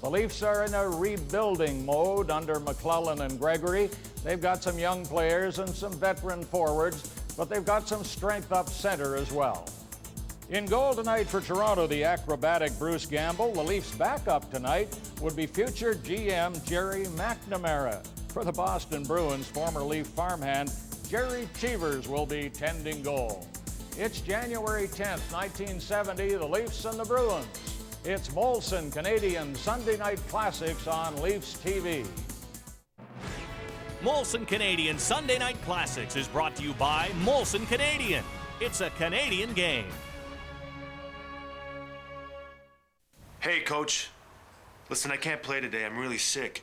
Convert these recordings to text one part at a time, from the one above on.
The Leafs are in a rebuilding mode under McLellan and Gregory. They've got some young players and some veteran forwards, but they've got some strength up center as well. In goal tonight for Toronto, the acrobatic Bruce Gamble. The Leafs' backup tonight would be future GM Gerry McNamara. For the Boston Bruins, former Leaf farmhand Jerry Cheevers will be tending goal. It's January 10th, 1970, the Leafs and the Bruins. It's Molson Canadian Sunday Night Classics on Leafs TV. Molson Canadian Sunday Night Classics is brought to you by Molson Canadian. It's a Canadian game. Hey, Coach. Listen, I can't play today. I'm really sick.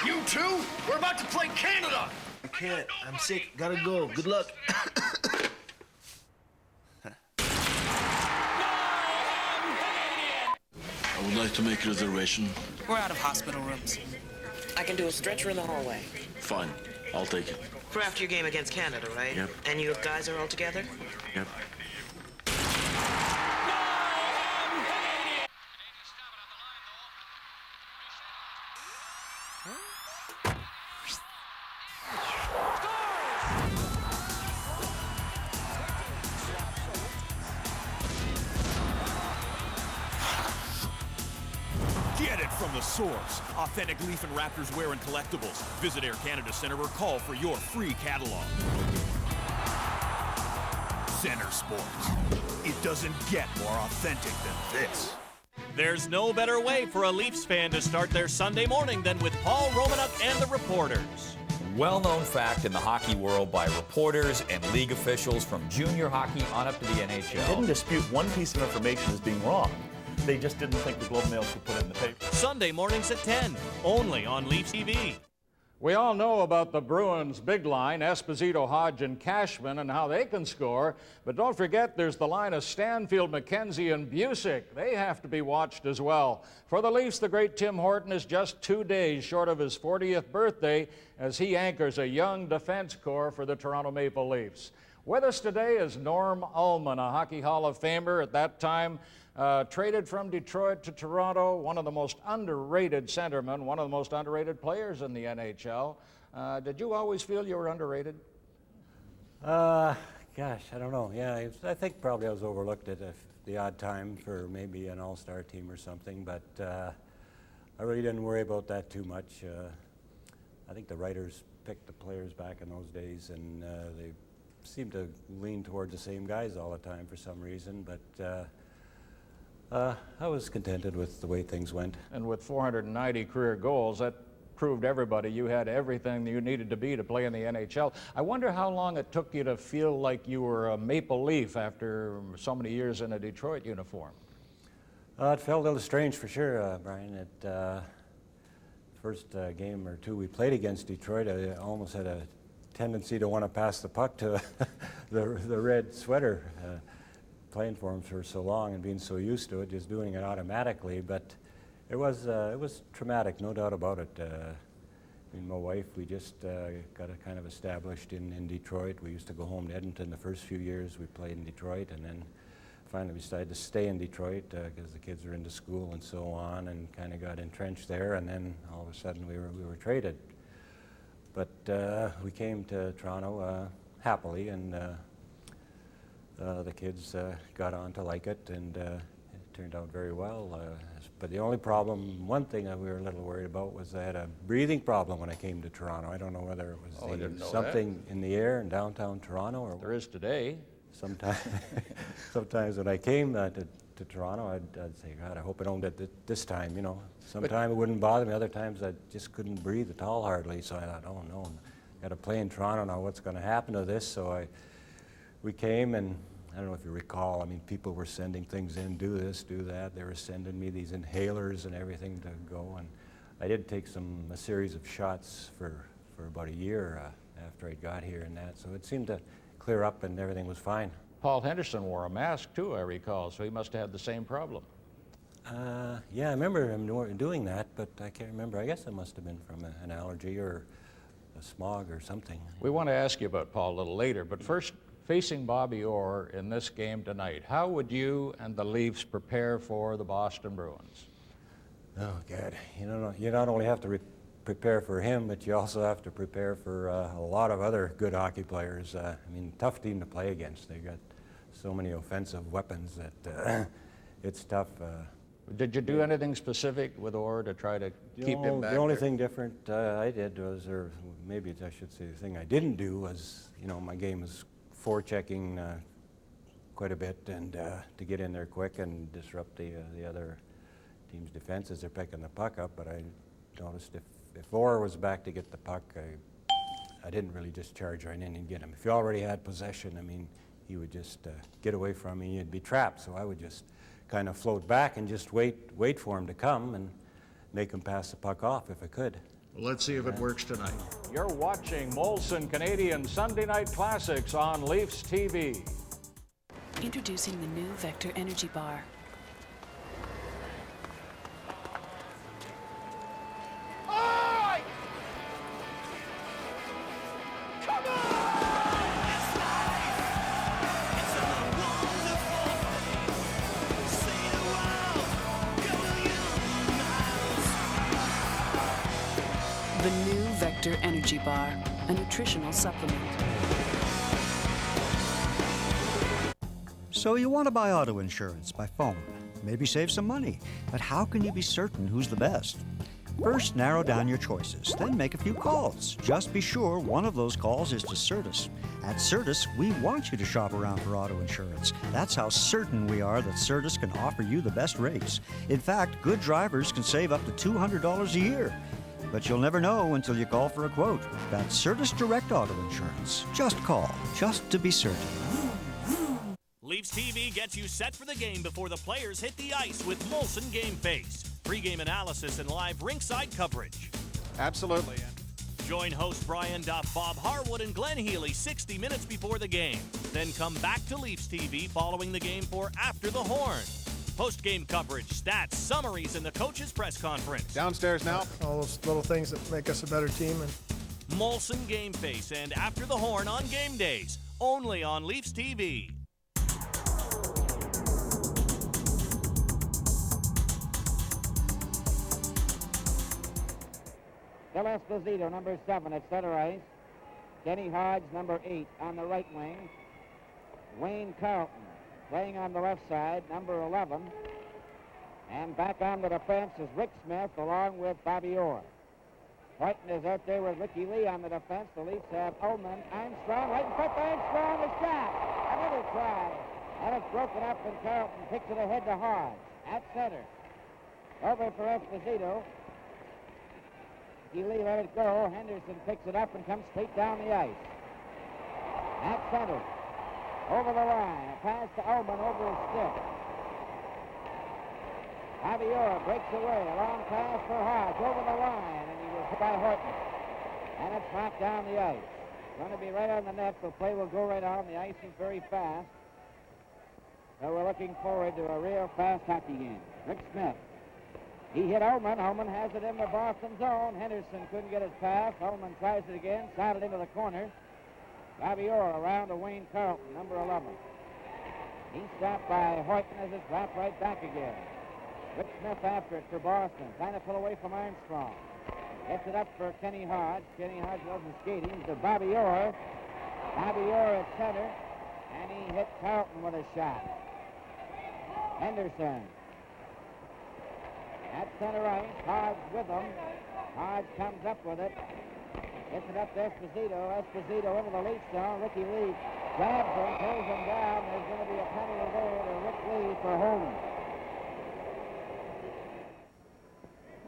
You too? We're about to play Canada! I can't. I'm sick. Gotta go. Good luck. I would like to make a reservation. We're out of hospital rooms. I can do a stretcher in the hallway. Fine. I'll take it. For after your game against Canada, right? Yep. And you guys are all together? Yep. Get it from the source. Authentic Leaf and Raptors wear and collectibles. Visit Air Canada Centre or call for your free catalog. Centre Sports. It doesn't get more authentic than this. There's no better way for a Leafs fan to start their Sunday morning than with Paul Romanuk and the reporters. Well-known fact in the hockey world by reporters and league officials from junior hockey on up to the NHL. They didn't dispute one piece of information as being wrong. They just didn't think the Globe and Mail could put it in the paper. Sunday mornings at 10, only on Leafs TV. We all know about the Bruins' big line, Esposito, Hodge, and Cashman, and how they can score. But don't forget, there's the line of Stanfield, McKenzie, and Busick. They have to be watched as well. For the Leafs, the great Tim Horton is just 2 days short of his 40th birthday as he anchors a young defense corps for the Toronto Maple Leafs. With us today is Norm Ullman, a Hockey Hall of Famer at that time, traded from Detroit to Toronto, one of the most underrated centermen, one of the most underrated players in the NHL. Did you always feel you were underrated? Gosh, I don't know. Yeah, I think probably I was overlooked at the odd time for maybe an all-star team or something, but I really didn't worry about that too much. I think the writers picked the players back in those days, and they seemed to lean towards the same guys all the time for some reason, but I was contented with the way things went. And with 490 career goals, that proved everybody you had everything you needed to be to play in the NHL. I wonder how long it took you to feel like you were a Maple Leaf after so many years in a Detroit uniform. It felt a little strange for sure, Brian. First game or two we played against Detroit, I almost had a tendency to want to pass the puck to the red sweater. Playing for him for so long and being so used to it, just doing it automatically, but it was traumatic, no doubt about it. Me and my wife, we just got it kind of established in Detroit. We used to go home to Edmonton the first few years we played in Detroit, and then finally we decided to stay in Detroit because the kids were into school and so on, and kind of got entrenched there, and then all of a sudden we were traded. But we came to Toronto happily, and the kids got on to like it, and it turned out very well. But the only problem, one thing that we were a little worried about, was I had a breathing problem when I came to Toronto. I don't know whether it was something in the air in downtown Toronto, or there is today. Sometimes when I came to Toronto, I'd say, God, I hope I don't get this time, you know. Sometimes it wouldn't bother me, other times I just couldn't breathe at all hardly, so I thought, oh no, got to play in Toronto now, what's going to happen to this? So we came, and I don't know if you recall, I mean, people were sending things in, do this, do that. They were sending me these inhalers and everything to go, and I did take a series of shots for about a year after I got here and that, so it seemed to clear up and everything was fine. Paul Henderson wore a mask too, I recall, so he must have had the same problem. Yeah, I remember him doing that, but I can't remember. I guess it must have been from an allergy or a smog or something. We want to ask you about Paul a little later, but first, facing Bobby Orr in this game tonight, how would you and the Leafs prepare for the Boston Bruins? Oh, God. You not only have to prepare for him, but you also have to prepare for a lot of other good hockey players. I mean, tough team to play against. They got so many offensive weapons that it's tough. Did you do anything specific with Orr to try to keep him back? The only thing different I did was, or maybe I should say the thing I didn't do was, my game was forechecking quite a bit, and to get in there quick and disrupt the other team's defense as they're picking the puck up. But I noticed if Orr was back to get the puck, I didn't really just charge right in and get him. If he already had possession, I mean, he would just get away from me. He'd be trapped, so I would just kind of float back and just wait for him to come and make him pass the puck off if I could. Well, let's see if it works tonight. You're watching Molson Canadian Sunday Night Classics on Leafs TV. Introducing the new Vector Energy Bar. The new Vector Energy Bar, a nutritional supplement. So you want to buy auto insurance by phone, maybe save some money, but how can you be certain who's the best? First, narrow down your choices, then make a few calls. Just be sure one of those calls is to Certus. At Certus, we want you to shop around for auto insurance. That's how certain we are that Certus can offer you the best rates. In fact, good drivers can save up to $200 a year. But you'll never know until you call for a quote. That's Certus Direct Auto Insurance. Just call, just to be certain. Leafs TV gets you set for the game before the players hit the ice with Molson Game Face. Pre-game analysis and live rinkside coverage. Absolutely. Join host Brian Duff, Bob Harwood, and Glenn Healy 60 minutes before the game. Then come back to Leafs TV following the game for After the Horn. Post-game coverage, stats, summaries, and the coach's press conference. Downstairs now. All those little things that make us a better team. Molson Game Face and After the Horn on game days, only on Leafs TV. Bill Esposito, number 7 at center ice. Kenny Hodge, number 8 on the right wing. Wayne Carlton playing on the left side, number 11. And back on the defense is Rick Smith along with Bobby Orr. Whiten is out there with Ricky Lee on the defense. The Leafs have Ullman, Armstrong, right in front by Armstrong, a shot. Another try. And it's broken up, and Carlton kicks it ahead to Hodge at center. Over for Esposito. Ricky Lee let it go. Henderson picks it up and comes straight down the ice. At center. Over the line. A pass to Ullman over his stick. Bobby Orr breaks away. A long pass for Hodge over the line, and he was hit by Horton. And it's knocked down the ice. Going to be right on the net. The play will go right on. The ice is very fast. So we're looking forward to a real fast hockey game. Rick Smith. He hit Ullman. Ullman has it in the Boston zone. Henderson couldn't get it past. Ullman tries it again. Shot it into the corner. Bobby Orr around to Wayne Carlton, number 11. He's stopped by Horton as it's dropped right back again. Rick Smith after it for Boston. Trying to pull away from Armstrong. Gets it up for Kenny Hodge. Kenny Hodge wasn't skating to Bobby Orr. Bobby Orr at center. And he hit Carlton with a shot. Henderson. At center ice. Hodge with him. Hodge comes up with it. Gets it up to Esposito. Esposito into the Leaf zone. Ricky Lee grabs him, pulls him down. There's going to be a penalty there to Rick Lee for holding.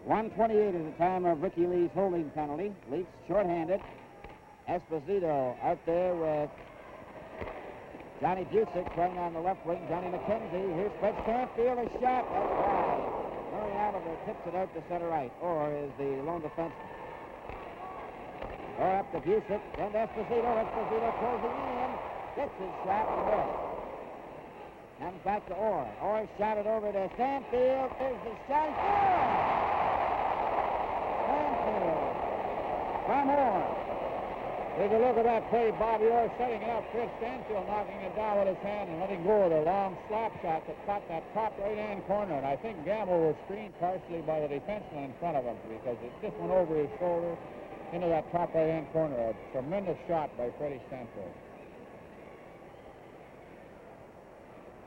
1:28 is the time of Ricky Lee's holding penalty. Leafs shorthanded. Esposito out there with Johnny Busick playing on the left wing. Johnny McKenzie. Here's Fred Stanfield. A shot. That's right. Murray Oliver tips it out to center right. Orr is the lone defenseman. Or up to Busick, then to Esposito. Esposito closing in, gets his shot and missed. Comes back to Orr. Orr shot it over to Stanfield. There's the shot. Stanfield from Orr. There's a look at that play. Bobby Orr setting it up. Chris Stanfield knocking it down with his hand and letting go of the long slap shot that caught that top right-hand corner. And I think Gamble was screened partially by the defenseman in front of him because it just went over his shoulder into that top right-hand corner. A tremendous shot by Freddie Stanfield.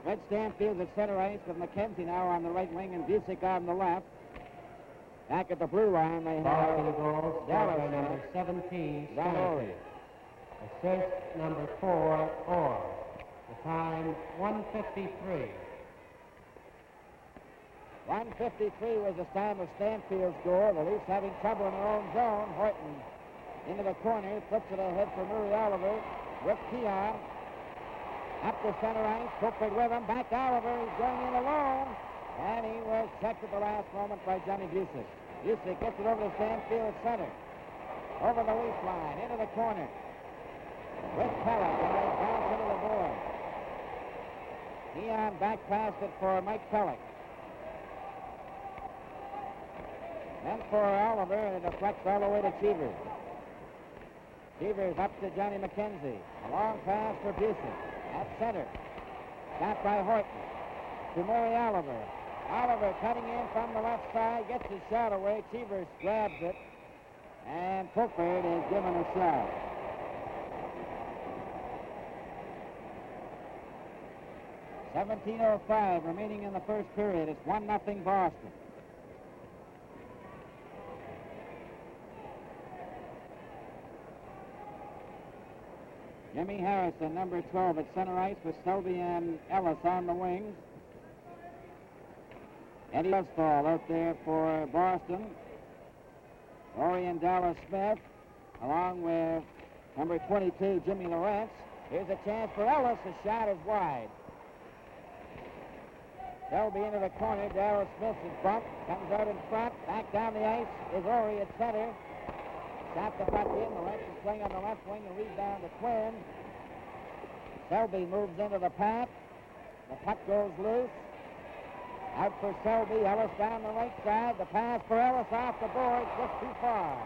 Red Stanfield at center ice with McKenzie now on the right wing and Busick on the left. Back at the blue line, they have Dallas number 17, Stanfield. Assist number 4, Orr. The time 1:53. 1:53 was the time of Stanfield's goal. The Leafs having trouble in their own zone. Horton into the corner, puts it ahead for Murray Oliver with Keon. Up the center ice, Cookford with him. Back Oliver, he's going in alone. And he was checked at the last moment by Johnny Busick. Busick gets it over to Stanfield center. Over the Leaf line, into the corner. With Pellick, and they bounce into the board. Keon back past it for Mike Pellick. Then for Oliver, and it deflects all the way to Cheevers. Cheevers up to Johnny McKenzie. A long pass for Busick. At center. Got by Horton. To Murray Oliver. Oliver cutting in from the left side. Gets his shot away. Cheevers grabs it. And Cookford is given a shot. .17:05 remaining in the first period. It's 1-0 Boston. Jimmy Harrison, number 12, at center ice with Selby and Ellis on the wings. Eddie Westphal out there for Boston. Rory and Dallas Smith, along with number 22, Jimmy Lawrence. Here's a chance for Ellis. The shot is wide. Selby into the corner. Dallas Smith is bumped. Comes out in front. Back down the ice is Rory at center. Shot the puck in. Lawrence is playing on the left wing. The rebound to Quinn. Selby moves into the path. The puck goes loose. Out for Selby. Ellis down the right side. The pass for Ellis off the board. Just too far.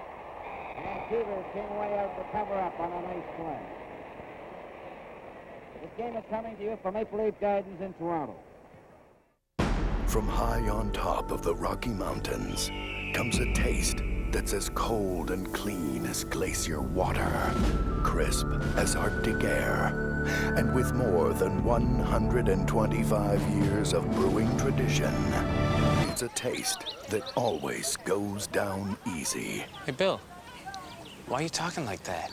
And Peters came way out to cover up on a nice play. This game is coming to you from Maple Leaf Gardens in Toronto. From high on top of the Rocky Mountains comes a taste that's as cold and clean as glacier water, crisp as Arctic air, and with more than 125 years of brewing tradition, it's a taste that always goes down easy. Hey, Bill, why are you talking like that?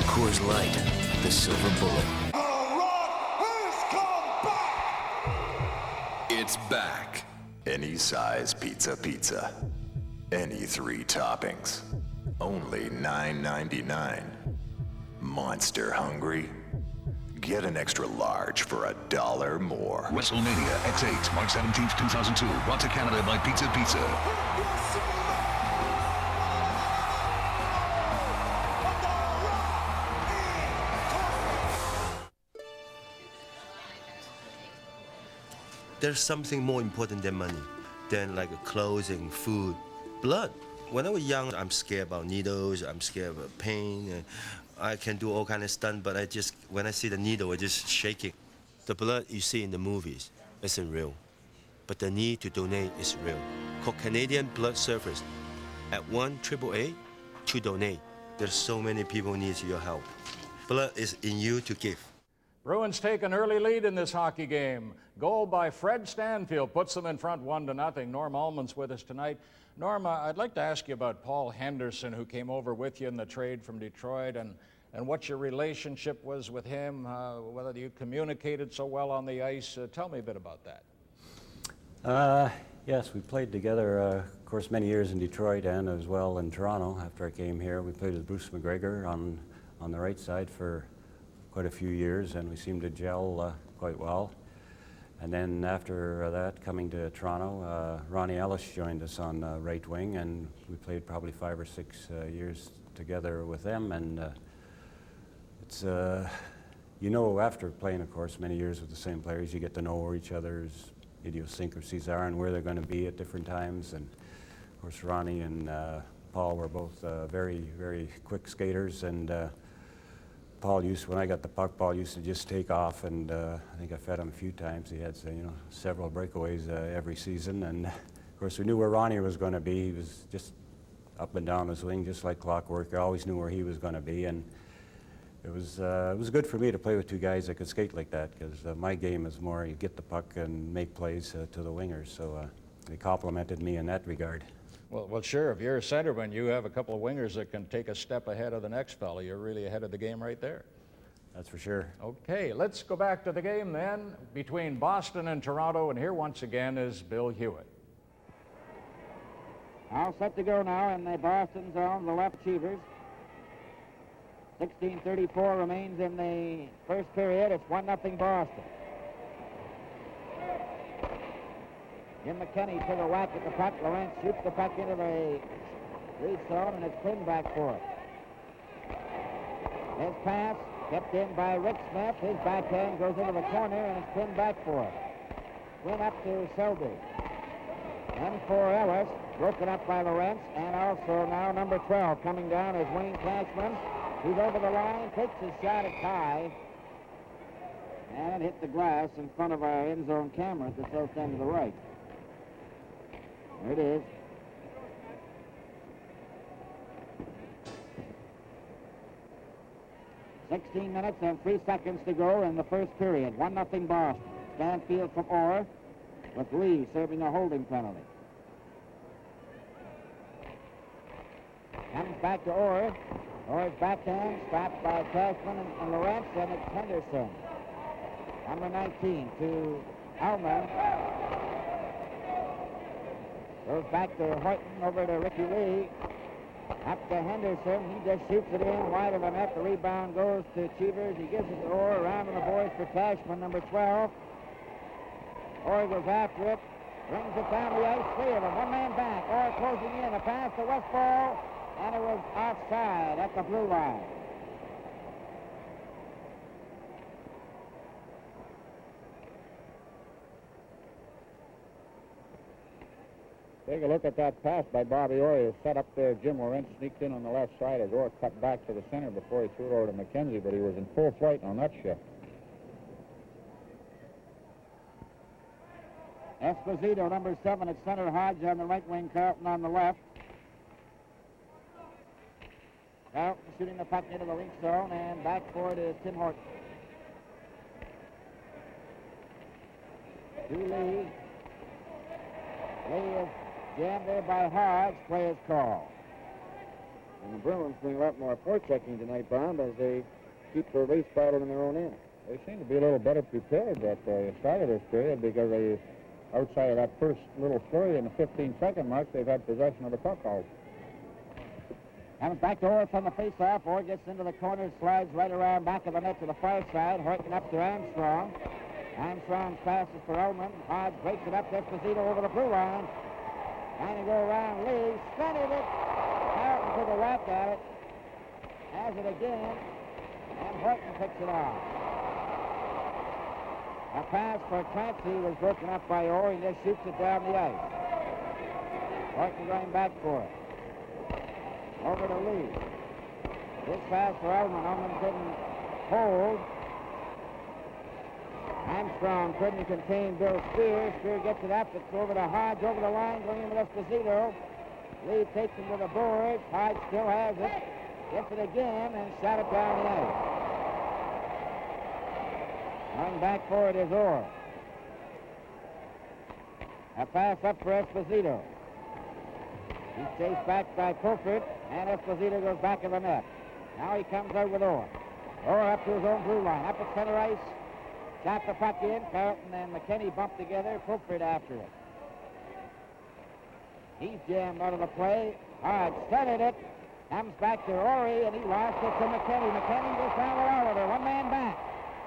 Coors Light, the silver bullet. It's back. Any size pizza. Any 3 toppings. Only $9.99. Monster hungry? Get an extra large for $1 more. WrestleMania X8, March 17th, 2002. Brought to Canada by Pizza Pizza. There's something more important than money, than like clothing, food, blood. When I was young, I'm scared about needles, I'm scared about pain. I can do all kind of stunt, but when I see the needle, I just shaking. The blood you see in the movies isn't real, but the need to donate is real. Called Canadian Blood Service. At 1-888 to donate. There's so many people need your help. Blood is in you to give. Bruins take an early lead in this hockey game. Goal by Fred Stanfield puts them in front 1-0. Norm Allman's with us tonight. Norm, I'd like to ask you about Paul Henderson, who came over with you in the trade from Detroit, and what your relationship was with him, whether you communicated so well on the ice. Tell me a bit about that. Yes, we played together, of course, many years in Detroit and as well in Toronto. After I came here, we played with Bruce McGregor on the right side for quite a few years, and we seemed to gel quite well. And then after that, coming to Toronto, Ronnie Ellis joined us on right wing, and we played probably 5 or 6 years together with them. And it's, you know, after playing, of course, many years with the same players, you get to know where each other's idiosyncrasies are and where they're going to be at different times. And course, Ronnie and Paul were both very, very quick skaters, and Paul used, when I got the puck, Paul used to just take off, and I think I fed him a few times. He had, several breakaways every season, and of course we knew where Ronnie was going to be. He was just up and down his wing, just like clockwork. I always knew where he was going to be, and it was good for me to play with two guys that could skate like that, because my game is more you get the puck and make plays to the wingers, so they complimented me in that regard. Well, sure, if you're a centerman, you have a couple of wingers that can take a step ahead of the next fellow. You're really ahead of the game right there. That's for sure. Okay, let's go back to the game then between Boston and Toronto, and here once again is Bill Hewitt. All set to go now in the Boston zone, the left Cheevers. 16:34 remains in the first period. It's 1-0 Boston. Jim McKinney took a whack at the puck. Lawrence shoots the puck into the lead zone, and it's pinned back for it. His pass kept in by Rick Smith. His backhand goes into the corner, and it's pinned back for it. Went up to Selby. And for Ellis, broken up by Lawrence, and also now number 12 coming down is Wayne Cashman. He's over the line, takes his shot at tie, and it hit the glass in front of our end zone camera at the south end of the right. There it is. $16 minutes and 3 seconds to go in the first period. 1-0 Boston. Stanfield from Orr, with Lee serving a holding penalty. Comes back to Orr. Orr's backhand stopped by Cashman and Lawrence, and it's Henderson. Number 19 to Alman. Goes back to Horton, over to Ricky Lee. Up to Henderson. He just shoots it in wide of the net. The rebound goes to Cheevers. He gives it to Orr. Around in the boys for Cashman, number 12. Orr goes after it. Brings it down the ice. 3 of them. One man back. Orr closing in. A pass to Westfall. And it was offside at the blue line. Take a look at that pass by Bobby Orr. He set up there. Jim Lawrence sneaked in on the left side as Orr cut back to the center before he threw it over to McKenzie, but he was in full flight on that shift. Esposito, number 7 at center. Hodge on the right wing, Carlton on the left. Carlton shooting the puck into the link zone, and back for it is Tim Horton. To Lee. Lee is jammed there by Hodge. Play is called. And the Bruins doing a lot more forechecking tonight, Bob, as they keep the release battle in their own end. They seem to be a little better prepared at the start of this period because they, outside of that first little flurry in the 15-second mark, they've had possession of the puck all. Comes back to Orr from the face-off. Orr gets into the corner, slides right around back of the net to the far side. Horton up to Armstrong. Armstrong passes for Ullman. Hodge breaks it up to Esposito over the blue line. Trying to go around Lee. Centered it. Carlton took a whack at it. Has it again. And Horton picks it off. A pass for Clancy was broken up by Orr. He just shoots it down the ice. Horton going back for it. Over to Lee. This pass for Ullman. Ullman couldn't hold. Armstrong couldn't contain Bill Spear. Spear gets it up. It's over to Hodge, over the line, going in with Esposito. Lee takes him to the boards. Hodge still has it. Gets it again and shot it down the ice. Going back for it is Orr. A pass up for Esposito. He's chased back by Pulford, and Esposito goes back of the net. Now he comes out with Orr. Orr up to his own blue line. Up at center ice. Shot the puck in. Carlton and McKinney bumped together. Pulford after it. He's jammed out of the play. Hodge centered it. Comes back to Rory, and he lost it to McKinney. McKinney goes down with Oliver. One man back.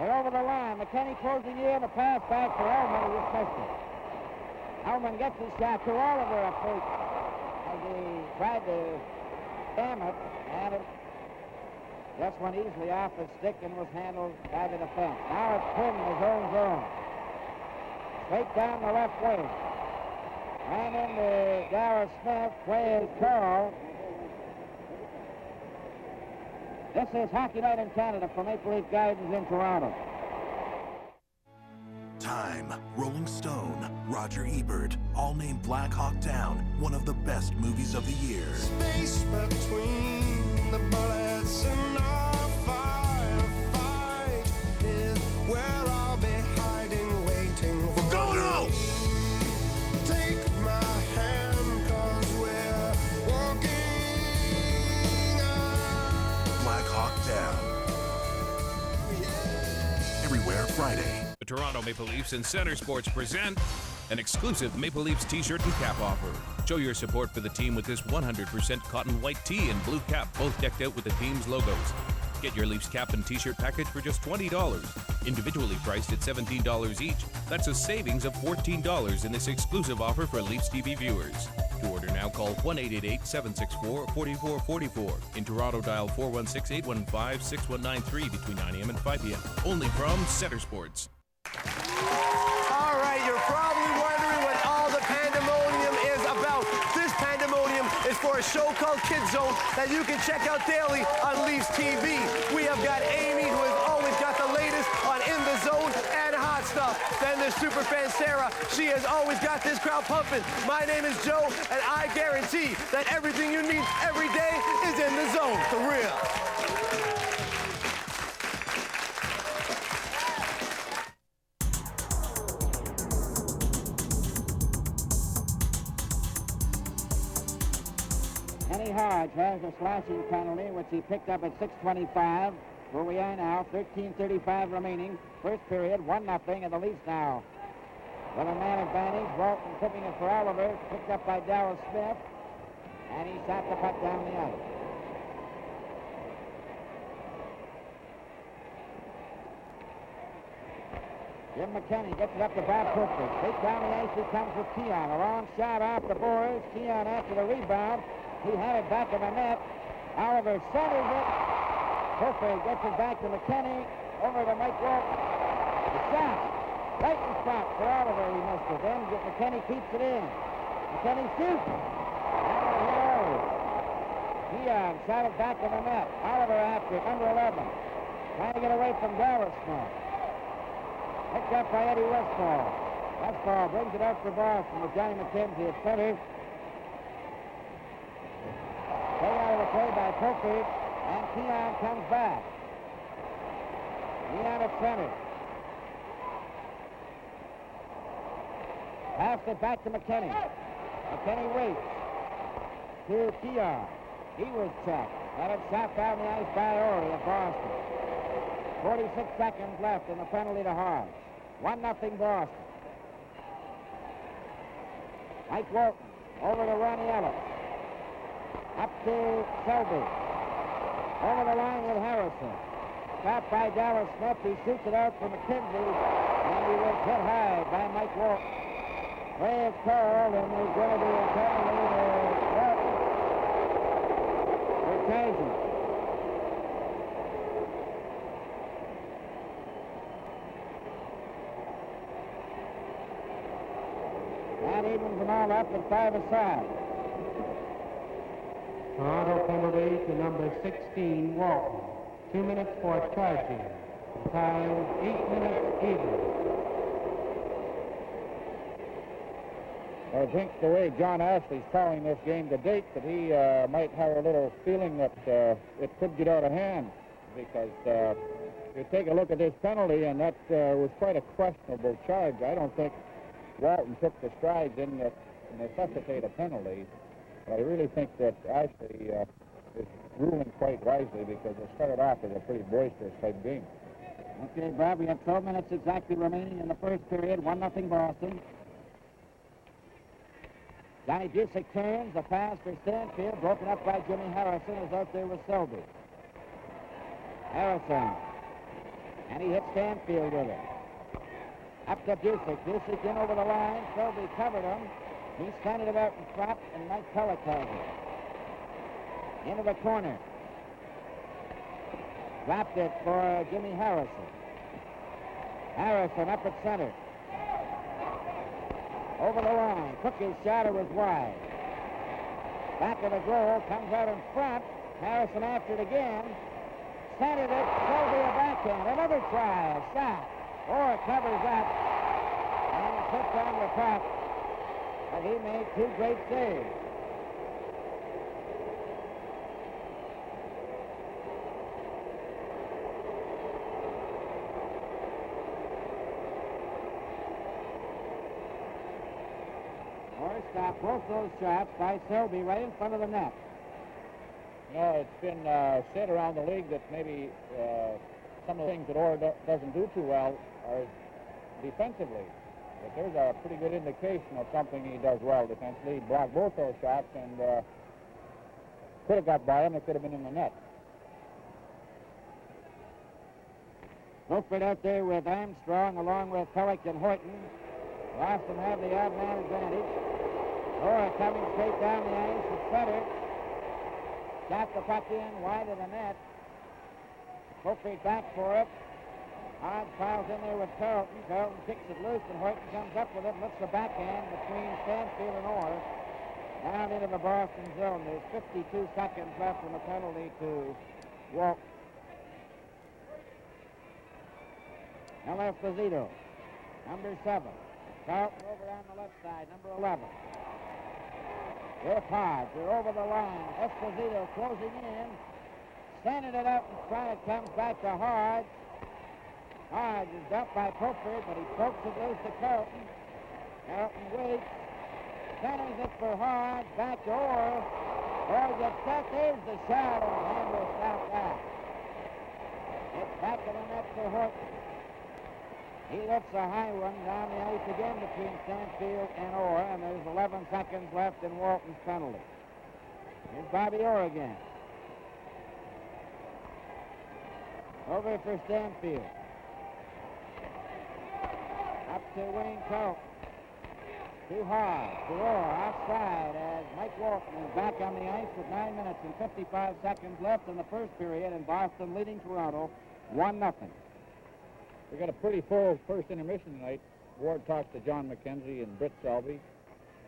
They're over the line. McKinney closing in. A pass back for Ullman. He just missed it. Ullman gets his shot to Oliver up first as he tried to jam it, and it just went easily off his stick and was handled by the defense. Now it's Quinn in his own zone. Straight down the left wing. Ran into Darryl Smith. Play is called. This is Hockey Night in Canada for Maple Leaf Gardens in Toronto. Time, Rolling Stone, Roger Ebert, all named Black Hawk Down one of the best movies of the year. Space between the bullets and our firefight is where I'll be hiding, waiting. We're going home! Take my hand, 'cause we're walking on. Black Hawk Down. Everywhere Friday. The Toronto Maple Leafs and Center Sports present an exclusive Maple Leafs t-shirt and cap offer. Show your support for the team with this 100% cotton white tee and blue cap, both decked out with the team's logos. Get your Leafs cap and t-shirt package for just $20, individually priced at $17 each. That's a savings of $14 in this exclusive offer for Leafs TV viewers. To order now, call 1-888-764-4444. In Toronto, dial 416-815-6193 between 9 a.m. and 5 p.m. Only from Center Sports. All right, you're probably wondering what all the pandemonium is about. This pandemonium is for a show called Kid Zone that you can check out daily on Leafs TV. We have got Amy, who has always got the latest on In the Zone and Hot Stuff. Then there's superfan Sarah. She has always got this crowd pumping. My name is Joe, and I guarantee that everything you need every day is in the zone, for real. Hodge has a slashing penalty, which he picked up at 6:25, where we are now, 13:35 remaining. First period, 1-0, and the Leafs now with a man advantage. Walton tipping it for Oliver, picked up by Darryl Smith, and he shot the puck down the ice. Jim McKinney gets it up to Bob Purpose. Straight down the ice he comes with Keon. A long shot off the boards. Keon after the rebound. He had it back in the net. Oliver centers it. Purpose gets it back to McKinney. Over to Mike Walton. The shot. Right in front for Oliver. He missed it. Then McKinney keeps it in. McKinney shoots. Keon shot it back in the net. Oliver after it. Number 11. Trying to get away from Darryl Smith. Picked up by Eddie Westfall. Westfall brings it up for Boston with Johnny McKenzie at center. Play out of the play by Kofi, and Keon comes back. Keon at center. Passed it back to McKinney. McKinney waits to Keon. He was checked. Got it shot down the ice by Orr of Boston. 46 seconds left in the penalty to Hodge. 1-0 Boston. Mike Walton over to Ronnie Ellis. Up to Selby. Over the line with Harrison. Stopped by Darryl Smith. He shoots it out for McKenzie. And he was hit high by Mike Walton. Play is called, and there's going to be a penalty to Walton for Tyson. That evens them all up at 5 aside. Toronto penalty to number 16, Walton. 2 minutes for charging. Time, 8 minutes even. I think the way John Ashley's calling this game to date, that he might have a little feeling that it could get out of hand, because you take a look at this penalty, and that was quite a questionable charge. I don't think Walton took the strides in that necessitate a penalty. But I really think that Ashley is ruling quite wisely, because it started off as a pretty boisterous type game. Okay, Bob, we have 12 minutes exactly remaining in the first period. 1-0 Boston. Johnny Busick turns. A pass for Stanfield, broken up by Jimmy Harrison, is out there with Selby. Harrison. And he hits Stanfield with it. Up to Busick. Busick in over the line. Selby covered him. He's standing about in front, and Mike Pellick has it. Into the corner. Dropped it for Jimmy Harrison. Harrison up at center. Over the line. Took his shot. It was wide. Back of the goal. Comes out in front. Harrison after it again. Centered it. Selby a backhand. Another try. A shot. Orr covers up. And puts on the puck. But he made two great saves. Orr stopped both those shots by Selby right in front of the net. You know, it's been said around the league that maybe some of the things that Orr doesn't do too well are defensively. But there's a pretty good indication of something he does well defensively. He blocked both those shots and could have got by him. It could have been in the net. Milford out there with Armstrong along with Pellick and Horton. Boston have the odd man advantage. Orr coming straight down the ice at center. Shot the puck in wide of the net. Milford back for it. Hodge piles in there with Carlton. Carlton kicks it loose, and Horton comes up with it and lifts the backhand between Stanfield and Orr. Down into the Boston zone. There's 52 seconds left in the penalty to Walton. Now Esposito, number 7. Carlton over on the left side, number 11. With Hodge, they're over the line. Esposito closing in. Sending it up in front. It comes back to Hodge. Hodge is dumped by Popper, but he pokes it loose to Carlton. Carlton waits. Centers it for Hodge. Back to Orr. Orr gets set. There's the shot, and the hand will stop that. It's back in the net for Horton. He lifts a high one down the ice again between Stanfield and Orr, and there's 11 seconds left in Walton's penalty. Here's Bobby Orr again. Over for Stanfield. Up to Wayne Carlton. Too hard. To Orr, offside as Mike Walton is back on the ice with 9 minutes and 55 seconds left in the first period, and Boston leading Toronto 1-0. We got a pretty full first intermission tonight. Ward talks to John McKenzie and Britt Selby.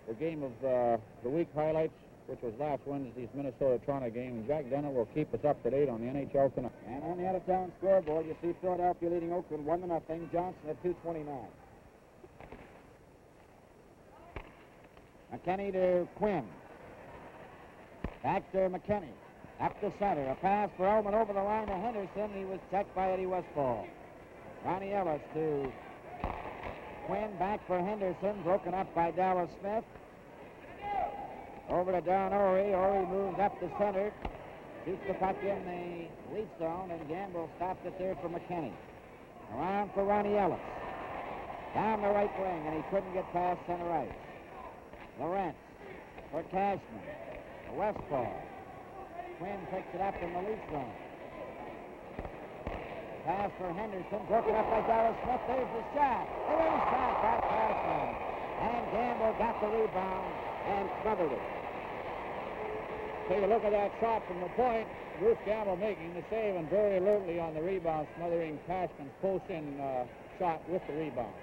The game of the week highlights, which was last Wednesday's Minnesota-Toronto game, and Jack Denner will keep us up to date on the NHL tonight. And on the out-of-town scoreboard, you see Philadelphia leading Oakland 1-0. Johnson at 2:29. McKinney to Quinn. Back to McKinney. Up the center. A pass for Ullman over the line to Henderson. He was checked by Eddie Westfall. Ronnie Ellis to Quinn. Back for Henderson. Broken up by Dallas Smith. Over to Don Ory. Ory moves up the center. Shoots the puck in the lead zone, and Gamble stopped it there for McKinney. Around for Ronnie Ellis. Down the right wing, and he couldn't get past center ice. Lawrence for Cashman. Westfall. Quinn picks it up in the lead zone. Pass for Henderson. Broken up by Dallas Smith. There's the shot. There is a shot by Cashman. And Gamble got the rebound and smothered it. Take a look at that shot from the point. Bruce Gamble making the save and very alertly on the rebound, smothering Cashman's post-in shot with the rebound.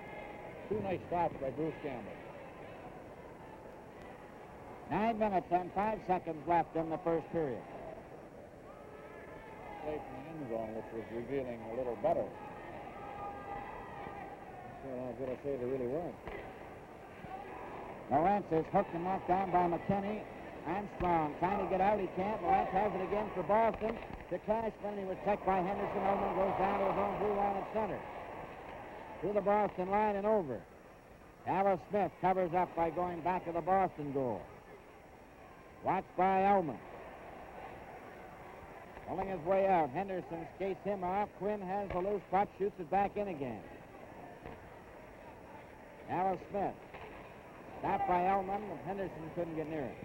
Two nice stops by Bruce Gamble. 9 minutes and 5 seconds left in the first period. Play from the end zone, which was revealing a little better. Well, I was going to say they really weren't. Lawrence is hooked and knocked down by McKinney. Armstrong trying to get out. He can't. Lawrence has it again for Boston. To Cashman. He was checked by Henderson. Ullman goes down to his own blue line at center. To the Boston line and over. Dallas Smith covers up by going back to the Boston goal. Watched by Ullman. Pulling his way out. Henderson skates him off. Quinn has the loose puck. Shoots it back in again. Dallas Smith. Stopped by Ullman, and Henderson couldn't get near it.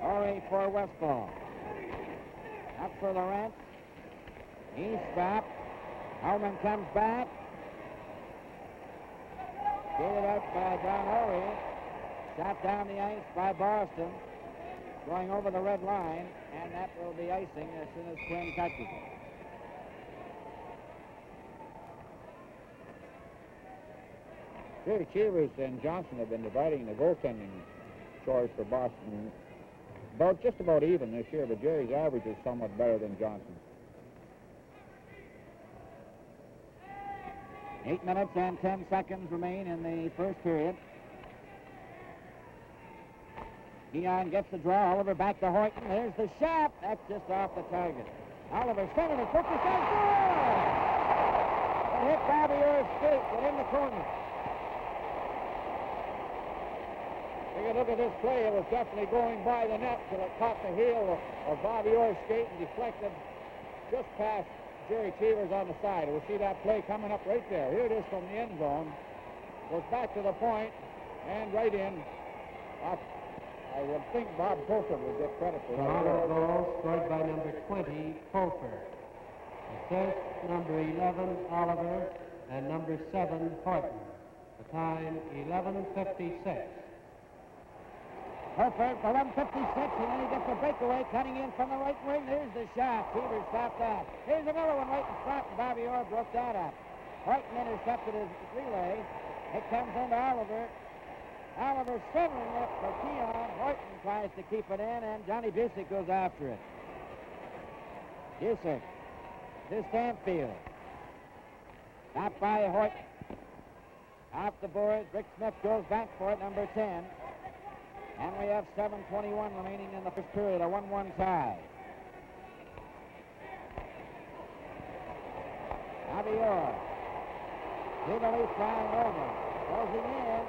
Ory for Westfall. Up for Lawrence. He's stopped. Ullman comes back. Skated up by Don Ory. Shot down the ice by Boston. Going over the red line, and that will be icing as soon as Quinn touches it. Jerry Cheevers and Johnson have been dividing the goaltending chores for Boston just about even this year, but Jerry's average is somewhat better than Johnson's. 8 minutes and 10 seconds remain in the first period. Keon gets the draw. Oliver back to Hoyton. There's the shot. That's just off the target. Oliver centered it. Took the shot. Goal! It hit Bobby Orr's skate within the corner. Take a look at this play. It was definitely going by the net till it caught the heel of Bobby Orr's skate and deflected just past Jerry Cheevers on the side. We'll see that play coming up right there. Here it is from the end zone. Goes back to the point and right in. I would think Bob Pulfer would get credit for that. Toronto goal scored by number 20, Pulfer. Assist number 11, Oliver, and number 7, Horton. The time, 11:56. Pulfer, 11:56, and then he gets a breakaway, cutting in from the right wing. There's the shot. Cheevers stopped that. Here's another one right in front, and Bobby Orr broke that up. Horton intercepted his relay. It comes into Oliver. Oliver centering it for Keon. Horton tries to keep it in, and Johnny Busick goes after it. Busick to Stanfield. Stopped by Horton. Off the boards. Rick Smith goes back for it, number 10. And we have 7:21 remaining in the first period, a 1-1 tie. Bobby Orr. To the leaf line over. Closing in.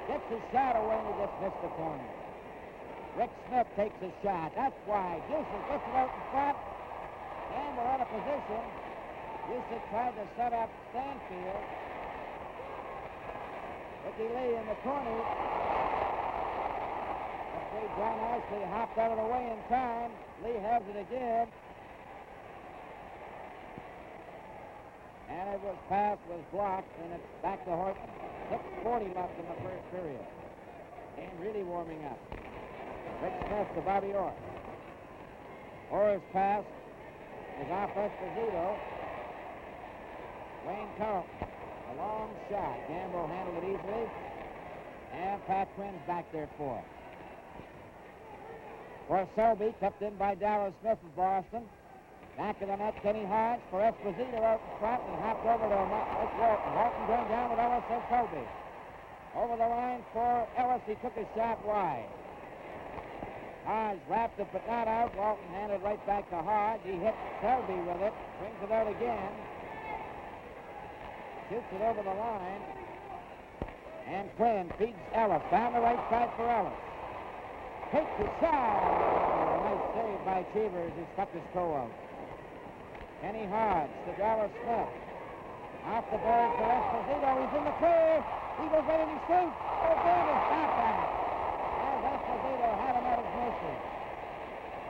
Gets his shot away and he just missed the corner. Rick Smith takes a shot. That's wide. Busick gets it out in front. Campbell out of position. Busick tried to set up Stanfield. Ricky Lee in the corner. John Ashley hopped out of the way in time. Lee has it again. And it was passed, was blocked, and it's back to Horton. 6:40 left in the first period. Game really warming up. Rick Smith to Bobby Orr. Orr's pass is off Esposito. Wayne Carlton. A long shot. Gamble handled it easily. And Pat Quinn's back there for it. For Selby, kept in by Dallas Smith of Boston. Back of the net, Kenny Hodge for Esposito out in front and hopped over to Walton. Walton going down with Ellis and Selby. Over the line for Ellis, he took a shot wide. Hodge wrapped it but not out. Walton handed right back to Hodge. He hit Selby with it, brings it out again. Shoots it over the line. And Quinn feeds Ellis. Down the right side for Ellis. Takes the shot. Nice save by Cheevers, who stuck his toe out. Kenny Hodge to Dallas Smith. Off the board for Esposito. He's in the clear. He goes right in and shoots. Oh, Gamble stopped that. As Esposito had him at his mercy.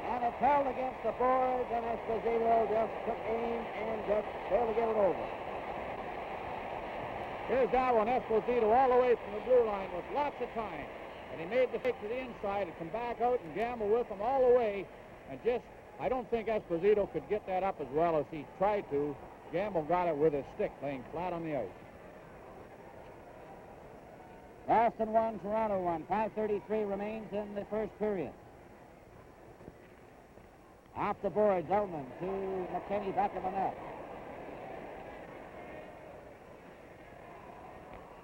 And it's held against the boards, and Esposito just took aim and just failed to get it over. Here's that one, Esposito all the way from the blue line with lots of time. And he made the fake to the inside and come back out and gamble with him all the way. And just, I don't think Esposito could get that up as well as he tried to. Gamble got it with his stick, laying flat on the ice. Boston 1, Toronto 1. 5:33 remains in the first period. Off the boards, Ullman to McKinney, back of the net.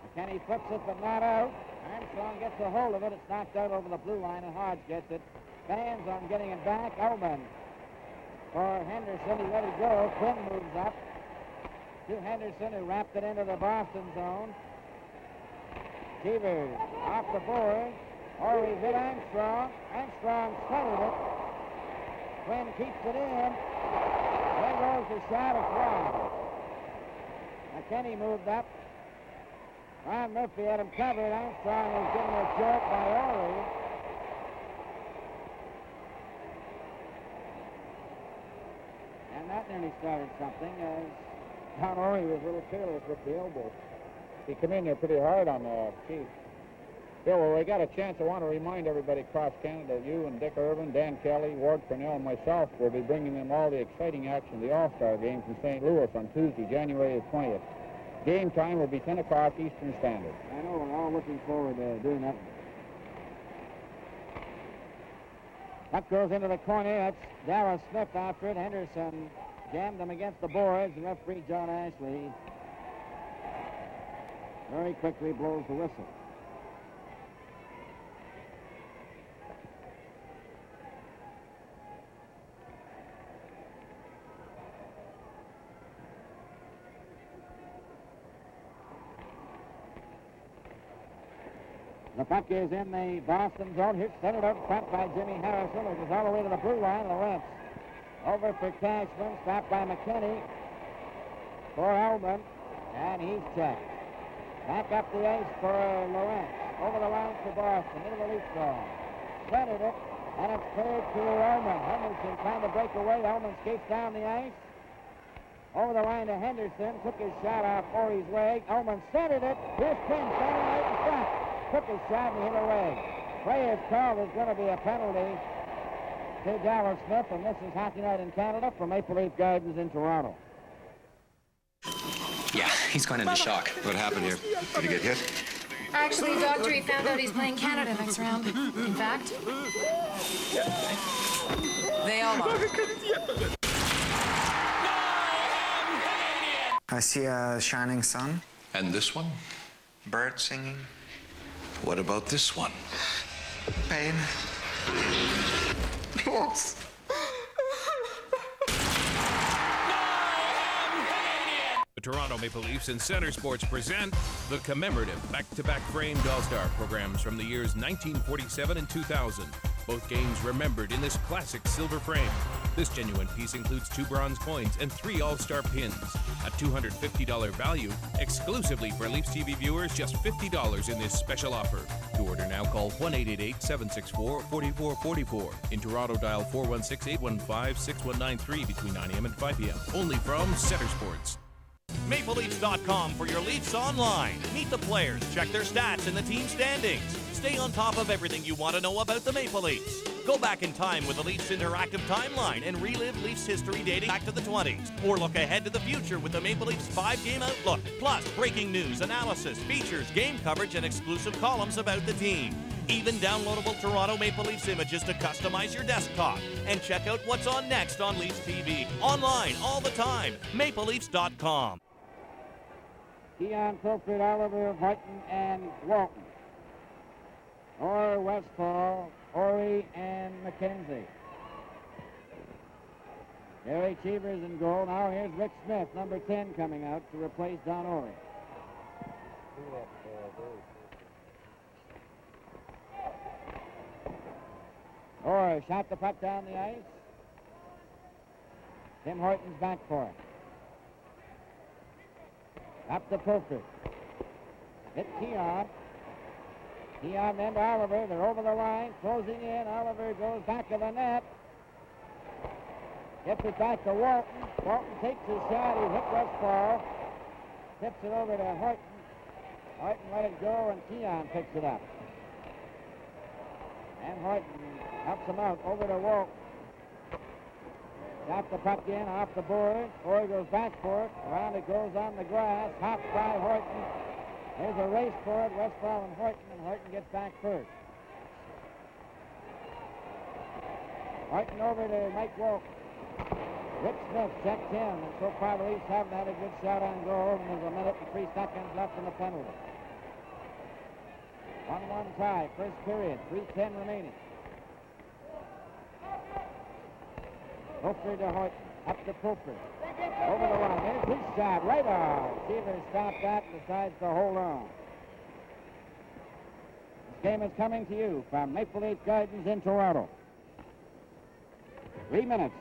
McKinney flips it, but not out. Armstrong gets a hold of it. It's knocked out over the blue line, and Hodge gets it. Fans on getting it back. Ullman for Henderson. He let it go. Quinn moves up to Henderson, who wrapped it into the Boston zone. Cheevers off the board. Orr hit Armstrong. Armstrong centered it. Quinn keeps it in. There goes the shot. It's wide. McKinney moved up. Ron Murphy had him covered. Armstrong was given a jerk by Orr. And that nearly started something as John Orr was a little careless with the elbow. He came in there pretty hard on the Chief. Yeah, well, we got a chance. I want to remind everybody across Canada, you and Dick Irvin, Dan Kelly, Ward Cornell, and myself will be bringing them all the exciting action of the All-Star Games in St. Louis on Tuesday, January the 20th. Game time will be 10 o'clock Eastern Standard. I know, we're all looking forward to doing that. Puck goes into the corner. That's Dallas Smith after it. Henderson jammed him against the boards. The referee, John Ashley, very quickly blows the whistle. The puck is in the Boston zone. Here's centered up front by Jimmy Harrison. It goes all the way to the blue line of the Lifs. Over for Cashman. Stopped by McKinney. For Elman. And he's checked. Back up the ice for Lawrence. Over the line for Boston. Into the Leafs zone. Centered it. And it's cleared to Elman. Henderson trying to break away. Elman skates down the ice. Over the line to Henderson. Took his shot off Orrie's leg. Elman centered it. Here's King standing right in front. Took his shot and hit away. Play is called. There's going to be a penalty to Dallas Smith, and this is Hockey Night in Canada for Maple Leaf Gardens in Toronto. Yeah, he's going into shock. What happened here? Did he get hit? Actually, Doctor, he found out he's playing Canada next round. In fact, they all are. I see a shining sun. And this one? Birds singing. What about this one? Pain. Loss. The Toronto Maple Leafs and Center Sports present the commemorative back-to-back framed All-Star programs from the years 1947 and 2000. Both games remembered in this classic silver frame. This genuine piece includes 2 bronze coins and 3 All-Star pins. A $250 value, exclusively for Leafs TV viewers, just $50 in this special offer. To order now, call 1-888-764-4444. In Toronto, dial 416-815-6193 between 9 a.m. and 5 p.m. Only from Center Sports. MapleLeafs.com for your Leafs online. Meet the players, check their stats and the team standings. Stay on top of everything you want to know about the Maple Leafs. Go back in time with the Leafs interactive timeline and relive Leafs history dating back to the 20s. Or look ahead to the future with the Maple Leafs 5-game outlook. Plus, breaking news, analysis, features, game coverage, and exclusive columns about the team. Even downloadable Toronto Maple Leafs images to customize your desktop. And check out what's on next on Leafs TV. Online, all the time. MapleLeafs.com. Keon, Fulford, Oliver, Horton, and Walton. Or Westfall, Orrie, and McKenzie. Gary Cheever's in goal. Now here's Rick Smith, number 10, coming out to replace Don Orrie. Orr shot the puck down the ice. Tim Horton's back for it. Up to Fulford. Hit Keon. Keon then to Oliver. They're over the line, closing in. Oliver goes back to the net. Gets it back to Walton. Walton takes his shot. He hit Westfall. Tips it over to Horton. Horton let it go, and Keon picks it up. And Horton helps him out over to Walton. Got the puck in off the board. Orr goes back for it. Around it goes on the grass. Hopped by Horton. There's a race for it. Westfall and Horton gets back first. Horton over to Mike Walton. Rick Smith checked in, and so far the Leafs haven't had a good shot on goal, and there's a minute and 3 seconds left in the penalty. 1-1 tie, first period, 3:10 remaining. Fulford to Horton, up to Fulford. Over the line, there's his shot, right on. Cheever stopped that and decides to hold on. This game is coming to you from Maple Leaf Gardens in Toronto. 3 minutes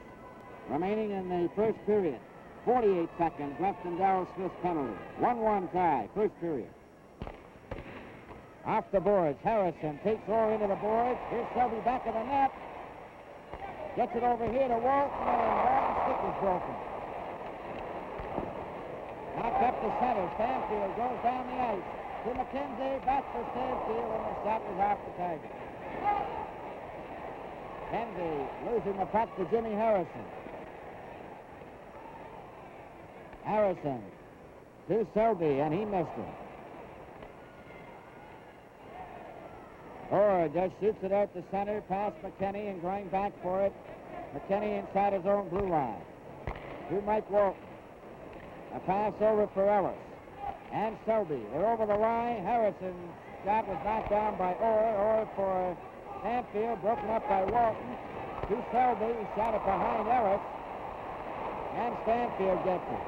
remaining in the first period. 48 seconds left in Darryl Smith's penalty. 1-1 tie, first period. Off the boards, Harrison takes Orr into the boards. Here's Selby back of the net. Gets it over here to Walton, and Walton's stick is broken. Knocked up the center. Stanfield goes down the ice to McKenzie, back for Stanfield, and the shot was off the target. McKenzie losing the puck to Jimmy Harrison. Harrison to Selby, and he missed him. Orr just shoots it out to center, past McKinney, and going back for it. McKinney inside his own blue line. To Mike Walton. A pass over for Ellis. And Selby. They're over the line. Harrison's shot was knocked down by Orr. Orr for Stanfield, broken up by Walton. To Selby, he shot it behind Ellis. And Stanfield gets it.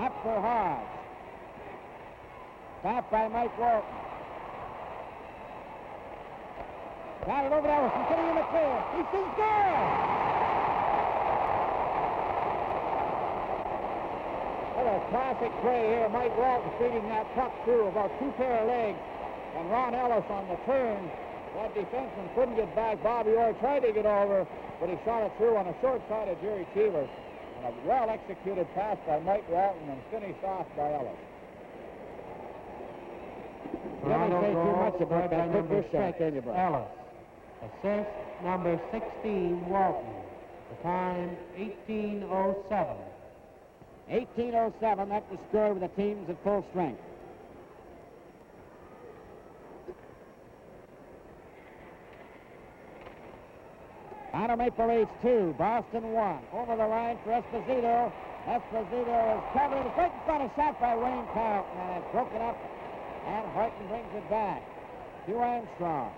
Up for Hodge. Stopped by Mike Walton. Got it over to Ellison, sitting in the clear. He sees goal! What a classic play here. Mike Walton feeding that puck through about two pair of legs. And Ron Ellis on the turn. That defenseman couldn't get back. Bobby Orr tried to get over, but he shot it through on a short side of Jerry Cheever. And a well-executed pass by Mike Walton and finished off by Ellis. Let me say too much about that quick shot, can you, Brian? Ellis. Assist number 16, Walton. The time, 18:07. 18:07, that's the score with the teams at full strength. Out of Maple Leafs 2, Boston 1. Over the line for Esposito. Esposito is covered. It's right in front of shot by Wayne Carlton, and it's broken up, and Horton brings it back to Armstrong.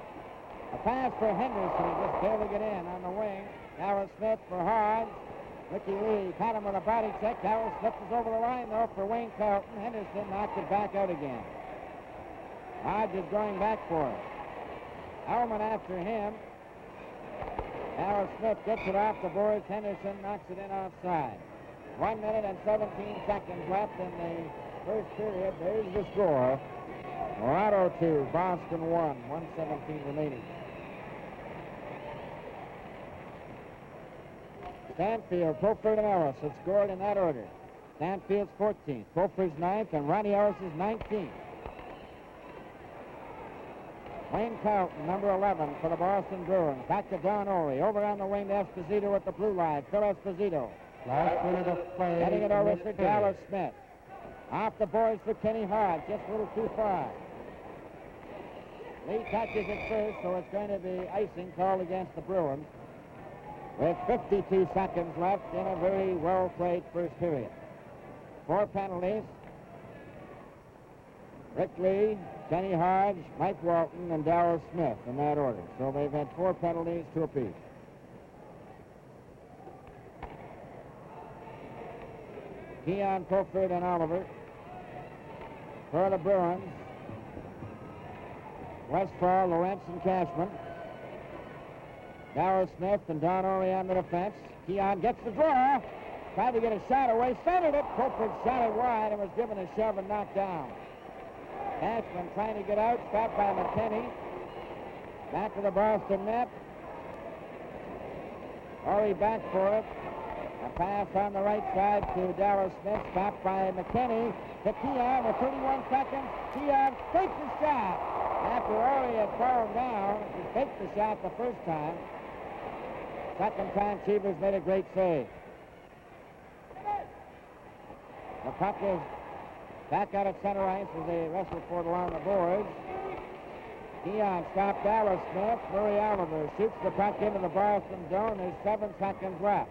A pass for Henderson, he just barely get in on the wing. Darryl Smith for Hodge. Ricky Lee caught him with a body check. Darryl Smith is over the line, though, for Wayne Carlton. Henderson knocked it back out again. Hodge is going back for it. Hellman after him. Darryl Smith gets it off the boards. Henderson knocks it in offside. 1 minute and 17 seconds left in the first period. There's the score. Toronto 2, Boston 1, 1:17 remaining. Stanfield, Fulford, and Ellis have scored in that order. Stanfield's 14th, Fulford's 9th, and Ronnie Ellis is 19th. Wayne Carlton, number 11 for the Boston Bruins. Back to Don Orey. Over on the wing to Esposito with the blue line. Phil Esposito. Last minute of play. Getting it over for Dallas Smith. Off the boards for Kenny Hodge, just a little too far. Lee catches it first, so it's going to be icing called against the Bruins. With 52 seconds left in a very well-played first period. 4 penalties. Rick Lee, Kenny Hodge, Mike Walton, and Darryl Smith in that order. So they've had 4 penalties, 2 apiece. Keon, Fulford, and Oliver for the Bruins. Westfall, Lawrence, and Cashman. Darryl Smith and Don Orey on the defense. Keon gets the draw. Tried to get a shot away. Centered it. Fulford shot it wide and was given a shove and knocked down. Cashman trying to get out. Stopped by McKinney. Back to the Boston net. Orey back for it. A pass on the right side to Darryl Smith. Stopped by McKinney. To Keon with 31 seconds. Keon faked the shot. After Orey had fallen down, he faked the shot the first time. Second time, Cheevers made a great save. The puck is back out at center ice as they wrestle for it along the boards. Keon stopped Dallas Smith. Murray Oliver shoots the puck into the Boston zone. There's 7 seconds left.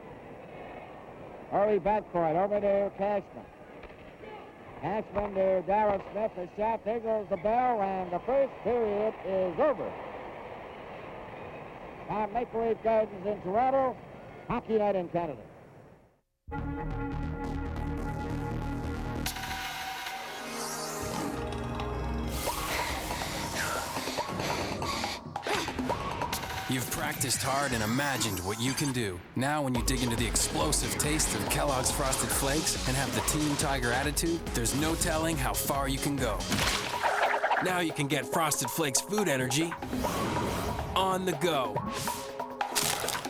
Orey back for it. Over to Cashman. Cashman to Darryl Smith. A shot. There goes the bell, and the first period is over. Now Maple Leaf Gardens in Toronto. Hockey night in Canada. You've practiced hard and imagined what you can do. Now when you dig into the explosive taste of Kellogg's Frosted Flakes and have the Team Tiger attitude, there's no telling how far you can go. Now you can get Frosted Flakes food energy on the go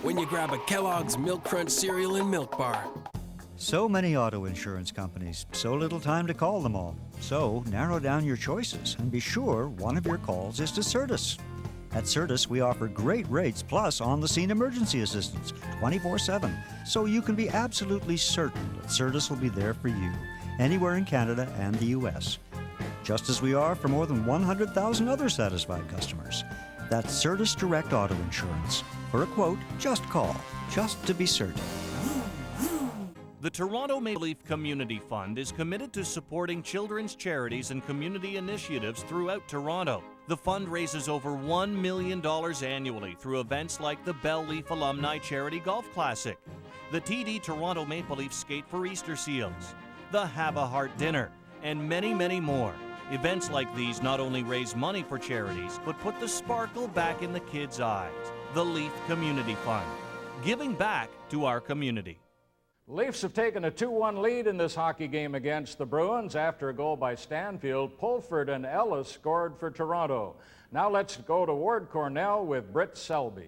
when you grab a Kellogg's Milk Crunch cereal and milk bar. So many auto insurance companies, so little time to call them all. So narrow down your choices and be sure one of your calls is to Certus. At Certus, we offer great rates plus on-the-scene emergency assistance 24/7, so you can be absolutely certain that Certus will be there for you. anywhere in Canada and the U.S. Just as we are for more than 100,000 other satisfied customers. That's Certus Direct Auto Insurance. For a quote, just call, just to be certain. The Toronto Maple Leaf Community Fund is committed to supporting children's charities and community initiatives throughout Toronto. The fund raises over $1 million annually through events like the Bell Leaf Alumni Charity Golf Classic, the TD Toronto Maple Leafs Skate for Easter Seals, the Have a Heart Dinner, and many, many more. Events like these not only raise money for charities, but put the sparkle back in the kids' eyes. The Leaf Community Fund, giving back to our community. Leafs have taken a 2-1 lead in this hockey game against the Bruins after a goal by Stanfield. Pulford and Ellis scored for Toronto. Now let's go to Ward Cornell with Britt Selby.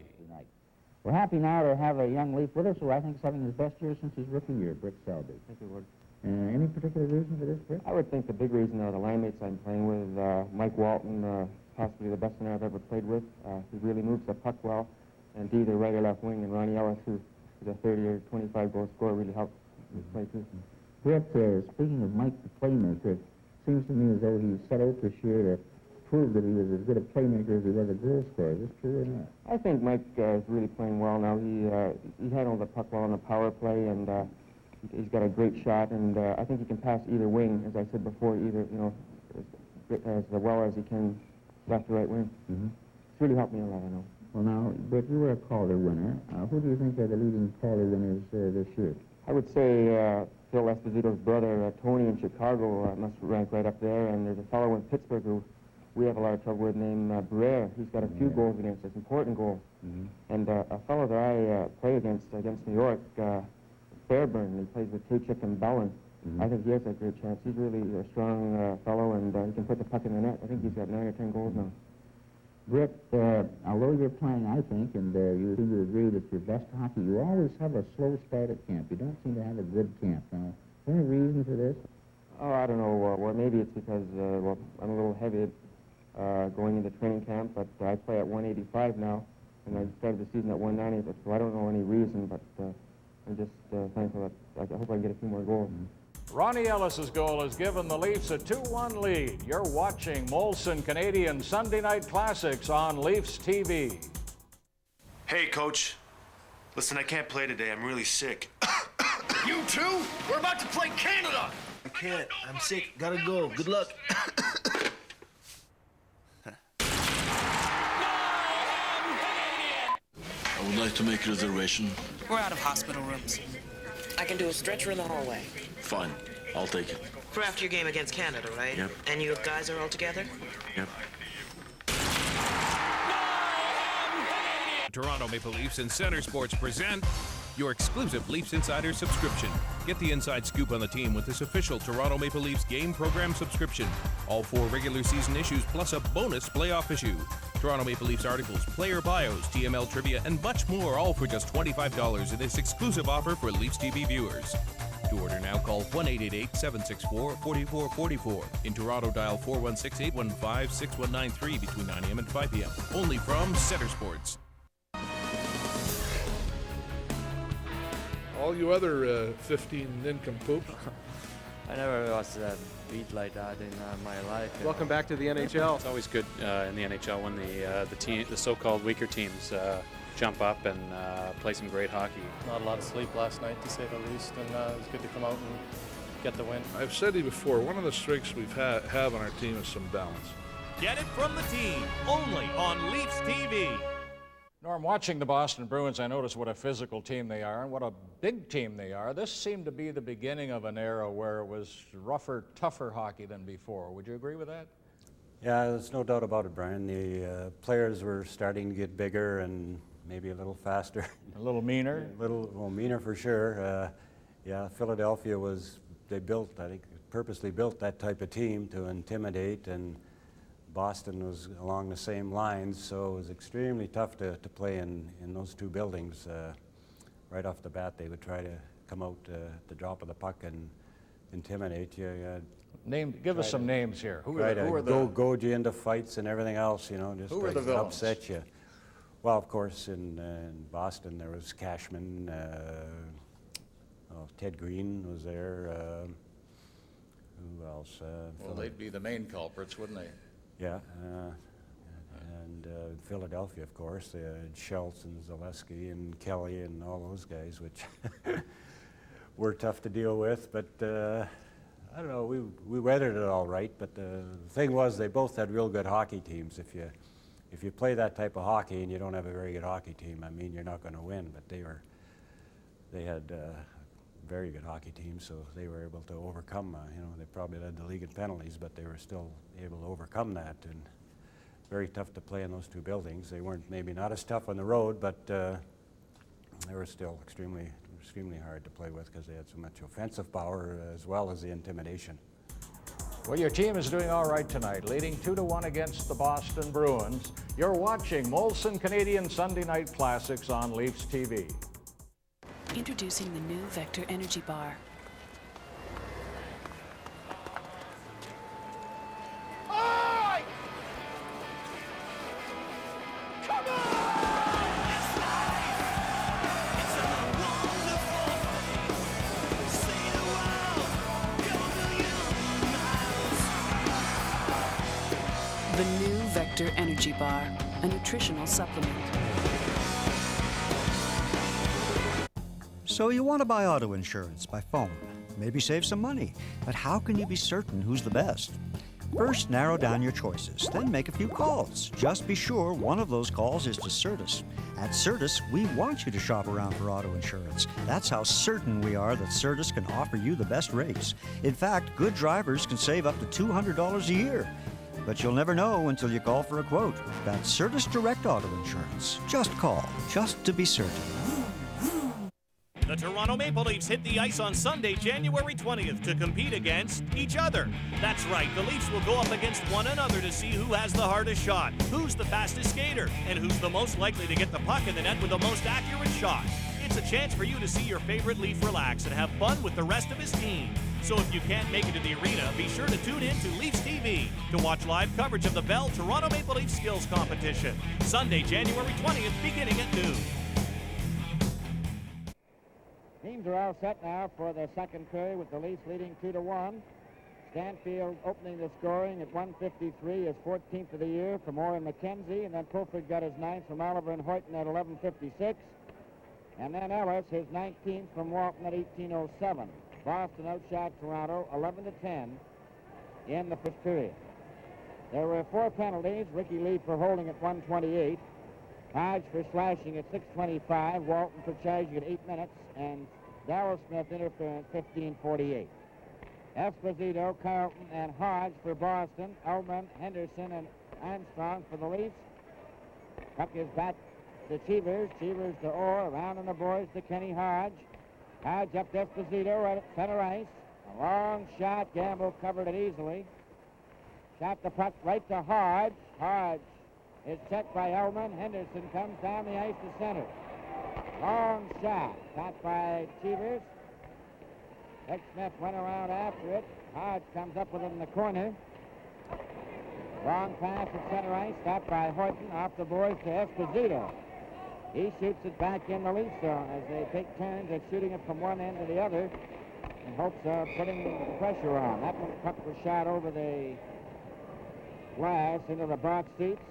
We're happy now to have a young Leaf with us who I think is having his best year since his rookie year, Britt Selby. Thank you, Ward. Any particular reason for this, Britt? I would think the big reason are the line mates I'm playing with. Mike Walton, possibly the best center I've ever played with. He really moves the puck well. And Dee, the right or left wing, and Ronnie Ellis, who the 30 or 25 goal scorer, really helped his play too. Britt, speaking of Mike the playmaker, it seems to me as though he set out this year to prove that he was as good a playmaker as he was a goal scorer. Is this true or not? I think Mike is really playing well now. He handled the puck well on the power play, and he's got a great shot, and I think he can pass either wing, as I said before, either, as well as he can left or right wing. It's really helped me a lot, I know. Well, now, Britt, you were a Calder winner. Who do you think are the leading Calder winners this year? I would say Phil Esposito's brother, Tony in Chicago, must rank right up there, and there's a fellow in Pittsburgh who we have a lot of trouble with named Barrere. He's got a few goals against us, important goals. And a fellow that I play against New York, Fairburn, he plays with Tachik and Bellin. I think he has a great chance. He's really a strong fellow, and he can put the puck in the net. I think he's got 9 or 10 goals now. Britt, although you're playing, I think, and you seem to agree that your best hockey, you always have a slow start at camp. You don't seem to have a good camp. Now, is there any reason for this? Oh, I don't know. Well, maybe it's because, well, I'm a little heavy going into training camp, but I play at 185 now, and I started the season at 190, so I don't know any reason, but I'm just thankful that I hope I can get a few more goals. Ronnie Ellis's goal has given the Leafs a 2-1 lead. You're watching Molson Canadian Sunday Night Classics on Leafs TV. Hey, Coach. Listen, I can't play today. I'm really sick. You too? We're about to play Canada! I can't. I'm sick. Gotta go. Good luck. I would like to make a reservation. We're out of hospital rooms. I can do a stretcher in the hallway. Fine. I'll take it. For after your game against Canada, right? Yep. And you guys are all together? Yep. Toronto Maple Leafs and Center Sports present your exclusive Leafs Insider subscription. Get the inside scoop on the team with this official Toronto Maple Leafs game program subscription. All 4 regular season issues plus a bonus playoff issue. Toronto Maple Leafs articles, player bios, TML trivia, and much more, all for just $25 in this exclusive offer for Leafs TV viewers. To order now, call 1-888-764-4444. In Toronto, dial 416-815-6193 between 9 a.m. and 5 p.m. Only from Center Sports. All you other 15 nincompoops. I never was beat like that in my life. Welcome back to the NHL. It's always good in the NHL when the so-called weaker teams jump up and play some great hockey. Not a lot of sleep last night, to say the least, and it was good to come out and get the win. I've said to you before, one of the strengths we've have on our team is some balance. Get it from the team, only on Leafs TV. Norm, watching the Boston Bruins, I noticed what a physical team they are and what a big team they are. This seemed to be the beginning of an era where it was rougher, tougher hockey than before. Would you agree with that? Yeah, there's no doubt about it, Brian. The players were starting to get bigger and maybe a little faster. A little meaner? A little meaner for sure. Yeah, Philadelphia they purposely built that type of team to intimidate, and Boston was along the same lines, so it was extremely tough to play in those two buildings. Right off the bat, they would try to come out the drop of the puck and intimidate you. Give us some names here. Who are the goad you into fights and everything else, just who are the villains? Upset you. Well, of course, in Boston there was Cashman. Ted Green was there. who else? Well, they'd be the main culprits, wouldn't they? Yeah, and Philadelphia, of course. They had Schultz and Zaleski and Kelly and all those guys, which were tough to deal with. But I don't know, we weathered it all right. But the thing was, they both had real good hockey teams. If you play that type of hockey and you don't have a very good hockey team, I mean, you're not going to win. But they had very good hockey team, so they were able to overcome, you know, they probably led the league in penalties, but they were still able to overcome that, and very tough to play in those two buildings. They weren't maybe not as tough on the road, but they were still extremely hard to play with because they had so much offensive power as well as the intimidation. Well, your team is doing all right tonight, leading 2-1 against the Boston Bruins. You're watching Molson Canadian Sunday Night Classics on Leafs TV. Introducing the new Vector Energy Bar. The new Vector Energy Bar, a nutritional supplement. So you want to buy auto insurance by phone, maybe save some money, but how can you be certain who's the best? First, narrow down your choices, then make a few calls. Just be sure one of those calls is to Certus. At Certus, we want you to shop around for auto insurance. That's how certain we are that Certus can offer you the best rates. In fact, good drivers can save up to $200 a year. But you'll never know until you call for a quote. That's Certus Direct Auto Insurance. Just call, just to be certain. The Toronto Maple Leafs hit the ice on Sunday, January 20th to compete against each other. That's right, the Leafs will go up against one another to see who has the hardest shot, who's the fastest skater, and who's the most likely to get the puck in the net with the most accurate shot. It's a chance for you to see your favorite Leaf relax and have fun with the rest of his team. So if you can't make it to the arena, be sure to tune in to Leafs TV to watch live coverage of the Bell Toronto Maple Leafs Skills Competition, Sunday, January 20th, beginning at noon. Teams are all set now for the second period with the Leafs leading 2-1. Stanfield opening the scoring at 1:53, his 14th of the year from Orr and McKenzie, and then Pulford got his 9th from Oliver and Horton at 11:56, and then Ellis his 19th from Walton at 18:07. Boston outshot Toronto 11-10 in the first period. There were 4 penalties. Ricky Lee for holding at 1:28, Hodge for slashing at 6:25, Walton for charging at 8 minutes, and Darrell Smith interference 15:48. Esposito, Carlton, and Hodge for Boston. Ullman, Henderson, and Armstrong for the Leafs. Puck is back to Cheevers. Cheevers to Orr. Around on the boards to Kenny Hodge. Hodge up to Esposito right at center ice. A long shot. Gamble covered it easily. Shot the puck right to Hodge. Hodge is checked by Ullman. Henderson comes down the ice to center. Long shot. Caught by Cheevers. Rick Smith went around after it. Hodge comes up with it in the corner. Long pass at center ice. Stopped by Horton. Off the boards to Esposito. He shoots it back in the Leaf zone as they take turns at shooting it from one end to the other in hopes of putting pressure on. That one puck was shot over the glass into the box seats.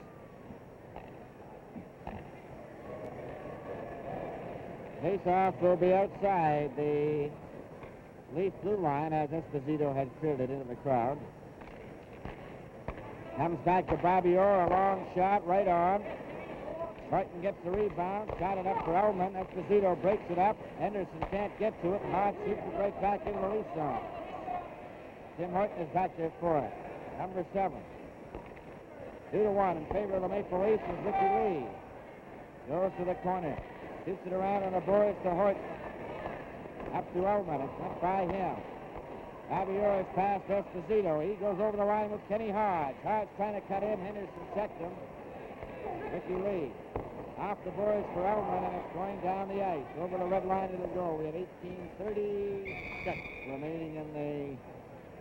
Face-off will be outside the Leaf blue line as Esposito had cleared it into the crowd. Comes back to Bobby Orr, a long shot right on. Horton gets the rebound, shot it up for Ullman. Esposito breaks it up. Henderson can't get to it. Hodge shoots it right back into the Leaf zone. Tim Horton is back there for it. Number 7. 2-1 in favor of the Maple Leafs is Ricky Lee. Goes to the corner. Shoots it around on the boards to Horton. Up to Ullman. It's went by him. Bobby Orr has passed Esposito. He goes over the line with Kenny Hodge. Hodge trying to cut in. Henderson checked him. Ricky Lee. Off the boards for Ullman, and it's going down the ice. Over the red line it'll go. We have 18:36 remaining in the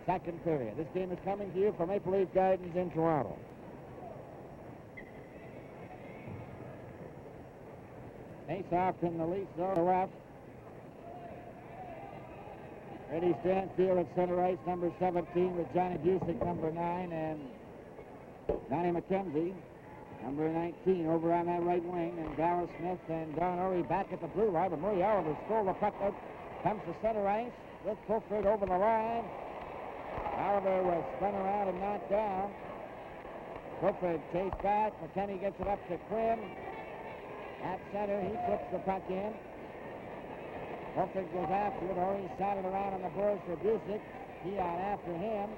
second period. This game is coming to you from Maple Leaf Gardens in Toronto. Face off in the Leaf zone left. Eddie Stanfield at center ice, number 17, with Johnny Busick, number 9, and Donnie McKenzie, number 19, over on that right wing, and Dallas Smith and Don Orey back at the blue line. But Murray Oliver stole the puck out, comes to center ice with Fulford over the line. Oliver was spun around and knocked down. Fulford chased back. McKenny gets it up to Quinn. At center, he flips the puck in. Fulford goes after it. Orey shot it around on the boards for Busick. He on after him.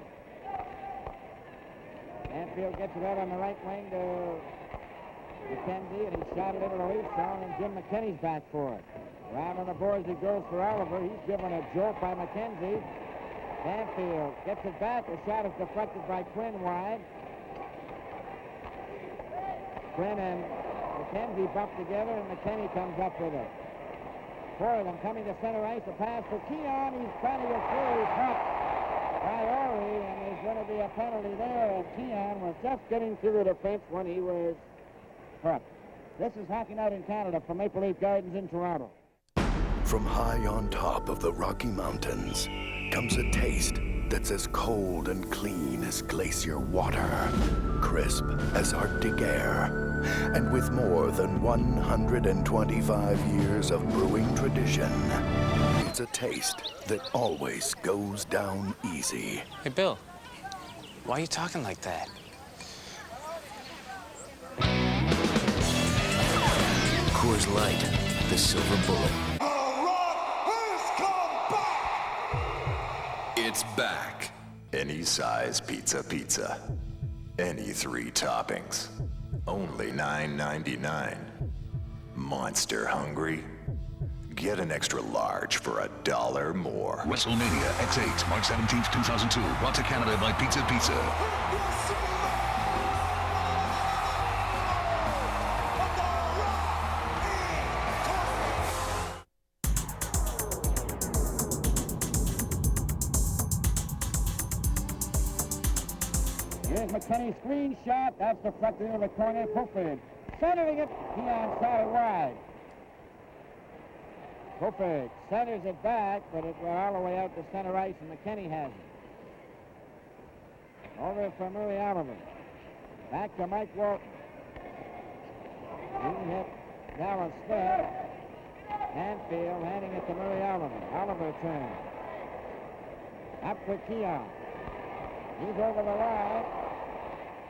Stanfield gets it out on the right wing to McKenzie, and he shot it into the Leafs zone, and Jim McKinney's back for it. Around on the boards he goes for Oliver. He's given a jolt by McKenzie. Stanfield gets it back. The shot is deflected by Quinn wide. Quinn and McKenzie bump together, and McKinney comes up with it. Four of them coming to center ice. A pass for Keon. He's trying to get through. He's caught by Orey, and there's going to be a penalty there. And Keon was just getting through the defense when he was hurt. This is Hockey Night in Canada from Maple Leaf Gardens in Toronto. From high on top of the Rocky Mountains comes a taste that's as cold and clean as glacier water, crisp as Arctic air, and with more than 125 years of brewing tradition, it's a taste that always goes down easy. Hey, Bill, why are you talking like that? Coors Light, the silver bullet. It's back. Any size pizza. Any 3 toppings. Only $9.99. Monster hungry? Get an extra large for $1 more. WrestleMania X8, March 17th, 2002. Brought to Canada by Pizza Pizza. Here's McKinney's screen shot. That's deflected into the corner. Fulford centering it. Keon shot it wide. Fulford centers it back, but it went all the way out to center ice, and McKinney has it. Over for Murray Oliver. Back to Mike Walton. He hit Dallas Smith. Hanfield handing it to Murray Oliver. Oliver turns. Up for Keon. He's over the line.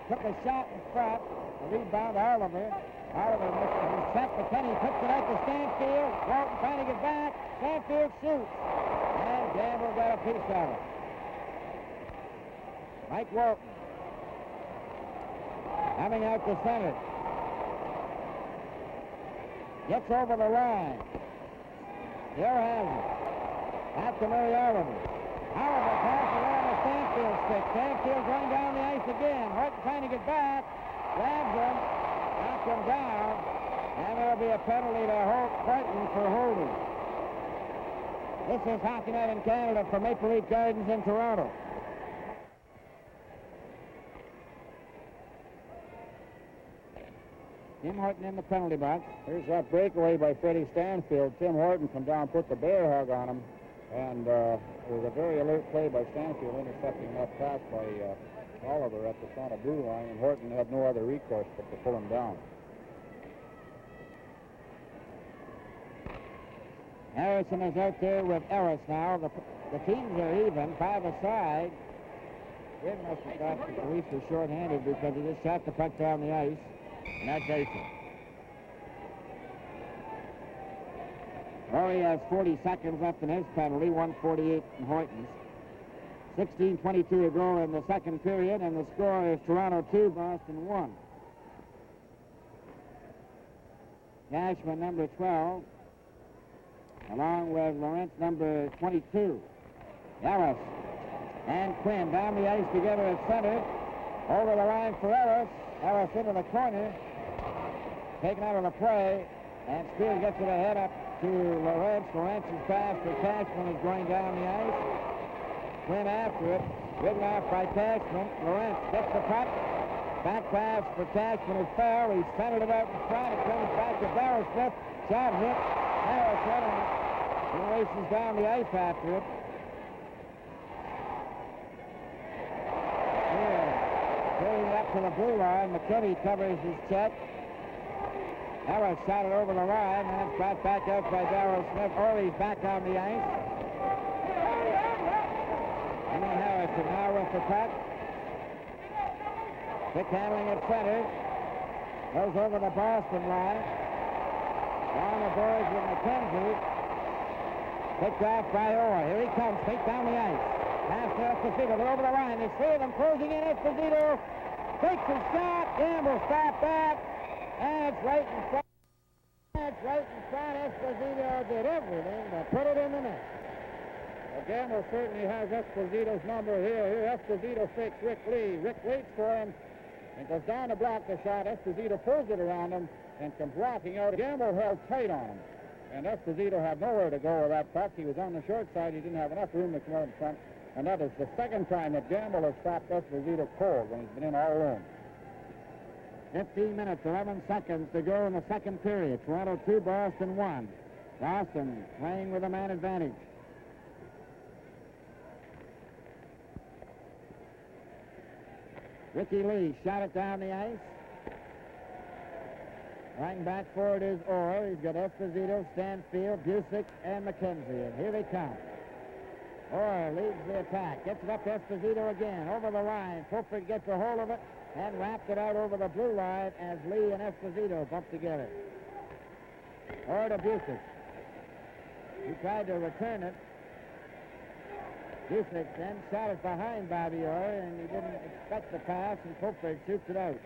Took a shot in front. The rebound, Oliver. Oliver misses his shot. McKinney puts it out to Stanfield. Walton trying to get back. Stanfield shoots. And Gamble got a piece of it. Mike Walton. Coming out to center. Gets over the line. Here has it. Back to Murray Oliver. Oliver passes around the Stanfield stick. Stanfield going down the ice again. Horton trying to get back. Grabs him. Knocks him down. And there'll be a penalty to Horton for holding. This is Hockey Night in Canada from Maple Leaf Gardens in Toronto. Tim Horton in the penalty box. Here's that breakaway by Freddie Stanfield. Tim Horton come down, put the bear hug on him, and it was a very alert play by Stanfield, intercepting that pass by Oliver at the front of blue line, and Horton had no other recourse but to pull him down. Harrison is out there with Ellis now. The teams are even, 5 aside. Quinn must have thought the Leafs were short-handed because he just shot the puck down the ice. And that's Jason. Orey has 40 seconds left in his penalty, 1:48 in Horton's. 16:22 to go in the second period, and the score is Toronto 2, Boston 1. Cashman, number 12, along with Lawrence, number 22. Ellis and Quinn down the ice together at center. Over the line for Ellis. Ellis into the corner. Taken out of the play. And Spears gets it ahead up to Lawrence. Lawrence's pass for Cashman is going down the ice. Quinn after it. Ridden off by Cashman. Lawrence gets the puck. Back pass for Cashman is foul. He centered it out in front. It comes back to Darryl Smith. Shot hit. Harris running. He races down the ice after it. out to the blue line. McKinney covers his check. Ellis shot it over the line, and it's brought back up by Darryl Smith. Orr's back on the ice. Henry Harrison now with the puck. Quick handling at center. Goes over the Boston line. Down the boards with McKenzie. Picked off by Orr. Here he comes, straight down the ice. Pass to Esposito. They're over the line. There's three of them closing in. Esposito takes a shot. Gamble stopped that. And it's right in front. It's right in front. Esposito did everything but put it in the net. Well, Gamble certainly has Esposito's number here. Here, Esposito fakes Rick Lee. Rick waits for him and goes down to block the shot. Esposito pulls it around him and comes walking out. Gamble held tight on him. And Esposito had nowhere to go with that puck. He was on the short side. He didn't have enough room to come out in front. And that is the second time that Gamble has stopped Esposito cold when he's been in all alone. 15 minutes, 11 seconds to go in the second period. Toronto 2, Boston 1. Boston playing with a man advantage. Ricky Lee shot it down the ice. Running back forward is Orr. He's got Esposito, Stanfield, Busick, and McKenzie. And here they come. Orr leads the attack. Gets it up to Esposito again. Over the line. Fulford gets a hold of it and wrapped it out over the blue line as Lee and Esposito bump together. Orr to Busick. He tried to return it. Busick then shot it behind Bobby Orr, and he didn't expect the pass, and Fulford shoots it out.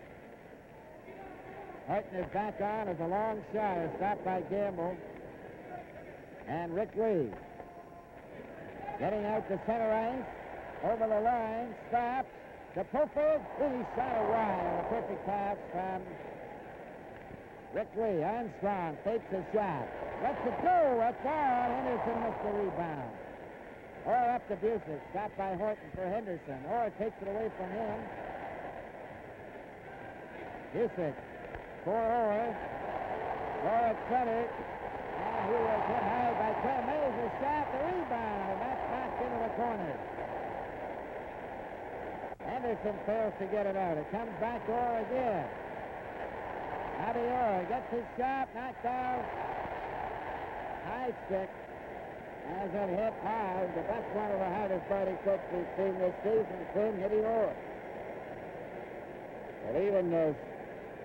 Harton is back on as a long shot is stopped by Gamble. And Rick Lee getting out to center ice, over the line, stops, to Fulford. He shot it wide on a perfect pass from Rick Lee. Armstrong takes a shot. Lets it go. That's all. Henderson missed the rebound. Orr up to Busick. Stopped by Horton for Henderson. Orr takes it away from him. Busick for Orr. Orr at center. And he was hit high by Clem. There's a shot, the rebound, and that's knocked into the corner. Henderson fails to get it out. It comes back to Orr again. Bobby Orr gets his shot, knocked out. High stick. As it hit high, but that's one of the hardest body kicks we've seen this season. Clem hitting Orr. But even as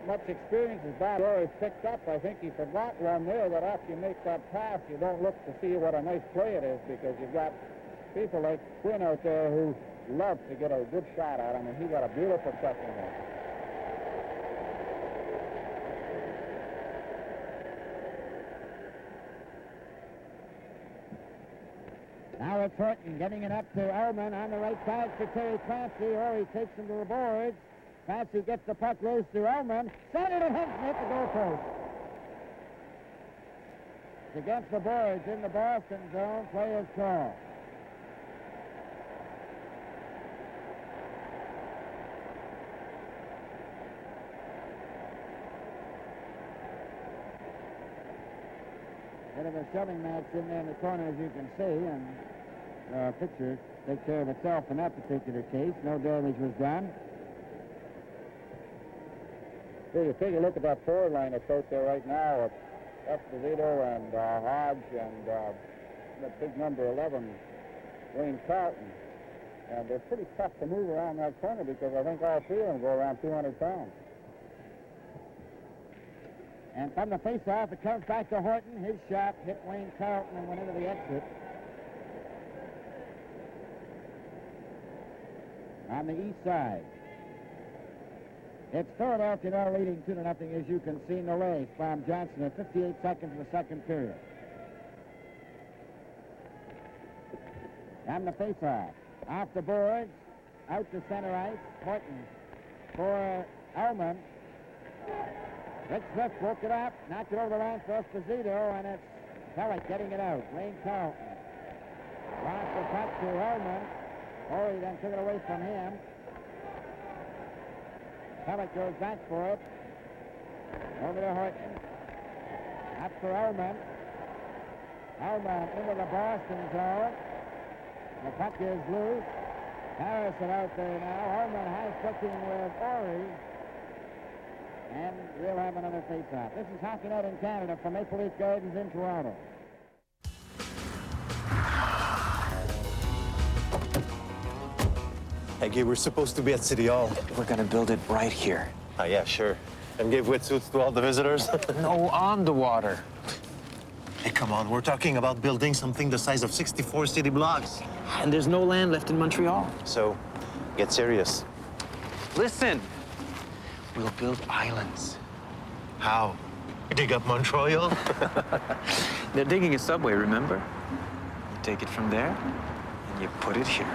much experience as Bobby Orr has picked up, I think he forgot one there that after you make that pass, you don't look to see what a nice play it is, because you've got people like Quinn out there who love to get a good shot at him, and he got a beautiful second there. Now it's Horton getting it up to Ullman on the right side for Terry Clancy. Or he takes him to the boards. Clancy gets the puck loose to Ullman. Centered and Henson hit the goal post. It's against the boards in the Boston zone. Play is called. Bit of a shoving match in there in the corner, as you can see, and the picture takes care of itself in that particular case. No damage was done. So you take a look at that forward line that's out there right now. It's Esposito and Hodge and that big number 11, Wayne Carlton. And they're pretty tough to move around that corner because I think all three of them go around 200 pounds. And from the face-off, it comes back to Horton. His shot hit Wayne Carlton and went into the exit. On the east side. It's Philadelphia now leading 2-0, as you can see. Nolay from Johnson at 58 seconds in the second period. On the face-off. Off the boards. Out to center ice. Horton for Ullman. Rick Smith broke it up, knocked it over the line for Esposito, and it's Pellick getting it out. Wayne Carlton lost the puck to Ullman. Orr then took it away from him. Pellick goes back for it. Over to Horton. Up for Ullman. Ullman into the Boston zone. The puck is loose. Harrison out there now. Hartman high sticking with Orr. And we'll have another face-off. This is Hockey Night in Canada from Maple Leaf Gardens in Toronto. Hey, Gabe, we're supposed to be at City Hall. We're gonna build it right here. Oh, yeah, sure. And give wetsuits to all the visitors? No, on the water. Hey, come on. We're talking about building something the size of 64 city blocks. And there's no land left in Montreal. So, get serious. Listen, we'll build islands. How? Dig up Montreal? They're digging a subway, remember? You take it from there, and you put it here.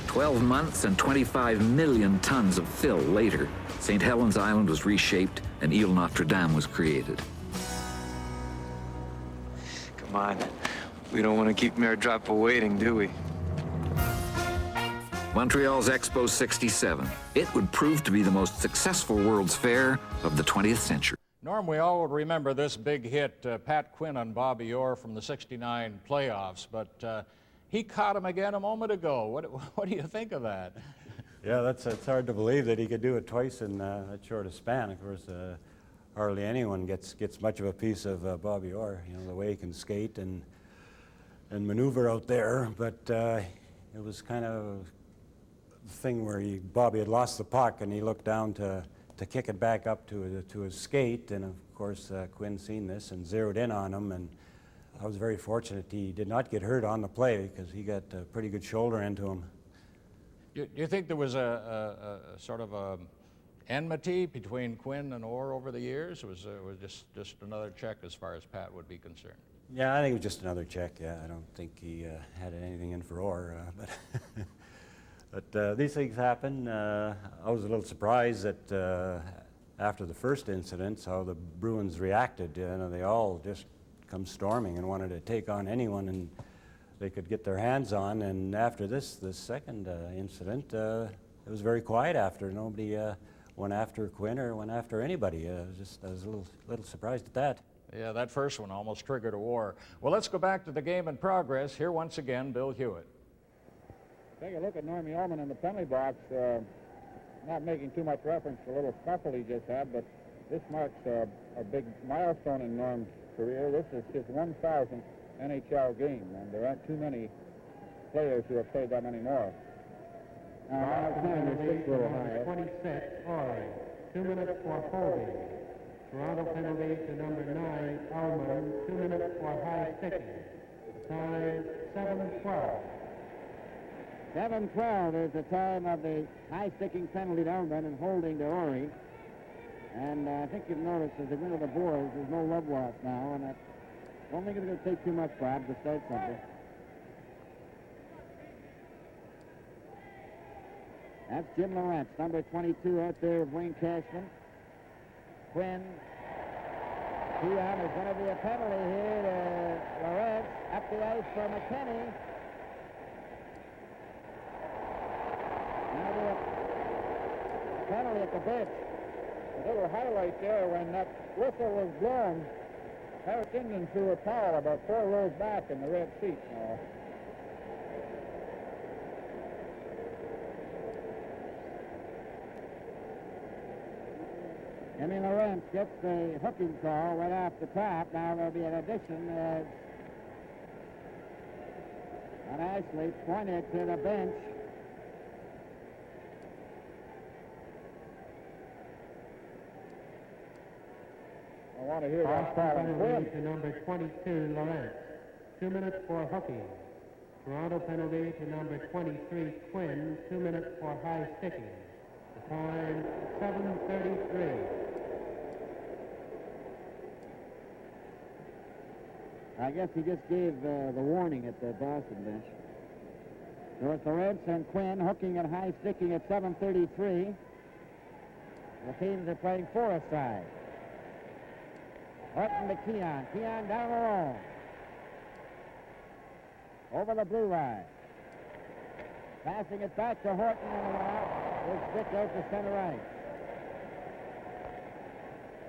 12 months and 25 million tons of fill later, St. Helens Island was reshaped and Ile Notre Dame was created. Come on. We don't want to keep Mayor Drappa waiting, do we? Montreal's Expo 67. It would prove to be the most successful World's Fair of the 20th century. Norm, we all remember this big hit, Pat Quinn on Bobby Orr from the '69 playoffs, but he caught him again a moment ago. What do you think of that? Yeah, it's hard to believe that he could do it twice in that short a span. Of course, hardly anyone gets much of a piece of Bobby Orr. You know, the way he can skate and maneuver out there. But it was kind of the thing where Bobby had lost the puck and he looked down to kick it back up to his skate. And of course, Quinn seen this and zeroed in on him. And I was very fortunate he did not get hurt on the play because he got a pretty good shoulder into him. Do you think there was a sort of a enmity between Quinn and Orr over the years? It was just another check as far as Pat would be concerned? Yeah, I think it was just another check, yeah. I don't think he had anything in for Orr. But these things happen. I was a little surprised that after the first incident, how the Bruins reacted. You know, they all just come storming and wanted to take on anyone and they could get their hands on. And after the second incident, it was very quiet after. Nobody went after Quinn or went after anybody. I was a little surprised at that. Yeah, that first one almost triggered a war. Well, let's go back to the game in progress. Here once again, Bill Hewitt. Take a look at Normie Ullman in the penalty box. Not making too much reference to the little scuffle he just had, but this marks a big milestone in Norm's career. This is his 1,000th NHL game, and there aren't too many players who have played that many more. Now, penalty to number 26, Orr. 2 minutes for holding. Toronto penalty to number 9, Ullman. 2 minutes for high sticking. Time 7:12. 7:12 is the time of the high-sticking penalty to Ullman and holding to Orr. And I think you've noticed as they went to the boards, there's no love loss now, and I don't think it's going to take too much, Bob, to start something. That's Jim Lawrence, number 22 out there with Wayne Cashman. Quinn. Keon is going to be a penalty here to Lawrence. Up the ice for McKinney. Going to be a penalty at the bench. A little highlight there when that whistle was blown. Harris Indian threw a towel about 4 rows back in the red seats now. Jimmy Lawrence gets the hooking call right off the top. Now there'll be an addition as and Ashley pointed to the bench. I want to hear that penalty to number 22, Lawrence. 2 minutes for hooking. Toronto penalty to number 23, Quinn. 2 minutes for high sticking. The time 7:33. I guess he just gave the warning at the Boston bench. So it's Lawrence and Quinn hooking and high sticking at 7:33. The teams are playing for a side. Horton to Keon. Keon down the road. Over the blue line. Passing it back to Horton and his stick out to center ice.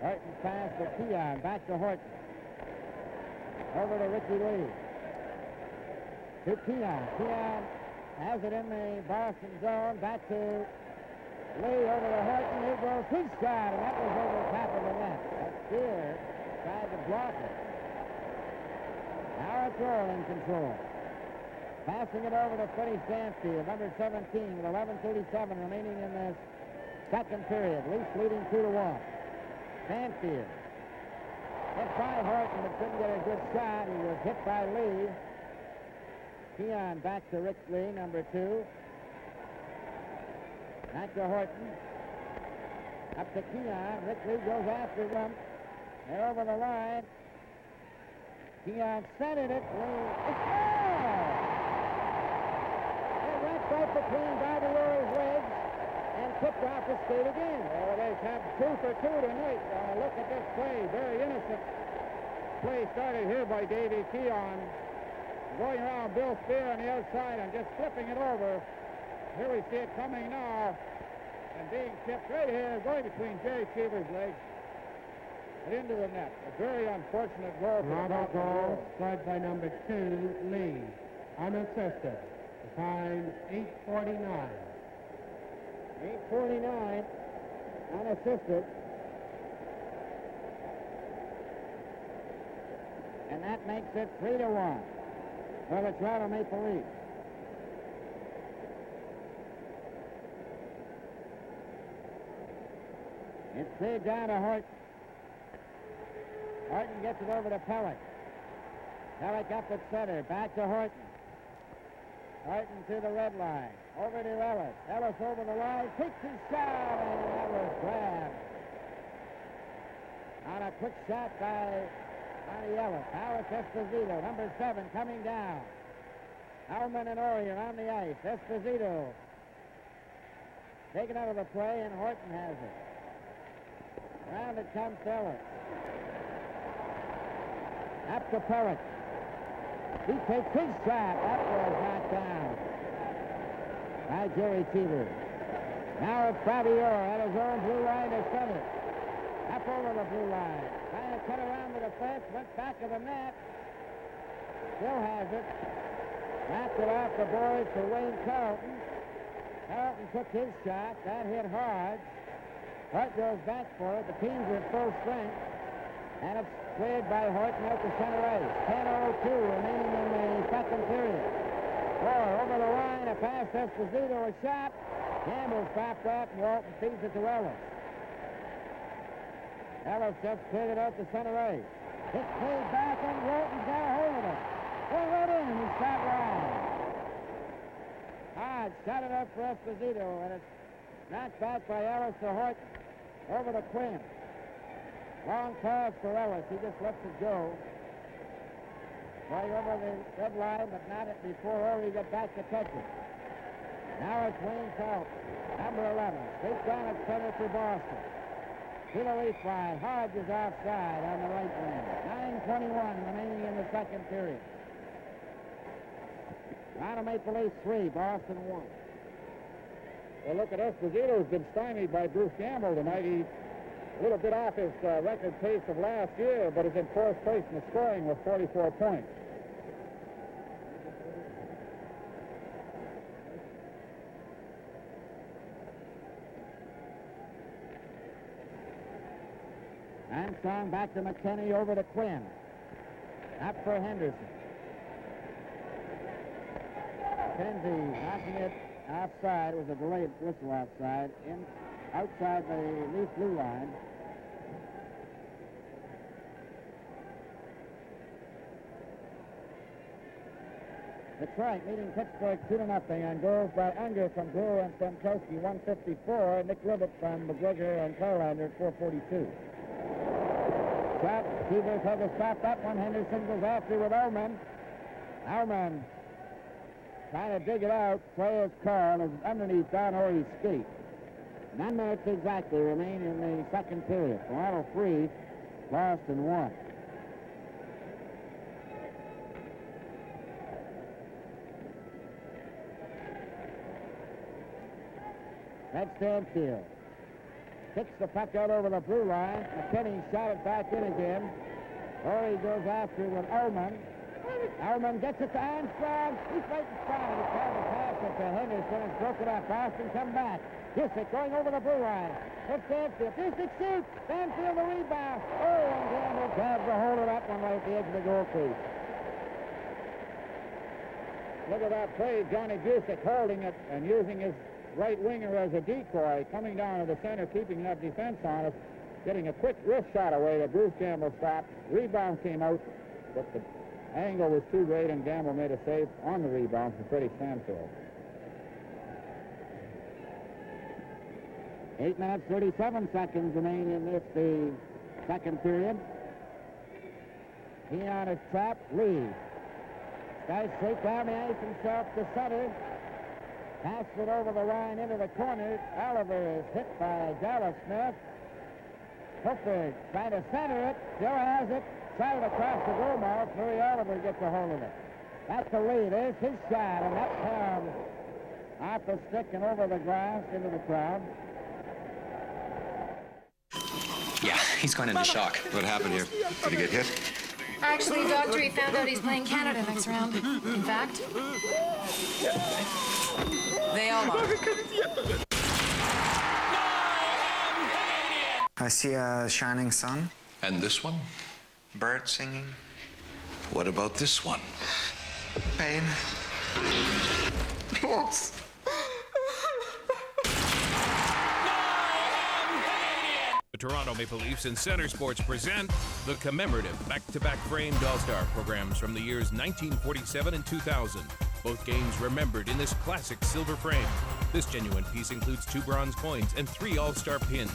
Horton pass to Keon. Back to Horton. Over to Ricky Lee. to Keon. Keon has it in the Boston zone. Back to Lee over to Horton. Here goes his shot, and that was over the top of the net. That Spear tried to block it. Now it's Orr in control. Passing it over to Freddie Stanfield, number 17, with 11:37 remaining in this second period. Leafs leading 2-1. Stanfield hit by Horton, but couldn't get a good shot. He was hit by Lee. Keon back to Rick Lee, number 2. Back to Horton. Up to Keon. Rick Lee goes after them. They're over the line. Keon centered it. Lee. It's goal! It went right between Bobby Orr's legs and tipped off the skate again. Well, they have 2 for 2 tonight. Look at this play. Very innocent play started here by Davey Keon. Going around Bill Spear on the outside and just flipping it over. Here we see it coming now and being tipped right here, going between Jerry Cheever's legs and into the net. A very unfortunate goal. Another goal scored by number 2, Lee, unassisted. Time 8:49. 8:49, unassisted. And that makes it 3-1 for the Toronto Maple Leafs. It's cleared down to Horton. Horton gets it over to Pellick. Pellick up at center, back to Horton. Horton to the red line, over to Ellis. Ellis over the line, takes his shot, and that was grabbed. On a quick shot by Johnny Ellis. Now it's Esposito, number 7, coming down. Howman and Orr on the ice. Esposito taken out of the play, and Horton has it. Round it comes Ellis. Up to Pellick. He takes his shot. That was knocked down by Jerry Cheever. Now it's Bobby Orr at his own blue line to center. Up over the blue line. Trying to cut around the defense. Went back of the net. Still has it. Knocked it off the boards for Wayne Carlton. Carlton took his shot. That hit hard. Hart goes back for it. The teams are at full strength. And it's cleared by Horton out to center ice. 10:02 remaining in the second period. Orr over the line, a pass to Esposito, a shot. Campbell stopped that, and Walton feeds it to Ellis. Ellis just cleared it out to center ice. It's played back, and Walton's got a hold of it. Pulled right in, and he shot wide. Hodge shot it up for Esposito, and it's knocked back by Ellis to Horton. Over to Quinn. Long pass for Ellis. He just lets it go. Going over the red line, but not it before Orr got back to touch it. Now it's Wayne Carlton, number 11. Straight down at center to Boston. To the leaf line. Hodge is offside on the right wing. 9:21 remaining in the second period. Toronto Maple Leafs 3, Boston 1. Well, look at Esposito's been stymied by Bruce Campbell tonight. He's a little bit off his record pace of last year, but is in fourth place in the scoring with 44 points. Armstrong back to McKinney, over to Quinn. Up for Henderson. McKenzie knocking it offside. It was a delayed whistle offside. Outside the Leaf blue line. Detroit leading Pittsburgh 2-0 on goals by Unger from Brewer and Stankowski, 154. Nick Ribbett from McGregor and Carlander at 442. Shot. Keevers had to stop that one. Henderson goes after with Ullman. Ullman trying to dig it out. Play is called. It's underneath Don Horry's skate. 9 minutes exactly remain in the second period. Toronto 3, Boston 1. Red Stanfield kicks the puck out over the blue line. McKinney shot it back in again. Horry goes after with Ullman. Elman gets it to Armstrong. He's right in front. He tried to pass it to Henderson and broke it up. Boston come back. Busick going over the blue line. Hits Stanfield. Busick shoots. Stanfield the rebound. Oh, and Gamble grabs a hold of that one right at the edge of the goal crease. Look at that play. Johnny Busick holding it and using his right winger as a decoy, coming down to the center, keeping that defense on it, getting a quick wrist shot away that Bruce Gamble stopped. Rebound came out, but the angle was too great, and Gamble made a save on the rebound from Freddie Stanfield. 8 minutes, 37 seconds remain in this, the second period. He on his trap, Lee. Guys straight down the ice himself to center. Passed it over the line into the corner. Oliver is hit by Dallas Smith. Hooker trying to center it. Still has it. Shot it across the goal mouth. Murray Oliver gets a hold of it. That's the lead. There's his shot, and that's pound off the stick and over the glass into the crowd. Yeah, he's going into shock. What happened here? Did he get hit? Actually, Doctor, he found out he's playing Canada next round. In fact, they all are. I see a shining sun. And this one? Bird singing. What about this one? Pain. Loss. The Toronto Maple Leafs and Center Sports present the commemorative back-to-back framed All-Star programs from the years 1947 and 2000. Both games remembered in this classic silver frame. This genuine piece includes 2 bronze coins and 3 All-Star pins.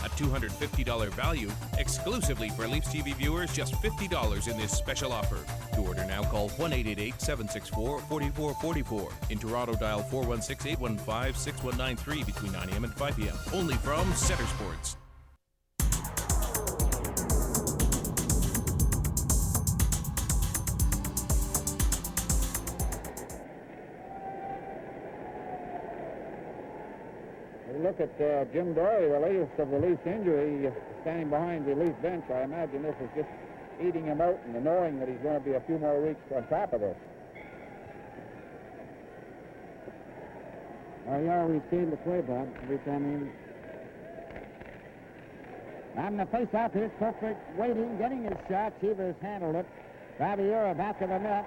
A $250 value, exclusively for Leafs TV viewers, just $50 in this special offer. To order now, call 1-888-764-4444. In Toronto, dial 416-815-6193 between 9 a.m. and 5 p.m. Only from Center Sports. Look at Jim Dory, the latest of the Leafs injury, standing behind the Leaf bench. I imagine this is just eating him out and knowing that he's going to be a few more weeks on top of this. Oh, you always came to play, Bob, every time in. On the face-off, here's Cofer waiting, getting his shot. Cheevers handled it. Bobby Orr back of the net.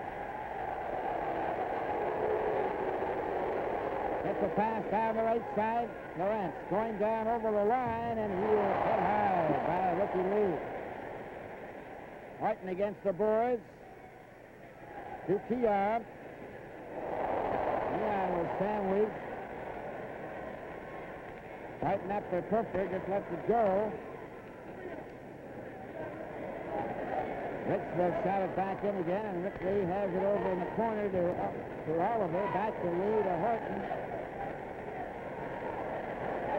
Gets a pass down the right side. Lawrence going down over the line, and he is hit high by Ricky Lee. Horton against the boards. To Keon. Keon was sandwiched. Horton up for Puffer, just lets it go. Ritzville shot it back in again, and Rick Lee has it over in the corner to Oliver. Back to Lee to Horton.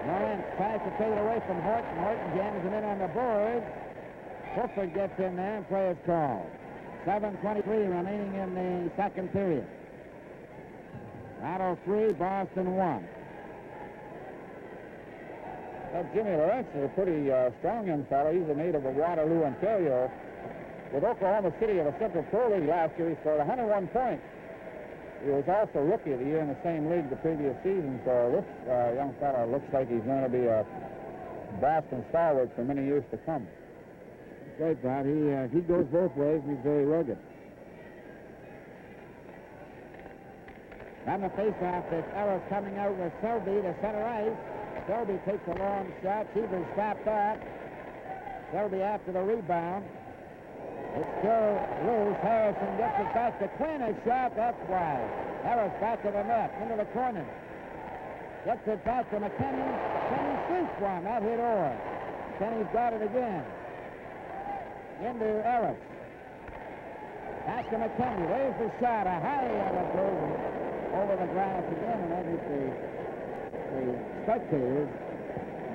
Lawrence tries to take it away from Horton. Horton jams him in on the board. Fulford gets in there and play is called. 7:23 remaining in the second period. Toronto 3, Boston 1. Jimmy Lawrence is a pretty strong young fellow. He's a native of Waterloo, Ontario. With Oklahoma City of the Central Pro League last year, he scored 101 points. He was also Rookie of the Year in the same league the previous season, so this young fellow looks like he's going to be a Boston stalwart for many years to come. That's right, Bob. He goes both ways, and he's very rugged. On the face-off, it's Ellis coming out with Selby to center ice. Selby takes a long shot. Cheevers stopped that. Selby after the rebound. It's still loose. Harrison gets it back to Quinn. A shot, that's wide. Harris back to the net, into the corner. Gets it back to McKinney. McKinney shoots one. That hit Orr. McKinney's got it again. Into Ellis. Back to McKinney. There's the shot. A high one that goes over the glass again, and that hits the spectators.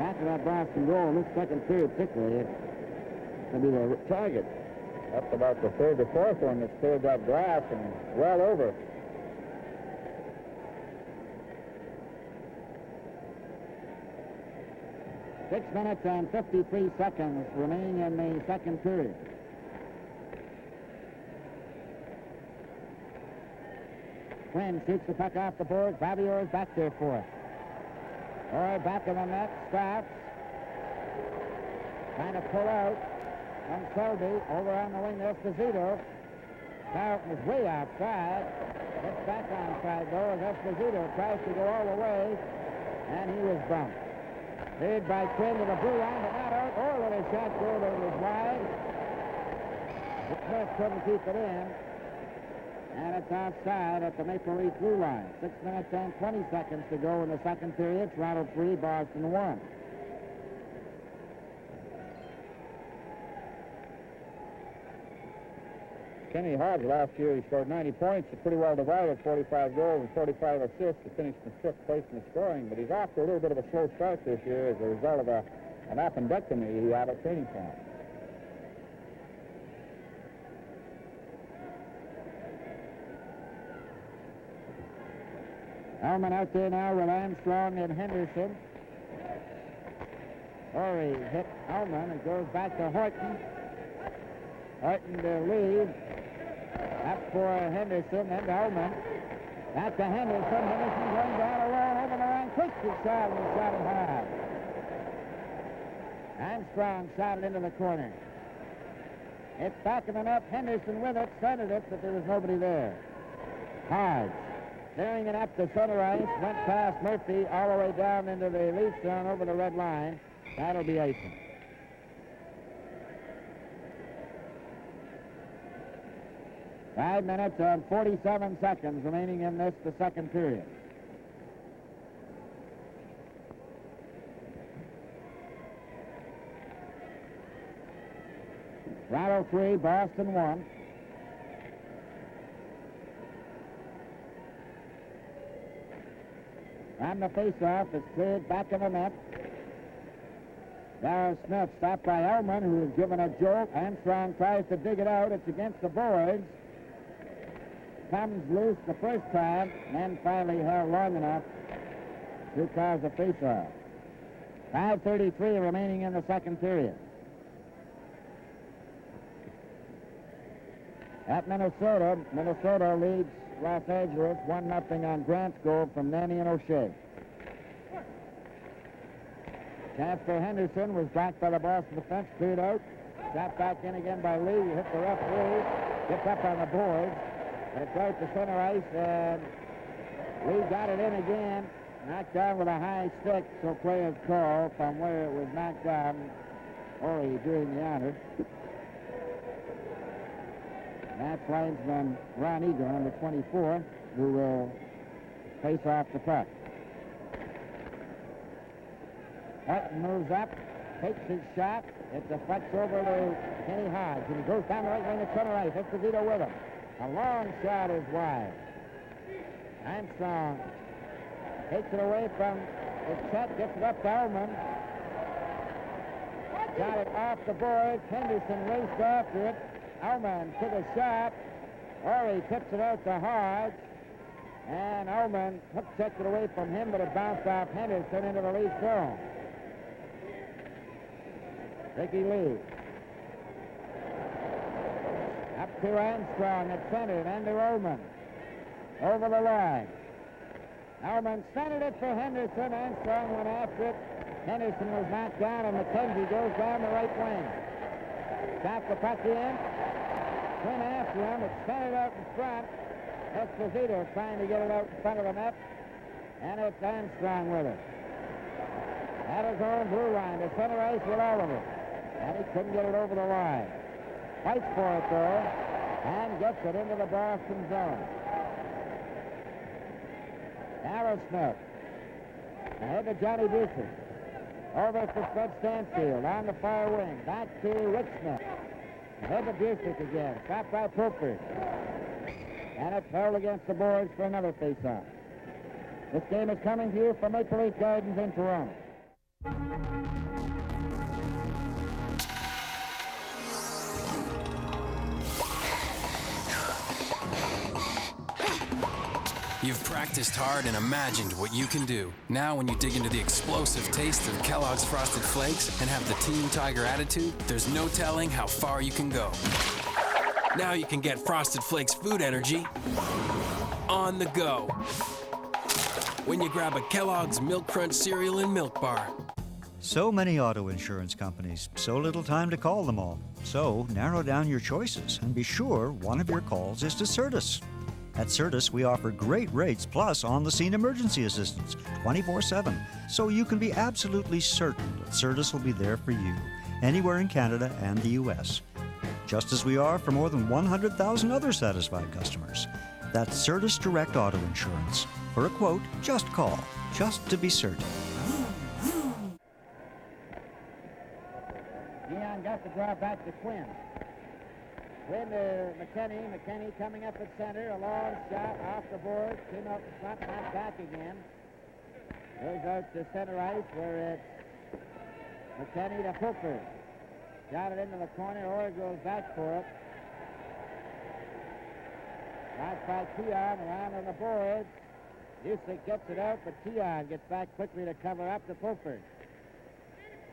Back to that Boston goal in this second period, particularly. It's going to be the target. That's about the third or fourth one that's cleared that glass and well over. Six minutes and 53 seconds remaining in the second period. Quinn shoots the puck off the board. Bobby Orr is back there for it. Orr back in the net. Stops. Trying to pull out from Selby. Over on the wing, Esposito. Carlton is way outside. Gets back onside, though, as Esposito tries to go all the way, and he was bumped. Cleared by Quinn to the blue line, but not out. Orr with a shot goal that was wide. Smith couldn't keep it in. And it's outside at the Maple Leaf blue line. 6 minutes and 20 seconds to go in the second period. Toronto 3, Boston 1. Kenny Hodge last year, he scored 90 points. He's pretty well divided, 45 goals and 45 assists to finish in 5th place in the scoring. But he's off to a little bit of a slow start this year as a result of an appendectomy he had at training camp. Allman out there now with Armstrong and Henderson. Orry hit Allman and goes back to Horton. Horton to lead. Up for Henderson and Allman. Back to Henderson. Henderson going down alone over the line. Quick shot and shot it high. Armstrong shot it into the corner. It's back in the net. Henderson with it. Centered it, but there was nobody there. Hodge. Clearing it up to center ice, went past Murphy all the way down into the Leaf zone over the red line. That'll be icing. Five minutes and 47 seconds remaining in this, the second period. Toronto 3, Boston 1. On the face-off, it's cleared back in the net. Darryl Smith stopped by Elman, who was given a jolt. Armstrong tries to dig it out. It's against the boards. Comes loose the first time, and then finally held long enough to cause a face-off. 5:33 remaining in the second period. At Minnesota, Minnesota leads Los Angeles 1-0 on Grant's goal from Nanny and O'Shea. Casper Henderson was backed by the Boston defense, cleared out. Shot back in again by Lee. Hit the referee. Gets up on the boards. And it's out to center ice, and Lee got it in again. Knocked down with a high stick, so players call from where it was knocked down. Orry doing the honor. That's linesman Ron Eager, number 24, who will face off the puck. Hutton moves up, takes his shot. It deflects over to Kenny Hodge, and he goes down the right wing to center ice. Esposito with him. A long shot is wide. Armstrong takes it away from the set, gets it up to Ullman. Got it off the boards. Henderson raced after it. Ullman took a shot. Orry tips it out to Hodge. And Ullman checked it away from him, but it bounced off Henderson into the Leaf zone. Ricky Lee. Up to Armstrong at center, and to Ullman. Over the line. Ullman centered it for Henderson. Armstrong went after it. Henderson was knocked down, and McKenzie goes down the right wing. Shot the puck in. Went after him. It's centered out in front. Esposito trying to get it out in front of the net. And it's Armstrong with it. At his own blue line, to center ice with Oliver. And he couldn't get it over the line. Fights for it, though, and gets it into the Boston zone. Darryl Smith. Ahead to Johnny Busey. Over for Fred Stanfield on the far wing. Back to Rick Smith. Ahead to Busey again. Stopped by Popper. And it's held against the boards for another face-off. This game is coming to you from Maple Leaf Gardens in Toronto. You've practiced hard and imagined what you can do. Now when you dig into the explosive taste of Kellogg's Frosted Flakes and have the Team Tiger attitude, there's no telling how far you can go. Now you can get Frosted Flakes food energy on the go when you grab a Kellogg's Milk Crunch cereal and milk bar. So many auto insurance companies, so little time to call them all. So narrow down your choices and be sure one of your calls is to Certus. At Certus, we offer great rates plus on-the-scene emergency assistance 24/7, so you can be absolutely certain that Certus will be there for you anywhere in Canada and the U.S., just as we are for more than 100,000 other satisfied customers. That's Certus Direct Auto Insurance. For a quote, just call, just to be certain. Dion got the draw back to Quinn. Quinn to McKinney. McKinney coming up at center. A long shot off the board. Came out in front, not back again. Goes out to center ice where it's McKinney to Hooker. Got it into the corner. Orr goes back for it. Shot by Keon around on the boards. Busick gets it out, but Keon gets back quickly to cover up to Fulford.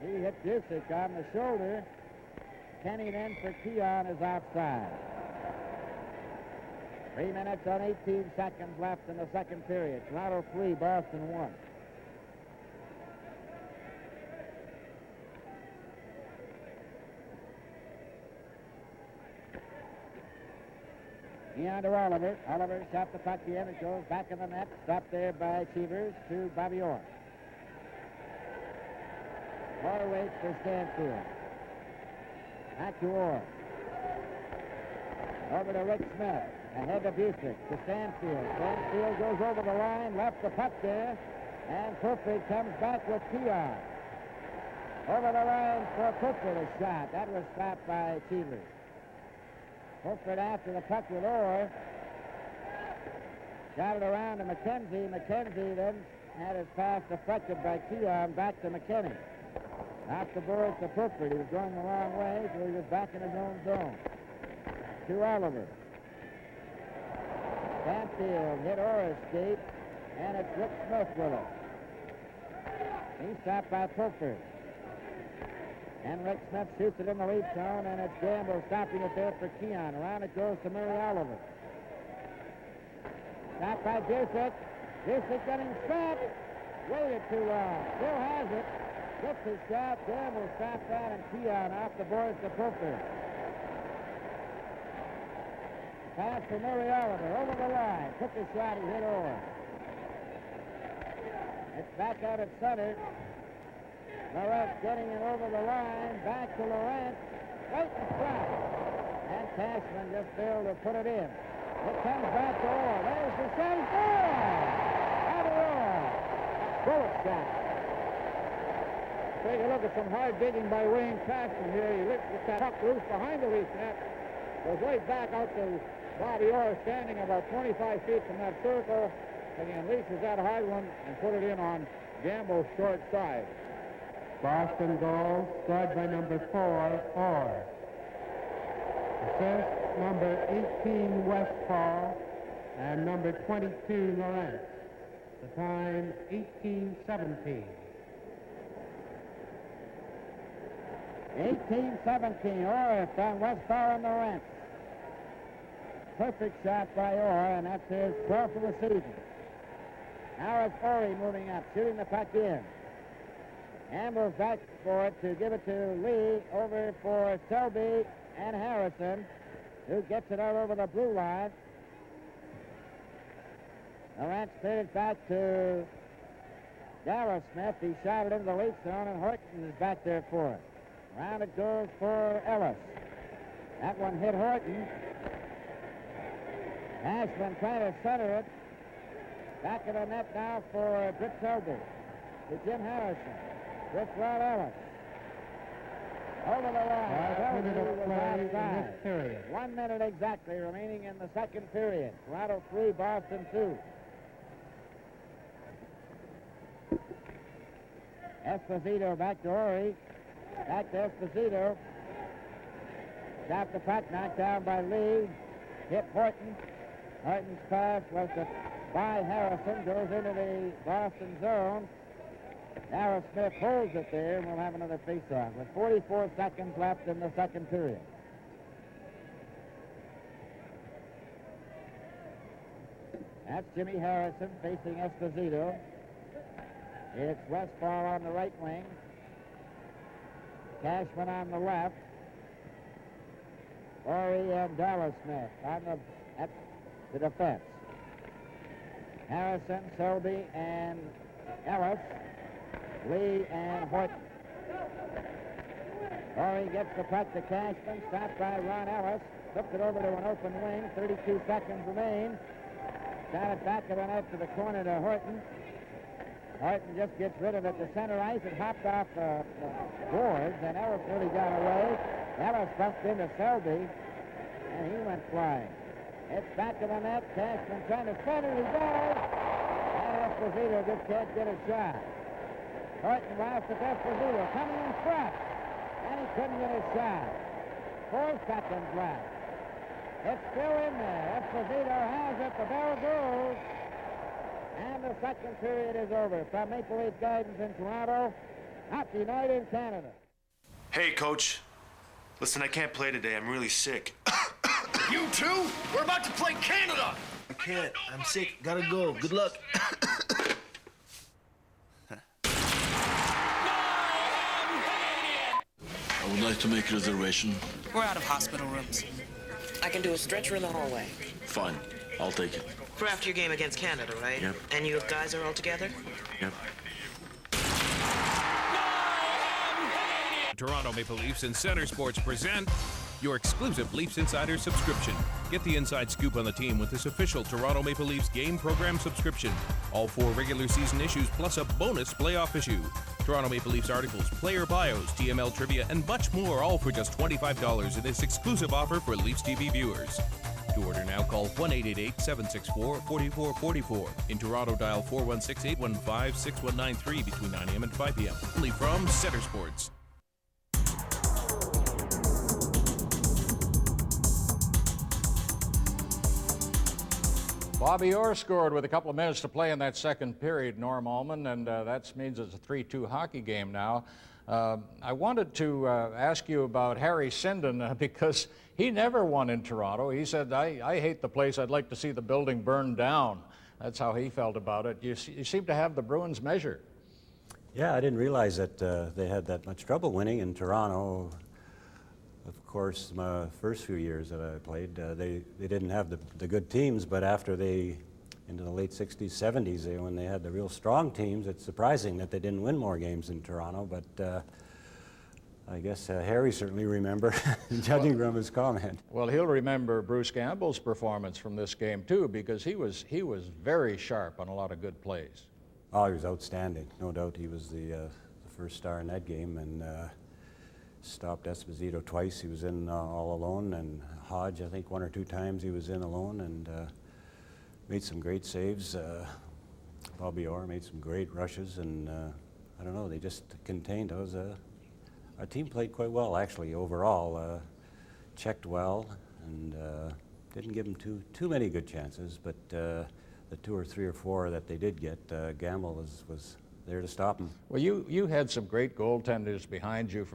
He hit Busick on the shoulder. Kenny then for Keon is offside. 3 minutes and 18 seconds left in the second period. Toronto 3, Boston 1. Keon to Oliver. Oliver shot the puck in. It goes back in the net. Stopped there by Cheevers to Bobby Orr. Orr waits for Stanfield. Back to Orr. Over to Rick Smith. Ahead to Busick. To Stanfield. Stanfield goes over the line. Left the puck there. And Purford comes back with Keon. Over the line for Purford a shot. That was stopped by Cheevers. Purford after the puck with Orr. Got it around to McKenzie. McKenzie then had his pass deflected by Keon back to McKinney. Off the boards to Purford. He was going the wrong way, so he was back in his own zone. To Oliver. Stanfield hit Orr's skate, and it's Rick Smith with it. He's stopped by Purford. And Rick Smith shoots it in the lead zone, and it's Gamble stopping it there for Keon. Around it goes to Murray Oliver. Stopped by Busick. Busick getting stopped. Waited too long. Still has it. Gets his shot. Gamble stopped that, and Keon off the boards to Purford. Pass for Murray Oliver. Over the line. Took the shot. He hit Orr. It's back out at center. Lawrence getting it over the line, back to Lawrence, right in front. And Cashman just failed to put it in. It comes back to Orr. There's the shot. Out of Orr. Bullet shot. Take a look at some hard digging by Wayne Cashman here. He lifts the puck loose behind the Leafs net. Goes right back out to Bobby Orr, standing about 25 feet from that circle. Again, Leafs has that hard one and put it in on Gamble's short side. Boston goal scored by number 4, Orr. Assist number 18, Westfall, and number 22, Lawrence. The time, 18-17. 18-17, Orr from Westfall and Lawrence. Perfect shot by Orr, and that's his 12th of the season. Now it's Orr moving up, shooting the puck in. Amble's back for it to give it to Lee, over for Selby and Harrison, who gets it out over the blue line. Lawrence cleared it back to Darryl Smith. He shot it into the lead zone, and Horton is back there for it. Round it goes for Ellis. That one hit Horton. Ashman trying to center it. Back of the net now for Britt Selby. To Jim Harrison. Britt Rod Ellis. Over the line. Selby was outside. 1 minute exactly remaining in the second period. Toronto 3, Boston 2. Esposito back to Ori. Back to Esposito. Stopped the puck, knocked down by Lee. Hit Horton. Horton's pass was by Harrison. Goes into the Boston zone. Darryl Smith holds it there, and we'll have another face-off with 44 seconds left in the second period. That's Jimmy Harrison facing Esposito. It's Westfall on the right wing. Cashman on the left. Orry and Dallas Smith at the defense. Harrison, Selby, and Ellis. Lee and Horton. Orry gets the puck to Cashman, stopped by Ron Ellis. Flipped it over to an open wing. 32 seconds remain. Got it back of the net to the corner to Horton. Horton just gets rid of it to center ice. It hopped off the boards, and Ellis really got away. Ellis bumped into Selby, and he went flying. It's back of the net. Cashman trying to center. He does. And Esposito just can't get a shot. Horton laughs at Esposito coming in front, and he couldn't get a shot. 4 seconds left. It's still in there. Esposito has it. The bell goes. And the second period is over. From Maple Leaf Gardens in Toronto, Hockey Night in Canada. Hey, Coach. Listen, I can't play today. I'm really sick. You too? We're about to play Canada! I can't. I'm sick. Gotta go. Good luck. I would like to make a reservation. We're out of hospital rooms. I can do a stretcher in the hallway. Fine. I'll take it. For after your game against Canada, right? Yep. And you guys are all together? Yep. Toronto Maple Leafs and Center Sports present your exclusive Leafs Insider subscription. Get the inside scoop on the team with this official Toronto Maple Leafs game program subscription. All 4 regular season issues plus a bonus playoff issue. Toronto Maple Leafs articles, player bios, TML trivia, and much more, all for just $25 in this exclusive offer for Leafs TV viewers. To order now, call 1-888-764-4444. In Toronto, dial 416-815-6193 between 9 a.m. and 5 p.m. Only from Center Sports. Bobby Orr scored with a couple of minutes to play in that second period, Norm Allman, and that means it's a 3-2 hockey game now. I wanted to ask you about Harry Sinden because he never won in Toronto. He said, I hate the place. I'd like to see the building burned down. That's how he felt about it. You seem to have the Bruins measured. Yeah, I didn't realize that they had that much trouble winning in Toronto. Of course, my first few years that I played, they didn't have the good teams, but after into the late 60s, 70s, when they had the real strong teams, it's surprising that they didn't win more games in Toronto, but I guess Harry certainly remember, judging from his comment. Well, he'll remember Bruce Campbell's performance from this game, too, because he was very sharp on a lot of good plays. Oh, he was outstanding, no doubt. He was the first star in that game, and stopped Esposito twice. He was in all alone, and Hodge, I think 1 or 2 times he was in alone, and made some great saves. Bobby Orr made some great rushes, and I don't know, they just contained those. Our team played quite well, actually, overall. Checked well, and didn't give them too many good chances, but the 2 or 3 or 4 that they did get, Gamble was there to stop them. Well, you had some great goaltenders behind you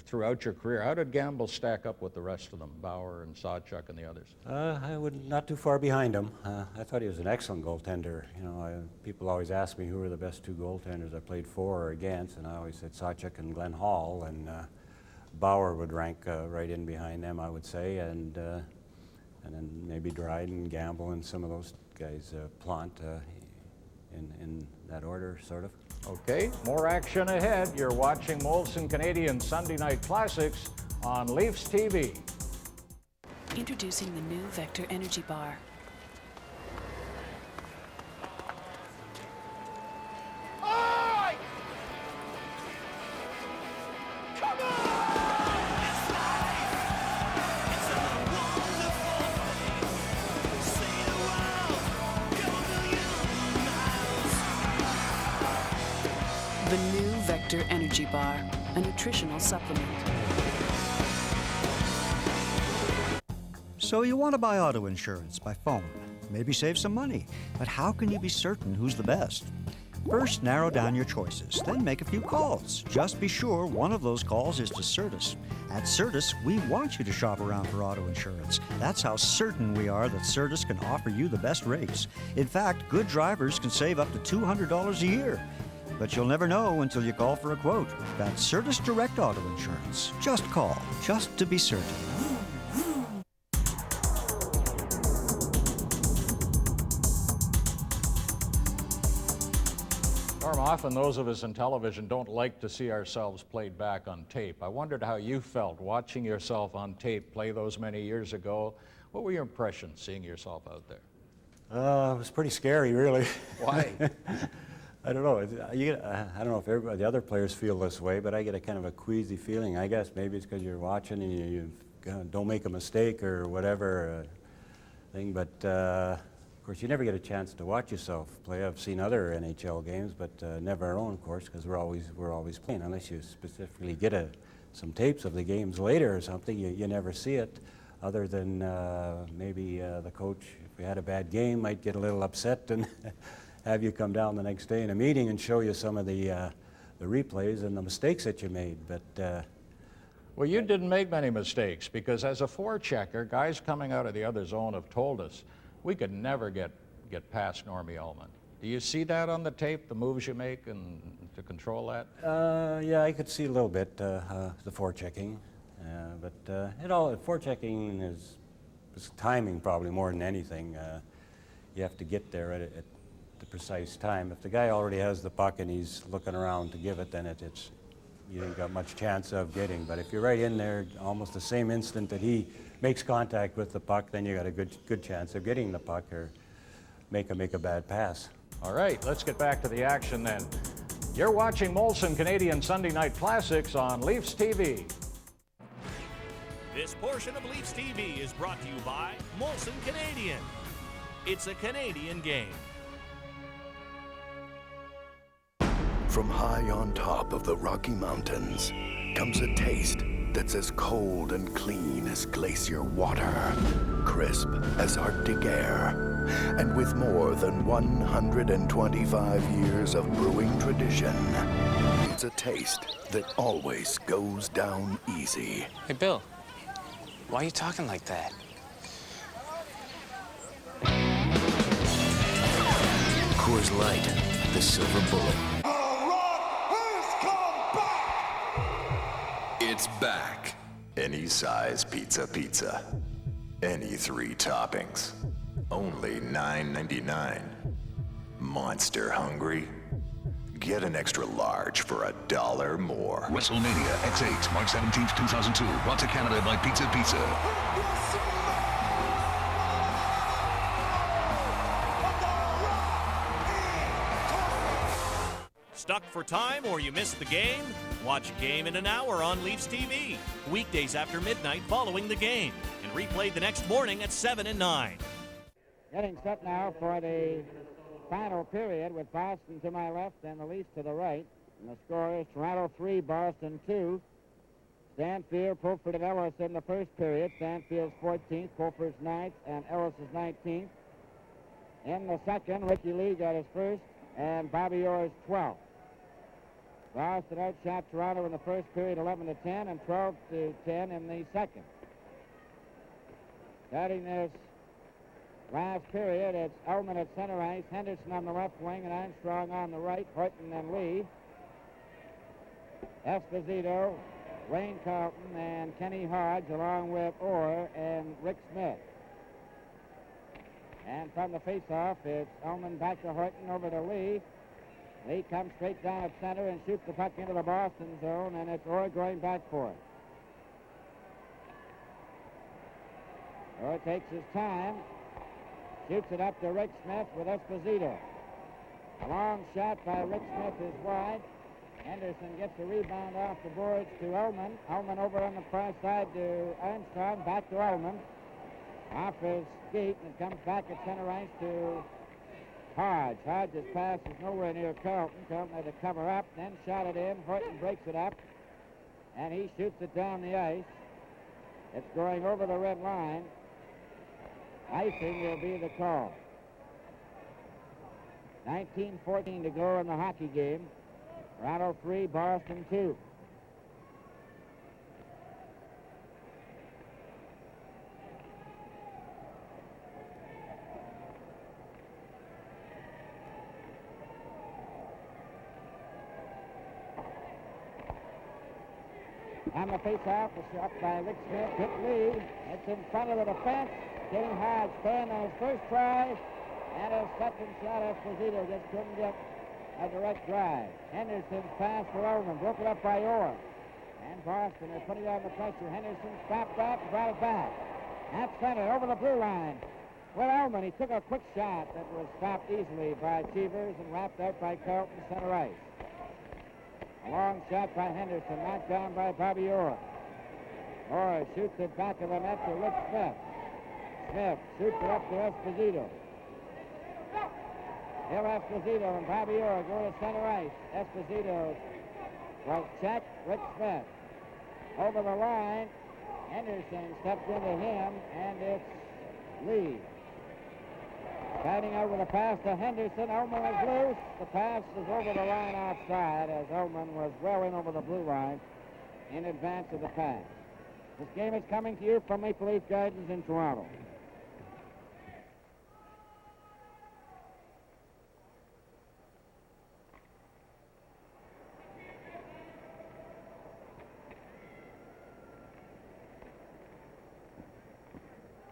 throughout your career. How did Gamble stack up with the rest of them, Bauer and Sawchuk and the others? I would not too far behind him. I thought he was an excellent goaltender. You know, people always ask me who were the best 2 goaltenders I played for or against, and I always said Sawchuk and Glenn Hall, and Bauer would rank right in behind them, I would say, and then maybe Dryden, Gamble, and some of those guys, Plant, in that order, sort of. Okay, more action ahead. You're watching Molson Canadian Sunday Night Classics on Leafs TV. Introducing the new Vector Energy Bar. The new Vector Energy Bar, a nutritional supplement. So you want to buy auto insurance by phone, maybe save some money, but how can you be certain who's the best? First, narrow down your choices, then make a few calls. Just be sure one of those calls is to Certus. At Certus, we want you to shop around for auto insurance. That's how certain we are that Certus can offer you the best rates. In fact, good drivers can save up to $200 a year. But you'll never know until you call for a quote. That's Certus Direct Auto Insurance. Just call, just to be certain. Norm, often those of us in television don't like to see ourselves played back on tape. I wondered how you felt watching yourself on tape play those many years ago. What were your impressions seeing yourself out there? It was pretty scary, really. Why? I don't know. I don't know if everybody, the other players feel this way, but I get a kind of a queasy feeling. I guess maybe it's because you're watching and you don't make a mistake or whatever thing. But of course, you never get a chance to watch yourself play. I've seen other NHL games, but never our own, of course, because we're always playing. Unless you specifically get some tapes of the games later or something, you never see it. Other than maybe the coach, if we had a bad game, might get a little upset and have you come down the next day in a meeting and show you some of the replays and the mistakes that you made. But well, you didn't make many mistakes because as a forechecker, guys coming out of the other zone have told us we could never get past Normie Ullman. Do you see that on the tape, the moves you make and to control that? Yeah, I could see a little bit the forechecking, but forechecking is timing probably more than anything. You have to get there at the precise time. If the guy already has the puck and he's looking around to give it, then you ain't got much chance of getting. But if you're right in there almost the same instant that he makes contact with the puck, then you got a good chance of getting the puck or make a bad pass. All right, let's get back to the action then. You're watching Molson Canadian Sunday Night Classics on Leafs TV. This portion of Leafs TV is brought to you by Molson Canadian. It's a Canadian game. From high on top of the Rocky Mountains comes a taste that's as cold and clean as glacier water, crisp as Arctic air, and with more than 125 years of brewing tradition, it's a taste that always goes down easy. Hey, Bill, why are you talking like that? Coors Light, the silver bullet. It's back. Any size pizza. Any 3 toppings. Only $9.99. Monster hungry? Get an extra large for $1 more. WrestleMania X8, March 17th, 2002. Brought to Canada by Pizza Pizza. Stuck for time or you missed the game? Watch a game in an hour on Leafs TV. Weekdays after midnight following the game. And replay the next morning at 7 and 9. Getting set now for the final period with Boston to my left and the Leafs to the right. And the score is Toronto 3, Boston 2. Stanfield, Pulford, and Ellis in the first period. Stanfield's 14th, Pulford's 9th, and Ellis is 19th. In the second, Ricky Lee got his first, and Bobby Orr's 12th. Boston outshot Toronto in the first period 11-10 and 12-10 in the second. Starting this last period, it's Ullman at center ice, Henderson on the left wing, and Armstrong on the right, Horton and Lee. Esposito, Wayne Carlton, and Kenny Hodge, along with Orr and Rick Smith. And from the faceoff, it's Ullman back to Horton over to Lee. Lee comes straight down at center and shoots the puck into the Boston zone, and it's Orr going back for it. Orr takes his time, shoots it up to Rick Smith with Esposito. A long shot by Rick Smith is wide. Henderson gets the rebound off the boards to Ullman. Ullman over on the far side to Armstrong, back to Ullman. Off his skate, and it comes back at center ice to Hodge. Hodge's pass is nowhere near Carlton. Carlton had to cover up, then shot it in. Horton breaks it up, and he shoots it down the ice. It's going over the red line. Icing will be the call. 19:14 to go in the hockey game. Toronto 3, Boston 2. On the face-off, a shot by Rick Smith, hit Lee. It's in front of the defense. Getting Hodge stand on his first try, and his second shot, Esposito just couldn't get a direct drive. Henderson's pass for Ullman, broken up by Orr. And Boston are putting on the pressure. Henderson stopped that and brought it back. At center, over the blue line. Well, Ullman, he took a quick shot that was stopped easily by Cheevers and wrapped out by Carlton center ice. A long shot by Henderson, knocked down by Bobby Orr. Orr shoots it back of the net to Rick Smith. Smith shoots it up to Esposito. Bill Esposito and Bobby Orr go to center ice. Esposito will check Rick Smith. Over the line, Henderson steps into him, and it's Lee. Batting over the pass to Henderson. Ullman is loose. The pass is over the line outside as Ullman was well in over the blue line in advance of the pass. This game is coming to you from Maple Leaf Gardens in Toronto.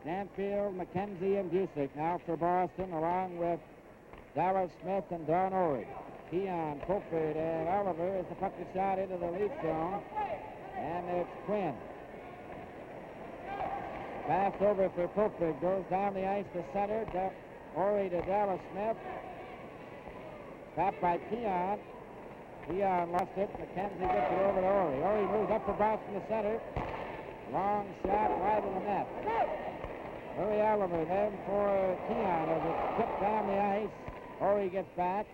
Stanfield, McKenzie, and Busick now for Boston, along with Dallas Smith and Don Orrig. Keon, Fulford, and Oliver as the puck is shot into the lead zone, and it's Quinn. Pass over for Fulford, goes down the ice to center, Orrig to Dallas Smith. Stopped by Keon. Keon lost it, McKenzie gets it over to Orrig. Orrig moves up for Boston to center. Long shot right of the net. Murray Oliver then for Keon as it's tipped down the ice. Orry gets back.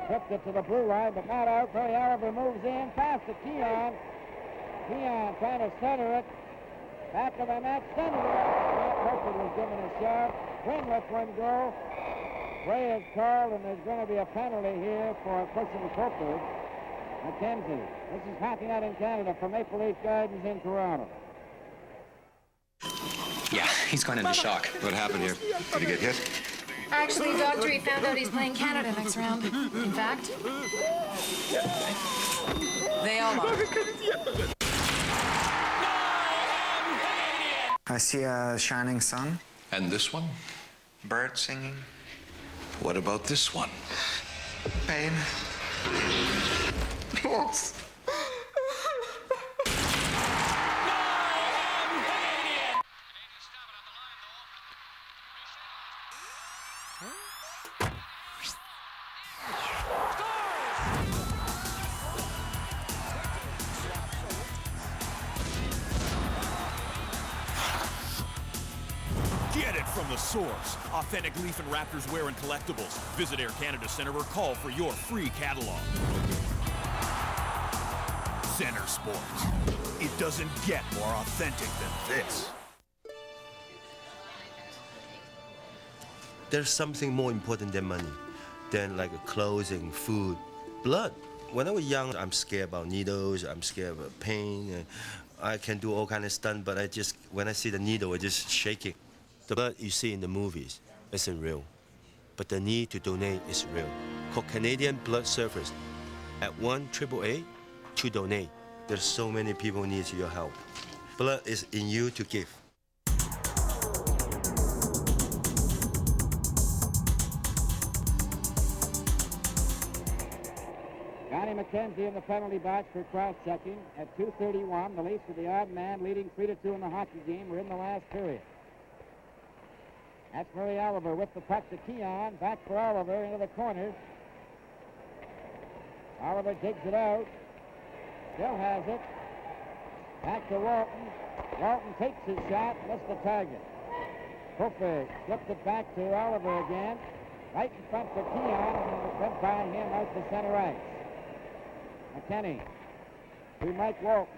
Tripped it to the blue line, but not out. Murray Oliver moves in, past to Keon. Keon trying to center it. Back of the net, centered it. Matt Murphy was given a shot. Quinn lets one go. Play is called, and there's going to be a penalty here for pushing Fulford. McKenzie. This is Hockey Night in Canada from Maple Leaf Gardens in Toronto. Yeah, he's gone into shock. What happened here? Did he get hit? Actually, Doctor, he found out he's playing Canada next round. In fact, they all are. I see a shining sun. And this one? Birds singing. What about this one? Pain. Loss. Get it from the source. Authentic Leaf and Raptors wear and collectibles. Visit Air Canada Centre or call for your free catalog. Center Sports. It doesn't get more authentic than this. There's something more important than money, than like clothing, food, blood. When I was young, I'm scared about needles, I'm scared about pain, and I can do all kind of stuff, but when I see the needle, I just shake it. The blood you see in the movies isn't real, but the need to donate is real. Call Canadian Blood Service at 1-888 to donate. There's so many people need your help. Blood is in you to give. Johnny McKenzie in the penalty box for cross-checking at 2:31. The Leafs with the odd man leading 3-2 in the hockey game. We're in the last period. That's Murray Oliver with the puck to Keon. Back for Oliver into the corner. Oliver digs it out. Still has it. Back to Walton. Walton takes his shot. Missed the target. Fulford slipped it back to Oliver again. Right in front for Keon, and it went by him out to center ice. McKinney to Mike Walton.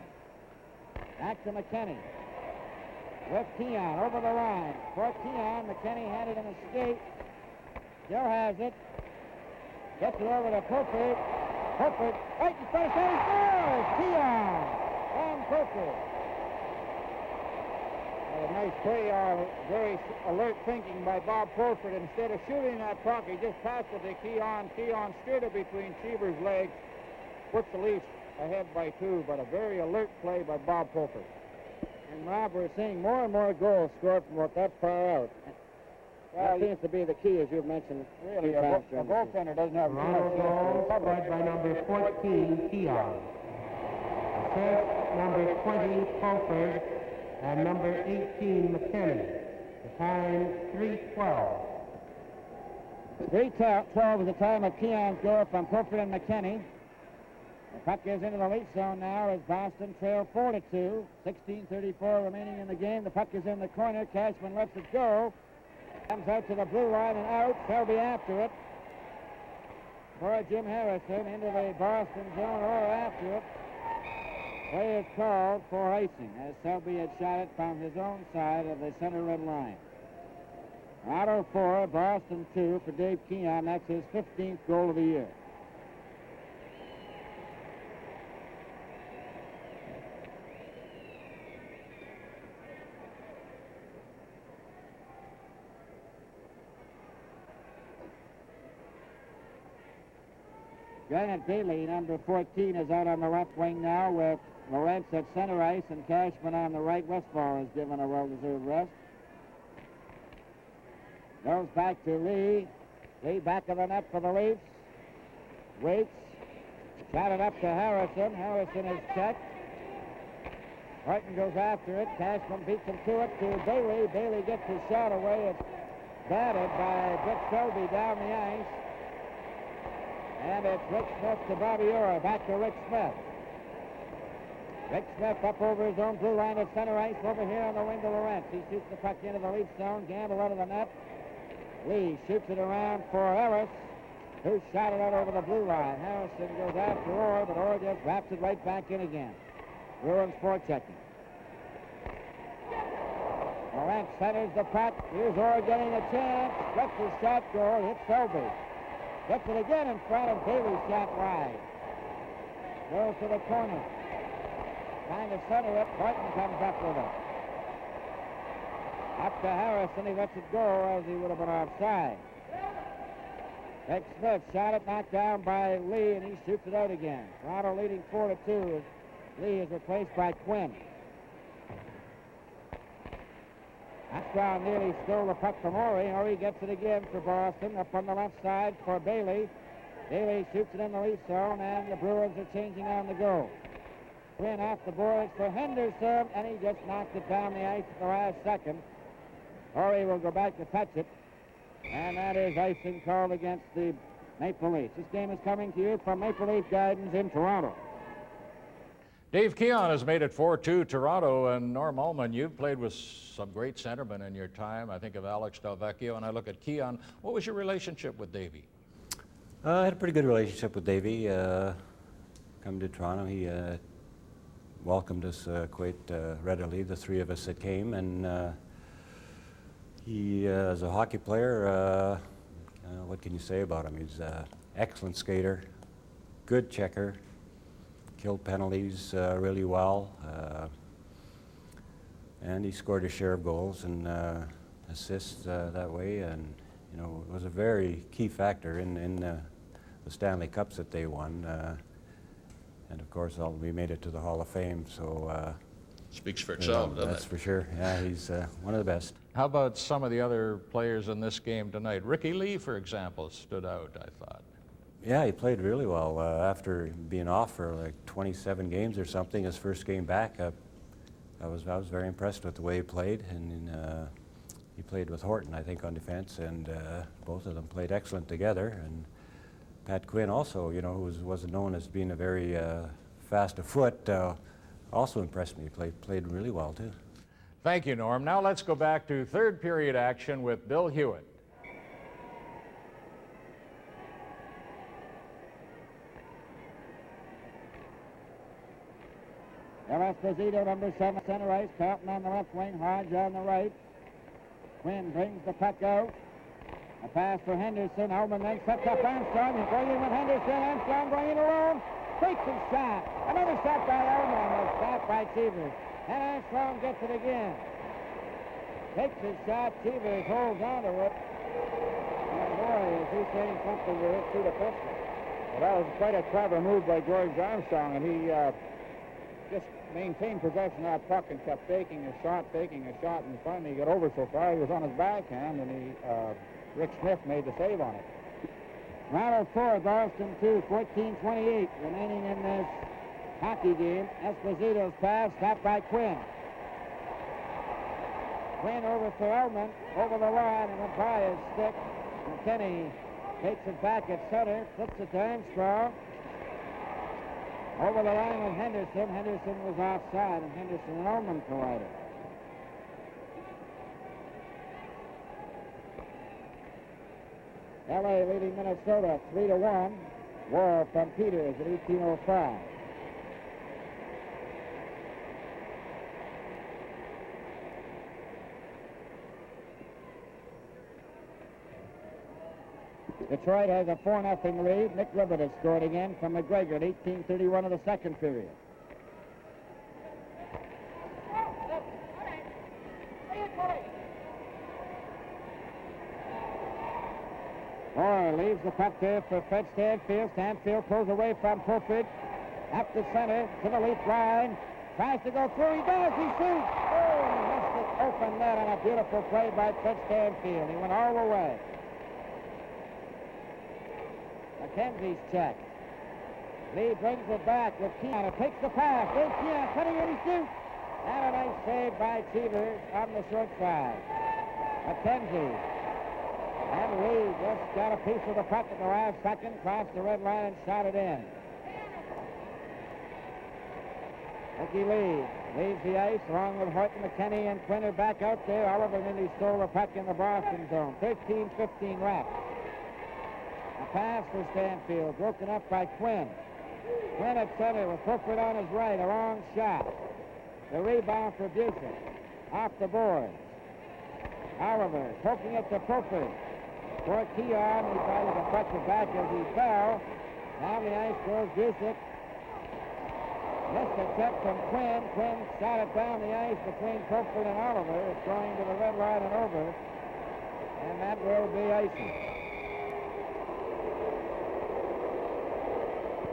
Back to McKinney. With Keon over the line. For Keon, McKinney had it in a skate. still has it. Gets it over to Purford. Purford, right in front of center, scores! Keon and Purford. A nice play, very alert thinking by Bob Purford. Instead of shooting that puck, he just passed it to Keon. Keon steered it between Cheever's legs, puts the Leafs ahead by 2, but a very alert play by Bob Purford. And Rob, we're seeing more and more goals scored from about that far out. That seems to be the key, as you've mentioned. Really, a goaltender doesn't have Toronto goal scored by number 14, Keon. Assist number 20, Pulford, and number 18, McKinney. The time, 3:12. 3:12 is the time of Keon's goal from Pulford and McKinney. The puck is into the Leaf zone now as Boston trail 4-2. 16:34 remaining in the game. The puck is in the corner. Cashman lets it go. Comes out to the blue line and out. Selby after it. For Jim Harrison into the Boston zone or after it. Play is called for icing as Selby had shot it from his own side of the center red line. Toronto 4, Boston 2 for Dave Keon. That's his 15th goal of the year. Janet Daly, number 14, is out on the left wing now with Lawrence at center ice and Cashman on the right. Westfall is given a well-deserved rest. Goes back to Lee. Lee back of the net for the Leafs. Waits. Shot it up to Harrison. Harrison is checked. Horton goes after it. Cashman beats him to it to Bailey. Bailey gets his shot away. It's batted by Dick Selby down the ice. And it's Rick Smith to Bobby Orr. Back to Rick Smith. Rick Smith up over his own blue line at center ice over here on the wing to Lawrence. He shoots the puck into the Leaf zone. Gamble out of the net. Lee shoots it around for Harris, who shot it out over the blue line. Harrison goes after Orr, but Orr just wraps it right back in again. Bruins forechecking. Lawrence centers the puck. Here's Orr getting a chance. Lets his shot go. Hits Selby. Gets it again in front of Bailey's shot wide. Goes to the corner. Trying to center it. Horton comes up with it. Up to Harrison. He lets it go as he would have been offside. Rick Smith shot it, knocked down by Lee, and he shoots it out again. Toronto leading 4-2. Lee is replaced by Quinn. Ashdown nearly stole the puck from Ori. Ori gets it again for Boston. Up on the left side for Bailey. Bailey shoots it in the Leaf zone, and the Bruins are changing on the go. Quinn off the boards for Henderson, and he just knocked it down the ice at the last second. Ori will go back to touch it, and that is icing called against the Maple Leafs. This game is coming to you from Maple Leaf Gardens in Toronto. Dave Keon has made it 4-2 Toronto, and Norm Ullman, you've played with some great centermen in your time. I think of Alex Delvecchio, and I look at Keon. What was your relationship with Davey? I had a pretty good relationship with Davey. Coming to Toronto, he welcomed us quite readily, the three of us that came, and he, as a hockey player, what can you say about him? He's an excellent skater, good checker, killed penalties really well, and he scored a share of goals and assists that way, and you know, it was a very key factor in the Stanley Cups that they won, and of course we made it to the Hall of Fame, so speaks for itself, doesn't it? That's for sure. Yeah, he's one of the best. How about some of the other players in this game tonight? Ricky Lee, for example, stood out, I thought. Yeah, he played really well. After being off for like 27 games or something, his first game back, I was very impressed with the way he played, and he played with Horton, I think, on defense, and both of them played excellent together. And Pat Quinn also, you know, who wasn't known as being a very fast of foot, also impressed me. He played really well, too. Thank you, Norm. Now let's go back to third period action with Bill Hewitt. Esposito, number 7, center ice. Carlton on the left wing, Hodge on the right. Quinn brings the puck out. A pass for Henderson. Ullman then sets up Armstrong. He's going in with Henderson. Armstrong going in alone. Takes his shot. Another shot by Ullman. A stop by Chevers. And Armstrong gets it again. Takes his shot. Chevers holds on to it. And boy, is he saying something with it through the pistol. Well, that was quite a clever move by George Armstrong, and he just maintained possession of that puck and kept faking a shot, and finally he got over so far he was on his backhand, and Rick Smith made the save on it. Toronto 4, Boston 2, 14:28 remaining in this hockey game. Esposito's pass stopped by Quinn. Quinn over for Ullman, over the line, and went by his stick. McKinney takes it back at center, flips it to Armstrong. Over the line with Henderson. Henderson was offside, and Henderson and Ullman collided. LA leading Minnesota 3-1. War from Peters at 18:05. Detroit has a 4-0 lead. Nick Ribbett has scored again from McGregor at 18:31 of the second period. Orr leaves the puck there for Fred Stanfield. Stanfield pulls away from Pulford. Up the center to the leaf line. Tries to go through. He does. He shoots. Oh, he missed it. Open net on a beautiful play by Fred Stanfield. He went all the way. McKenzie's check. Lee brings it back with Keon. Takes the pass. There's Keon cutting in. He shoots. And a nice save by Cheevers on the short side. McKenzie. And Lee just got a piece of the puck at the last second, crossed the red line and shot it in. Ricky Lee leaves the ice along with Horton, McKinney, and Quinn are back out there. Oliver nearly stole the puck in the Boston zone. 13-15 left. A pass for Stanfield, broken up by Quinn. Quinn at center with Fulford on his right, a long shot. The rebound for Busek. Off the board. Oliver poking it to Fulford. For Keon, he tries to punch it back as he fell. Down the ice goes Busek. Missed a check from Quinn. Quinn shot it down the ice between Fulford and Oliver. It's going to the red line and over. And that will be icing.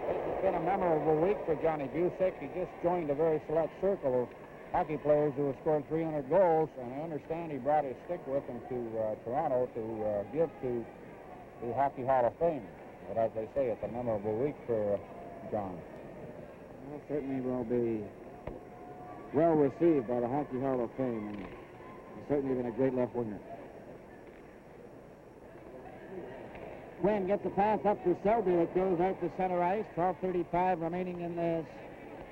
It's been a memorable week for Johnny Busek. He just joined a very select circle of hockey players who have scored 300 goals, and I understand he brought his stick with him to Toronto to give to the Hockey Hall of Fame. But as they say, it's a memorable week for John. Well, certainly will be well received by the Hockey Hall of Fame, and he's certainly been a great left winger. Quinn gets the pass up to Selby that goes out to center ice. 12:35 remaining in this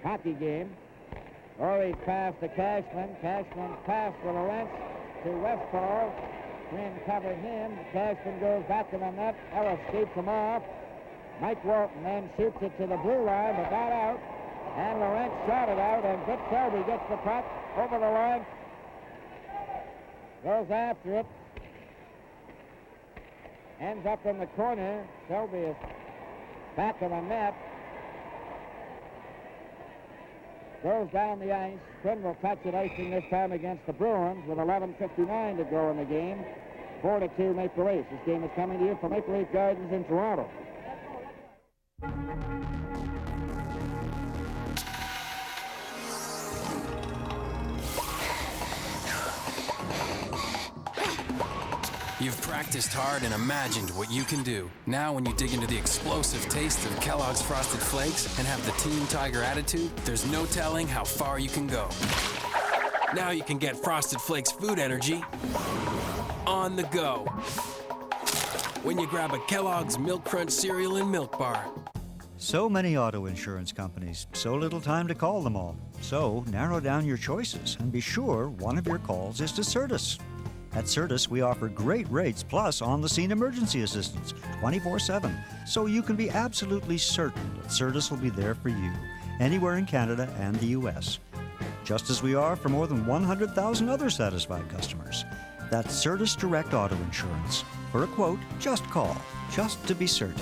hockey game. Orr's pass to Cashman. Cashman pass with a wrench to Westfall. Quinn covered him. Cashman goes back to the net. Ellis keeps him off. Mike Walton then shoots it to the blue line, but not out. And Lawrence shot it out, and Vic Selby gets the puck over the line. Goes after it. Ends up in the corner. Selby is back of the net. Goes down the ice. Quinn will touch it icing this time against the Bruins with 11:59 to go in the game. 4-2 Maple Leafs. This game is coming to you from Maple Leaf Gardens in Toronto. You've practiced hard and imagined what you can do. Now when you dig into the explosive taste of Kellogg's Frosted Flakes and have the Team Tiger attitude, there's no telling how far you can go. Now you can get Frosted Flakes food energy on the go when you grab a Kellogg's Milk Crunch cereal and milk bar. So many auto insurance companies, so little time to call them all. So narrow down your choices and be sure one of your calls is to Certus. At Certus, we offer great rates plus on-the-scene emergency assistance 24/7, so you can be absolutely certain that Certus will be there for you anywhere in Canada and the U.S., just as we are for more than 100,000 other satisfied customers. That's Certus Direct Auto Insurance. For a quote, just call, just to be certain.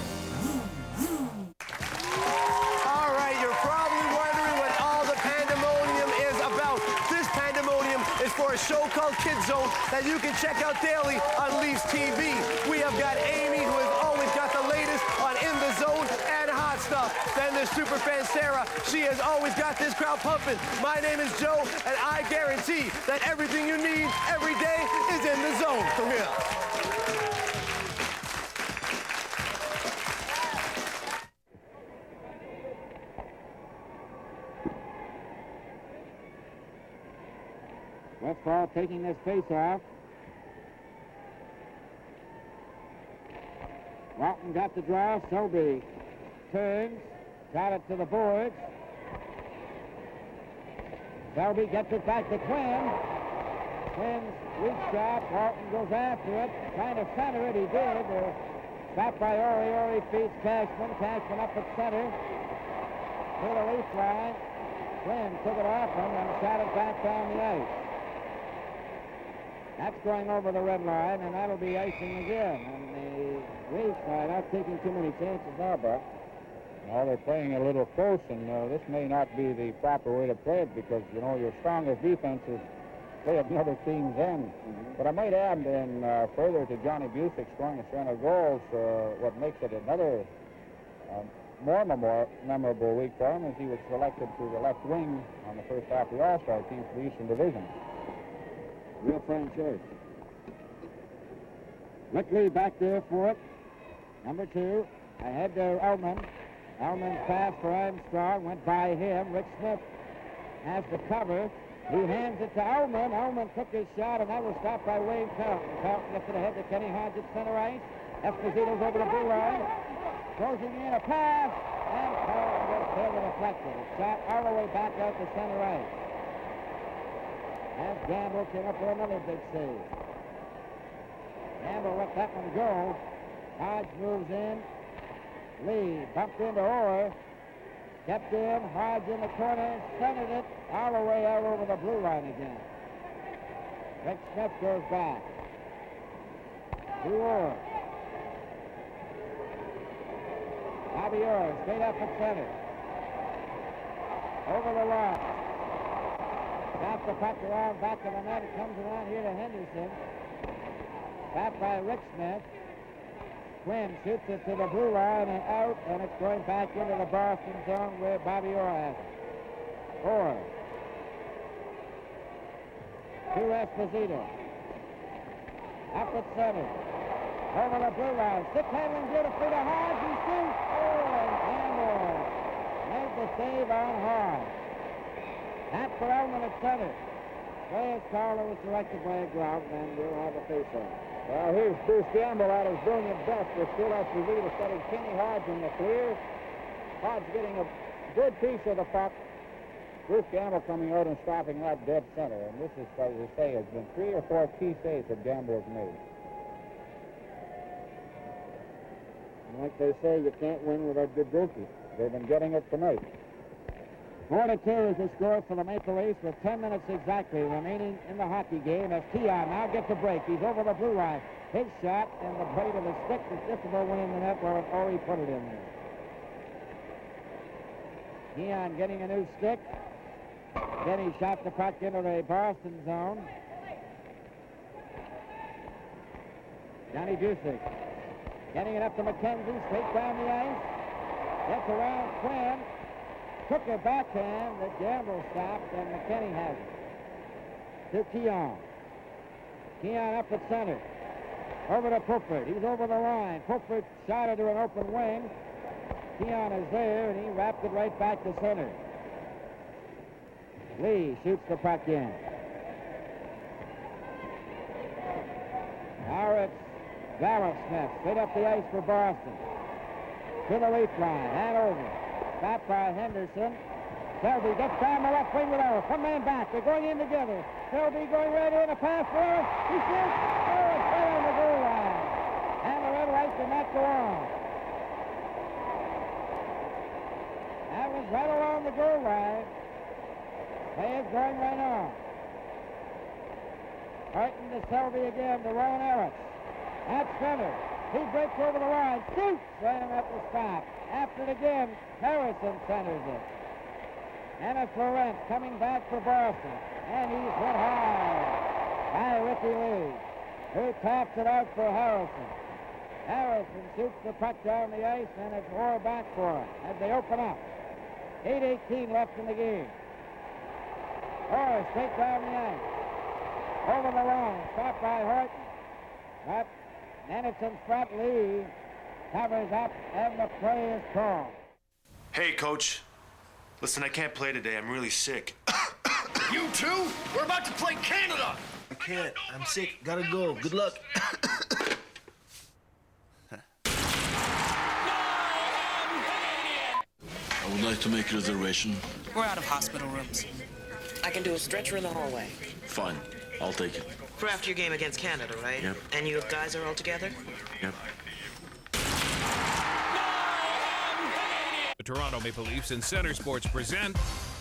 All right, you're probably wondering what all the pandemonium is about. This pandemonium is for a show called Kid Zone that you can check out daily on Leafs TV. We have got Amy, who has always got the latest on In the Zone and Hot Stuff. Then there's superfan Sarah. She has always got this crowd pumping. My name is Joe, and I guarantee that everything you need every day is in the zone. Come here. Westfall taking this face-off. Walton got the draw. Selby turns, got it to the boards. Selby gets it back to Quinn. Quinn's weak shot. Walton goes after it, trying to center it. He did. Stopped by Orr. Orr feeds Cashman. Cashman up at center. To the leaf line. Quinn took it off him and shot it back down the ice. That's going over the red line, and that'll be icing again. And the Leafs are not taking too many chances now, Buck. Well, they're playing a little close, and this may not be the proper way to play it because, you know, your strongest defense is play at the other team's end. But I might add, and further to Johnny Busick scoring a strand of goals, what makes it another more memorable week for him is he was selected to the left wing on the first half of the All-Star team for the Eastern Division. Real fine choice. Lickley back there for it. Number 2. Ahead to Ullman. Ullman's pass for Armstrong went by him. Rick Smith has the cover. He hands it to Ullman. Ullman took his shot, and that was stopped by Wayne Pelton. Pelton lifted ahead to Kenny Hodge at center ice. Esposito's over the blue line. Closing in a pass, and Pelton gets there and deflected. It shot all the way back out to center ice. As Gamble came up with another big save. Gamble let that one go. Hodge moves in. Lee bumped into Orr. Kept in. Hodge in the corner. Centered it all the way out over the blue line again. Rick Smith goes back. To Orr. Bobby Orr straight up at center. Over the line. Got the puck around back of the net. It comes around here to Henderson. Back by Rick Smith. Quinn shoots it to the blue line and out, and it's going back into the Boston zone where Bobby Orr has it. Orr. To Esposito. Up at center. Over the blue line. Stick handling beautifully to Hodge. He shoots. Oh, and Gamble made the save on Hodge. That's for Ullman at center. Reyes Carlo was selected by a glove, and we'll have a face-off. Well, here's Bruce Gamble at his brilliant best. We're still Esposito setting Kenny Hodge in the clear. Hodge getting a good piece of the puck. Bruce Gamble coming out and stopping that dead center. And this is, as I say, has been 3 or 4 key saves that Gamble has made. And like they say, you can't win without good goalkeeping. They've been getting it tonight. 4-2 is the score for the Maple Leafs with 10 minutes exactly remaining in the hockey game as Keon now gets a break. He's over the blue line. His shot and the blade of the stick is just about winning the net where Orr put it in there. Keon getting a new stick. Then he shot the puck into the Boston zone. Johnny Busick getting it up to McKenzie, straight down the ice. Gets around Quinn. Took a backhand that Gamble stopped, and McKinney has it. To Keon. Keon up at center. Over to Pulford. He's over the line. Pulford shot into an open wing. Keon is there, and he wrapped it right back to center. Lee shoots the puck in. Now it's Garrett Smith straight up the ice for Boston. To the leaf line and over. Back by Henderson. Selby gets down the left wing with Orr. One man back. They're going in together. Selby going right in. A pass for Orr. He shoots. Oh, it's right on the goal line. And the red light did not go on. That was right along the goal line. Play is going right on. Harton to Selby again to Ron Ellis. At center. He breaks over the line. Shoots! Right at the stop. After it again, Harrison centers it. And it's Laurent coming back for Boston. And he's hit high by Ricky Lee, who taps it out for Harrison. Harrison shoots the puck down the ice, and it's Orr back for him as they open up. 8:18 left in the game. Orr straight down the ice. Over the line, stopped by Horton. But then it's in front. Lee covers up, and the play is called. Hey, Coach. Listen, I can't play today. I'm really sick. You too? We're about to play Canada! I can't. I'm sick. Gotta go. Good luck. I would like to make a reservation. We're out of hospital rooms. I can do a stretcher in the hallway. Fine. I'll take it. For after your game against Canada, right? Yep. And you guys are all together? Yep. The Toronto Maple Leafs and Center Sports present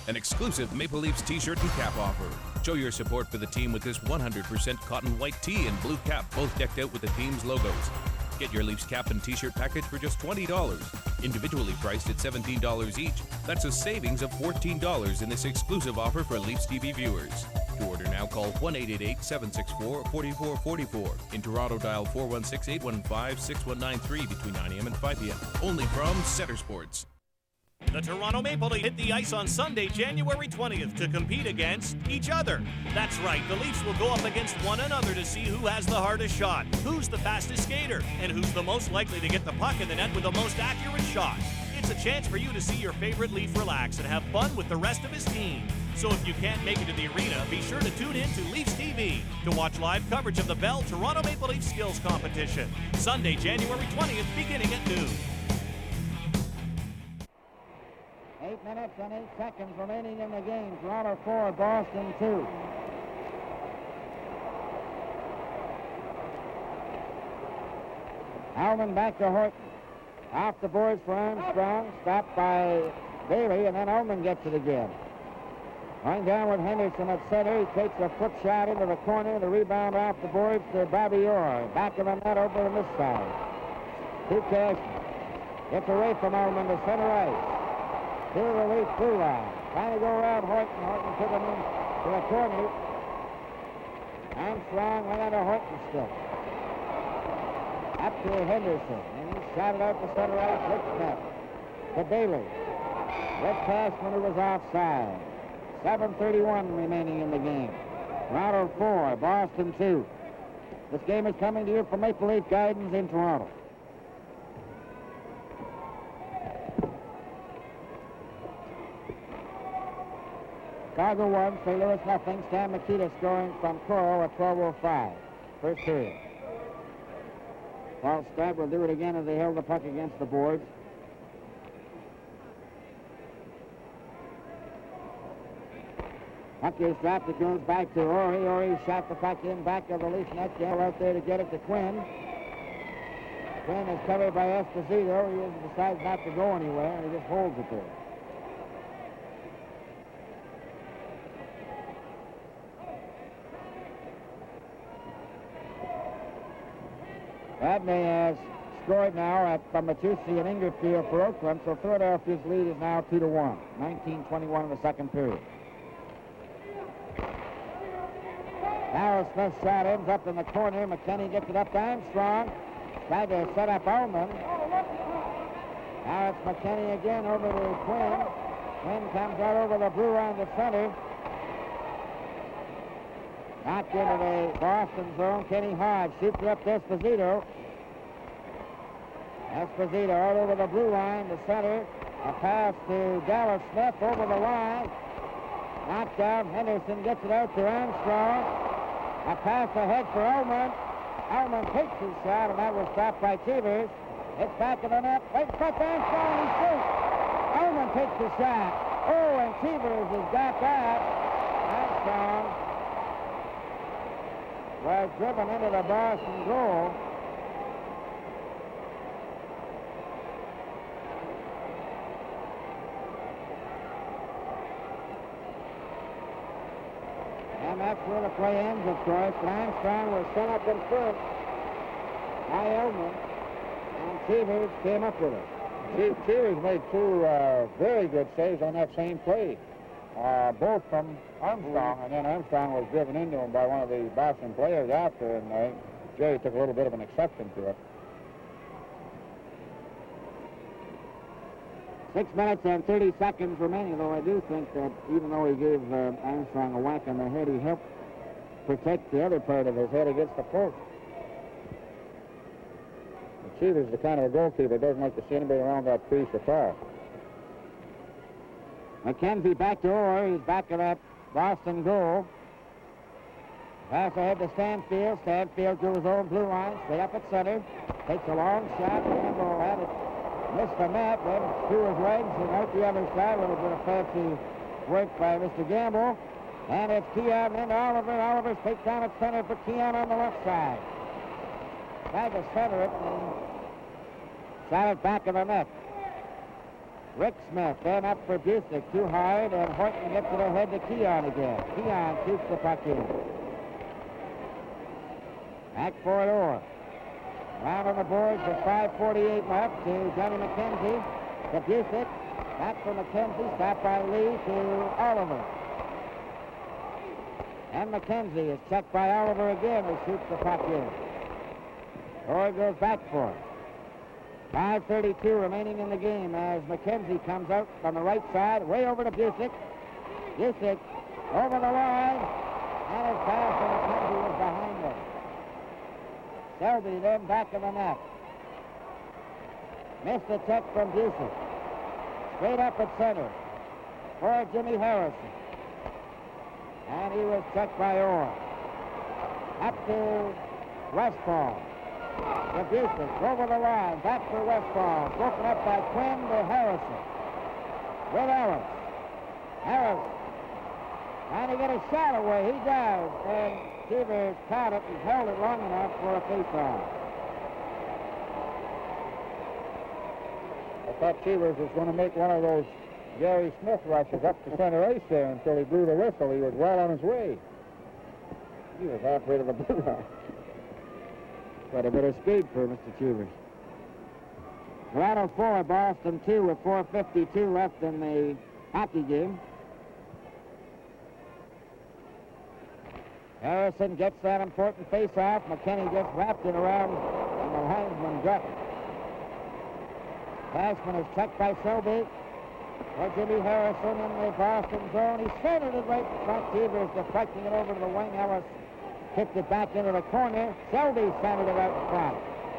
an exclusive Maple Leafs t-shirt and cap offer. Show your support for the team with this 100% cotton white tee and blue cap, both decked out with the team's logos. Get your Leafs cap and t-shirt package for just $20, individually priced at $17 each. That's a savings of $14 in this exclusive offer for Leafs TV viewers. To order now, call 1-888-764-4444. In Toronto, dial 416-815-6193 between 9 a.m. and 5 p.m. Only from Center Sports. The Toronto Maple Leafs hit the ice on Sunday, January 20th to compete against each other. That's right, the Leafs will go up against one another to see who has the hardest shot, who's the fastest skater, and who's the most likely to get the puck in the net with the most accurate shot. It's a chance for you to see your favorite Leaf relax and have fun with the rest of his team. So if you can't make it to the arena, be sure to tune in to Leafs TV to watch live coverage of the Bell Toronto Maple Leafs Skills Competition. Sunday, January 20th, beginning at noon. 8 minutes and 8 seconds remaining in the game. Toronto 4, Boston 2. Alman back to Horton. Off the boards for Armstrong. Stopped by Bailey, and then Alman gets it again. Going down with Henderson at center. He takes a foot shot into the corner. The rebound off the boards to Bobby Orr. Back of the net over on this side. To Cashman. Gets away from Alman to center ice. To the Leaf blue line. Trying to go around Horton. Horton took him in to the corner. Armstrong went under Horton's stick. Up to Henderson. And he shot it out to center ice. Hits net. To Bailey. Red pass when it was offside. 7:31 remaining in the game. Toronto 4, Boston 2. This game is coming to you from Maple Leaf Gardens in Toronto. Chicago 1, St. Louis nothing. Stan Mikita scoring from Coro at 12:05. First period. Paul Stott will do it again as they held the puck against the boards. Puck is dropped. It goes back to Ori. Ori shot the puck in back of the Leaf net. Gale out there to get it to Quinn. Quinn is covered by Esposito. He decides not to go anywhere, and he just holds it there. Radney has scored now from Matusi and Ingerfield for Oakland, so Philadelphia's lead is now 2-1. 19:21 in the second period. Now Smith's shot ends up in the corner. McKinney gets it up to Armstrong. Tried to set up Ullman. Now it's McKinney again over to Quinn. Quinn comes out over the blue line to center. Knocked into the Boston zone. Kenny Hodge shoots it up to Esposito. Esposito out over the blue line to center. A pass to Dallas Smith over the line. Knocked down. Henderson gets it out to Armstrong. A pass ahead for Ullman. Ullman takes his shot, and that was stopped by Chevers. It's back in the net. Wait, but Armstrong, he shoots. Ullman takes the shot. Oh, and Chevers has got that. Armstrong was driven into the Boston goal. And that's where the play ends, of course. Armstrong was set up in front. by Elman, and Cheevers came up with it. Cheevers made two very good saves on that same play, both from Armstrong, and then Armstrong was driven into him by one of the Boston players after, and Jerry took a little bit of an exception to it. 6 minutes and 30 seconds remaining, though I do think that even though he gave Armstrong a whack on the head, he helped protect the other part of his head against the post. Cheevers, the kind of a goalkeeper, doesn't like to see anybody around that crease at all. McKenzie back to Orr. He's back to that Boston goal. Pass ahead to Stanfield. Stanfield to his own blue line. Straight up at center. Takes a long shot. Gamble had it. Missed the net. Then through his legs and out the other side. A little bit of fancy work by Mr. Gamble. And it's Keon into Oliver. Oliver takes down at center for Keon on the left side. Tried to center it and shot it back of the net. Rick Smith then up for Busick, too hard, and Horton gets it ahead to Keon again. Keon shoots the puck in. Back for it, Orr. Round on the boards with 5:48 left to Johnny McKenzie. To Busick. Back for McKenzie. Stopped by Lee to Oliver. And McKenzie is checked by Oliver again, who shoots the puck in. Orr goes back for it. 5:32 remaining in the game as McKenzie comes out on the right side, way over to Busick. Busick over the line, and his pass to McKenzie was behind him. Selby then back of the net. Missed the check from Busick. Straight up at center for Jimmy Harrison. And he was checked by Orr. Up to Westfall. The Busick over the line, back for Westfall, broken up by Quinn to Harrison. With Ellis. Harris trying to get a shot away. He does, and Cheevers caught it and held it long enough for a face-off. I thought Cheevers was going to make one of those Gary Smith rushes up to center ice there until he blew the whistle. He was well on his way. He was halfway to the blue line. Quite a bit of speed for Mr. Cheevers. Toronto 4, Boston 2 with 4:52 left in the hockey game. Harrison gets that important face-off. McKinney gets wrapped it around and the linesman ducks. Passman is checked by Selby. For Jimmy Harrison in the Boston zone. He centered it right in front. Cheevers deflecting it over to the wing. Ellis kicked it back into the corner. Selby centered it out in front.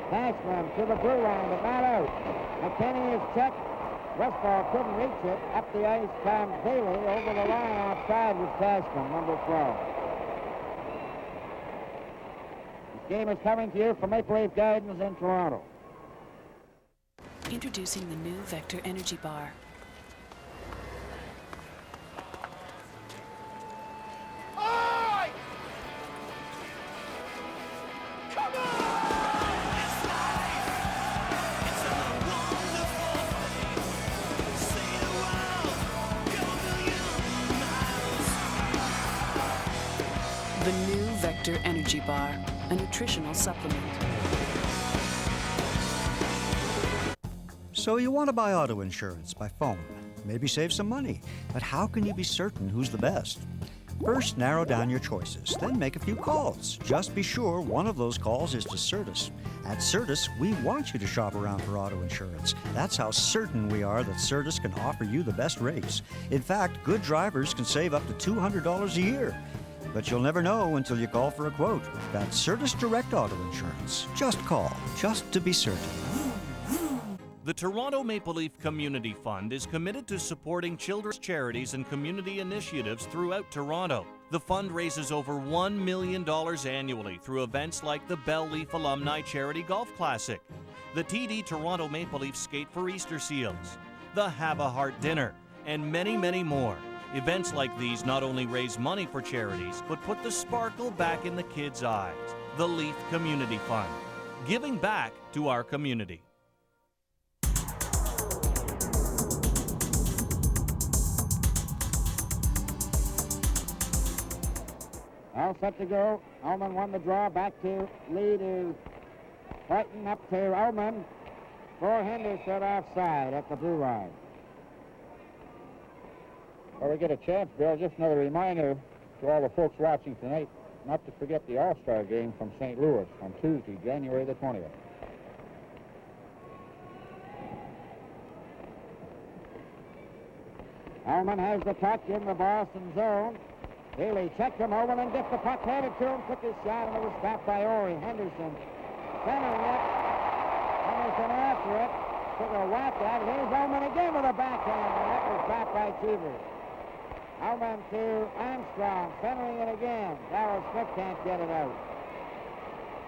Cashman to the blue line, but not out. McKinney is checked. Westfall couldn't reach it. Up the ice comes Bailey. Over the line outside with Cashman, number 12. This game is coming to you from Maple Leaf Gardens in Toronto. Introducing the new Vector Energy Bar. The new Vector Energy Bar, a nutritional supplement. So you want to buy auto insurance by phone, maybe save some money, but how can you be certain who's the best? First, narrow down your choices, then make a few calls. Just be sure one of those calls is to Certus. At Certus, we want you to shop around for auto insurance. That's how certain we are that Certus can offer you the best rates. In fact, good drivers can save up to $200 a year. But you'll never know until you call for a quote. That's Certus Direct Auto Insurance. Just call, just to be certain. The Toronto Maple Leaf Community Fund is committed to supporting children's charities and community initiatives throughout Toronto. The fund raises over $1 million annually through events like the Bell Leaf Alumni Charity Golf Classic, the TD Toronto Maple Leaf Skate for Easter Seals, the Have a Heart Dinner, and many, many more. Events like these not only raise money for charities, but put the sparkle back in the kids' eyes. The Leaf Community Fund, giving back to our community. All set to go. Ullman won the draw. Back to lead is Fighting up to Ullman for Henderson offside at the blue line. Well, we get a chance, Bill. Just another reminder to all the folks watching tonight not to forget the All-Star game from St. Louis on Tuesday, January the 20th. Ullman has the puck in the Boston zone. Bailey checked him over and gets the puck handed to him. Took his shot and it was stopped by Orr. Henderson centering it. Henderson after it. Took a whack at it. Here's Ullman again with a backhand, and that was stopped by Cheever. Ullman to Armstrong, centering it again. Darryl Smith can't get it out.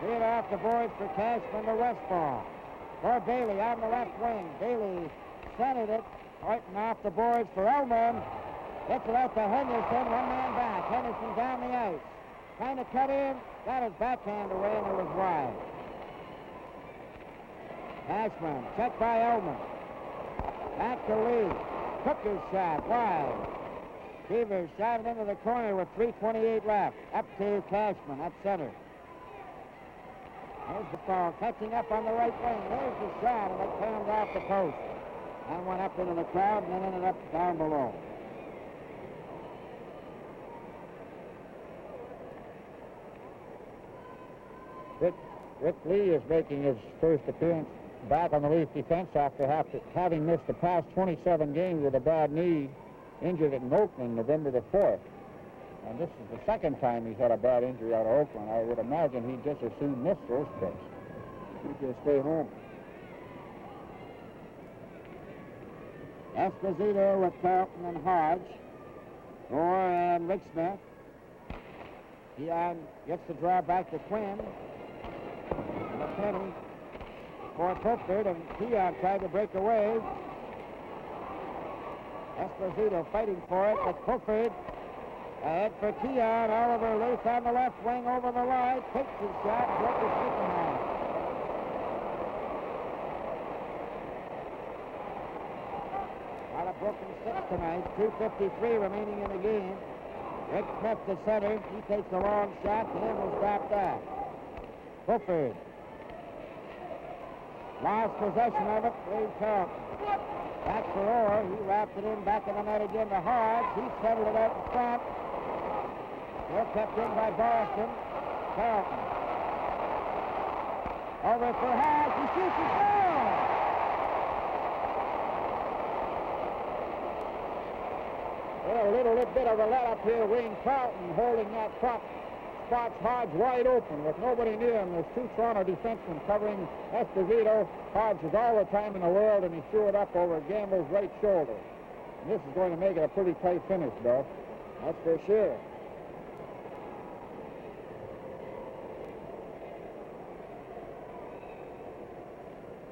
Cleared off the boards for Cashman to Westfall. For Bailey on the left wing. Bailey centered it. Horton off the boards for Ullman. Gets it out to Henderson. One man back. Henderson down the ice. Trying to cut in. Got his backhand away and it was wide. Cashman checked by Ullman. Back to Lee. Took his shot wide. Beavers shot it into the corner with 3:28 left. Up to Cashman at center. There's the ball catching up on the right wing. There's the shot, and it turned off the post. And went up into the crowd and then ended up down below. Rick Lee is making his first appearance back on the Leaf defense after having missed the past 27 games with a bad knee, injured in Oakland November the 4th. And this is the second time he's had a bad injury out of Oakland. I would imagine he'd just as soon miss those trips. He can stay home. Esposito with Carlton and Hodge. Orr and Rick Smith. Keon gets the draw back to Quinn. McKinney for Pickford, and Keon tried to break away. Esposito fighting for it, but Pickford ahead for Keon. Oliver loose on the left wing over the line. Takes his shot, broke his sticking hand. Broken stick tonight. 2:53 remaining in the game. Rick Smith to center. He takes a long shot. The end will stop that. Pickford lost possession of it. Lee Carlton. Back for Orr. He wrapped it in back in the net again to Hodge. He settled it out in front. Still kept in by Boston. Carlton. Over for Hodge. He shoots his goal. A little bit of a let-up here. Wayne Carlton holding that puck. Spots Hodge wide open with nobody near him. There's two Toronto defensemen covering Esposito. Hodge has all the time in the world, and he threw it up over Gamble's right shoulder. And this is going to make it a pretty tight finish, Bill. That's for sure.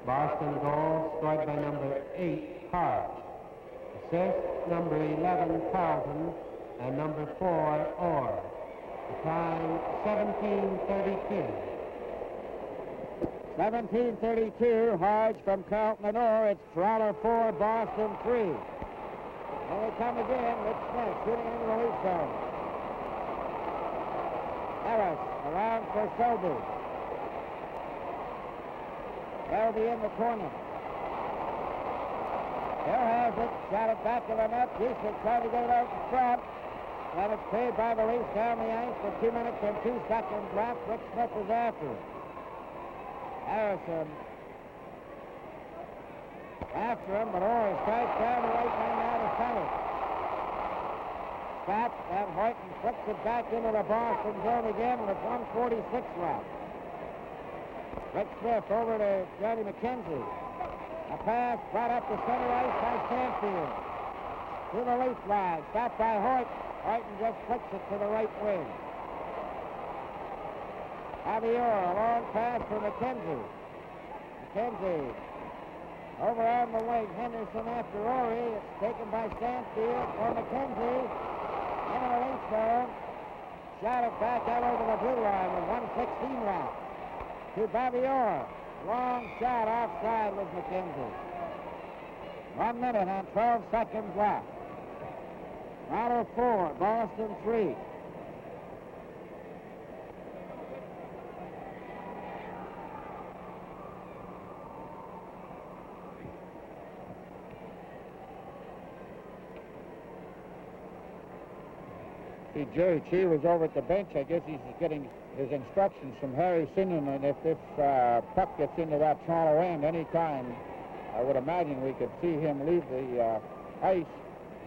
Boston goal scored by number 8, Harta. Assist, number 11, Carlton, and number 4, Orr. The time, 17:32. 17:32, Hodge from Carlton and Orr. It's Toronto 4, Boston 3. Here they come again. Rick Smith shooting into the Leaf zone. Harris around for Selby. Selby in the corner. Hill has it, shot it back to the net. Houston trying to get it out in front. And it's paid by the Leafs down the ice for 2 minutes and 2 seconds left. Rick Smith is after it. Harrison after him, but Orr strikes down the right wing now to center. Spat and Horton flips it back into the Boston zone again with 1:46 left. Rick Smith over to Johnny McKenzie. A pass brought up the center ice by Stanfield. To the Leaf line. Stopped by Horton. Horton just flicks it to the right wing. Bobby Orr, a long pass for McKenzie. McKenzie over on the wing. Henderson after Orry. It's taken by Stanfield for McKenzie. Into the Leaf zone. Shot it back out over the blue line with 1:16 left. To Bobby Orr. Long shot offside was McKenzie. 1 minute and 12 seconds left. Toronto 4, Boston 3. See, Jerry Chi was over at the bench. I guess he's getting his instructions from Harry Sinan, and if this puck gets into that Toronto end any time, I would imagine we could see him leave the ice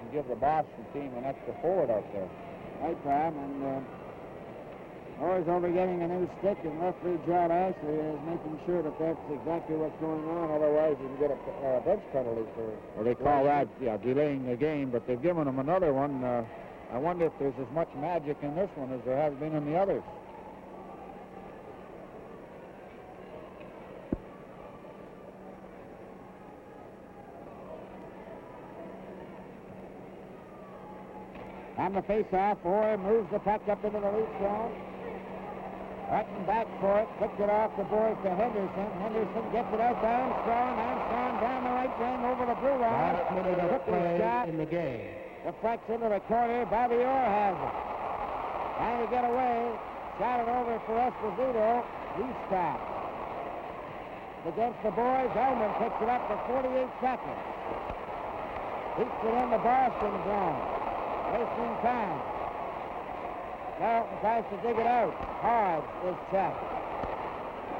and give the Boston team an extra forward out there. Right, Pam, and Orr's over getting a new stick, and referee John Ashley is making sure that that's exactly what's going on. Otherwise, you can get a bench penalty for. Well, they call that delaying the game, but they've given him another one. I wonder if there's as much magic in this one as there has been in the others. On the face-off, Orr moves the puck up into the lead zone. Hutton back for it, puts it off the boards to Henderson. Henderson gets it out to Armstrong. Armstrong down the right wing over the blue line. Last minute of play shot in the game. Deflects into the corner. Bobby Orr has it. Trying to get away. Shot it over for Esposito. He stopped. Against the boards, Elman picks it up for 48 seconds. Keeps it in the Boston zone. Wasting time. Carlton tries to dig it out. Hard is checked.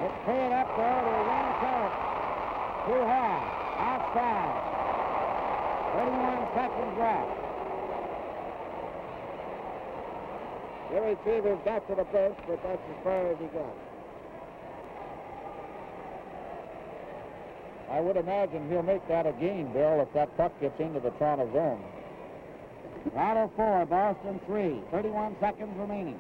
It's cleared up though to Wayne Carlton. Too high. Outside. 31 seconds left. Jerry Cheever's got to the bench, but that's as far as he got. I would imagine he'll make that a gain, Bill, if that puck gets into the Toronto zone. Toronto 4, Boston 3. 31 seconds remaining.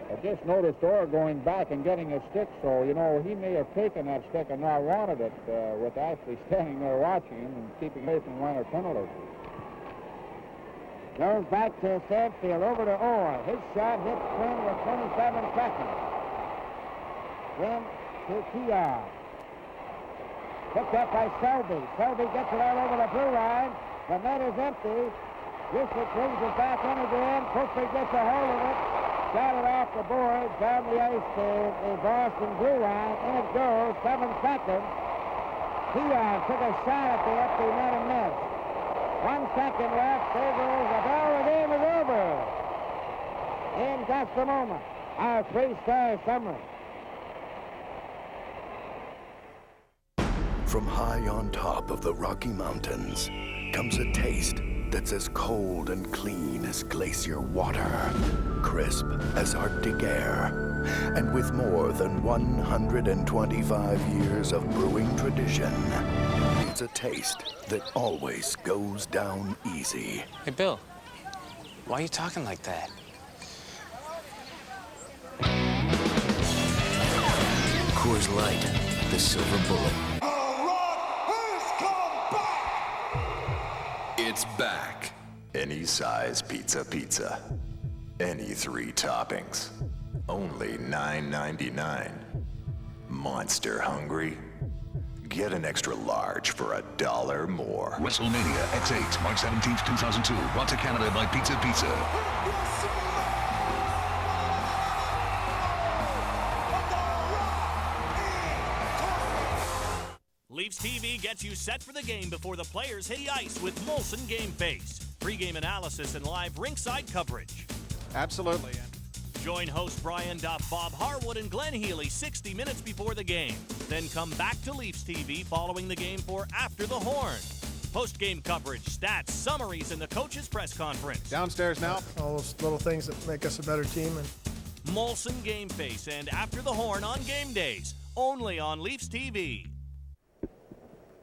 I just noticed Orr going back and getting a stick, so, you know, he may have taken that stick and not wanted it with Ashley standing there watching him and keeping away from minor penalties. Goes back to Sanfield, over to Orr. His shot hits Quinn with 27 seconds. Quinn to Kiar. Picked up by Selby. Selby gets it all over the blue line. The net is empty. Yusuf brings it back in again. Puffy gets a hold of it. Got it off the board. Down the ice to the Boston blue line. In it goes. 7 seconds. Keon took a shot at the empty net and missed. 1 second left. There goes the bell. The game is over. In just a moment, our 3-star summary. From high on top of the Rocky Mountains comes a taste that's as cold and clean as glacier water, crisp as Arctic air, and with more than 125 years of brewing tradition, it's a taste that always goes down easy. Hey, Bill, why are you talking like that? Coors Light, the silver bullet. It's back. Any size pizza. Any 3 toppings. Only $9.99. Monster hungry? Get an extra large for $1 more. WrestleMania X8, March 17th, 2002. Brought to Canada by Pizza Pizza. Leafs TV gets you set for the game before the players hit the ice with Molson Game Face. Pre-game analysis and live ringside coverage. Absolutely. Join host Brian Duff, Bob Harwood, and Glenn Healy 60 minutes before the game. Then come back to Leafs TV following the game for After the Horn. Post-game coverage, stats, summaries, and the coach's press conference. Downstairs now. All those little things that make us a better team. And Molson Game Face and After the Horn on game days. Only on Leafs TV.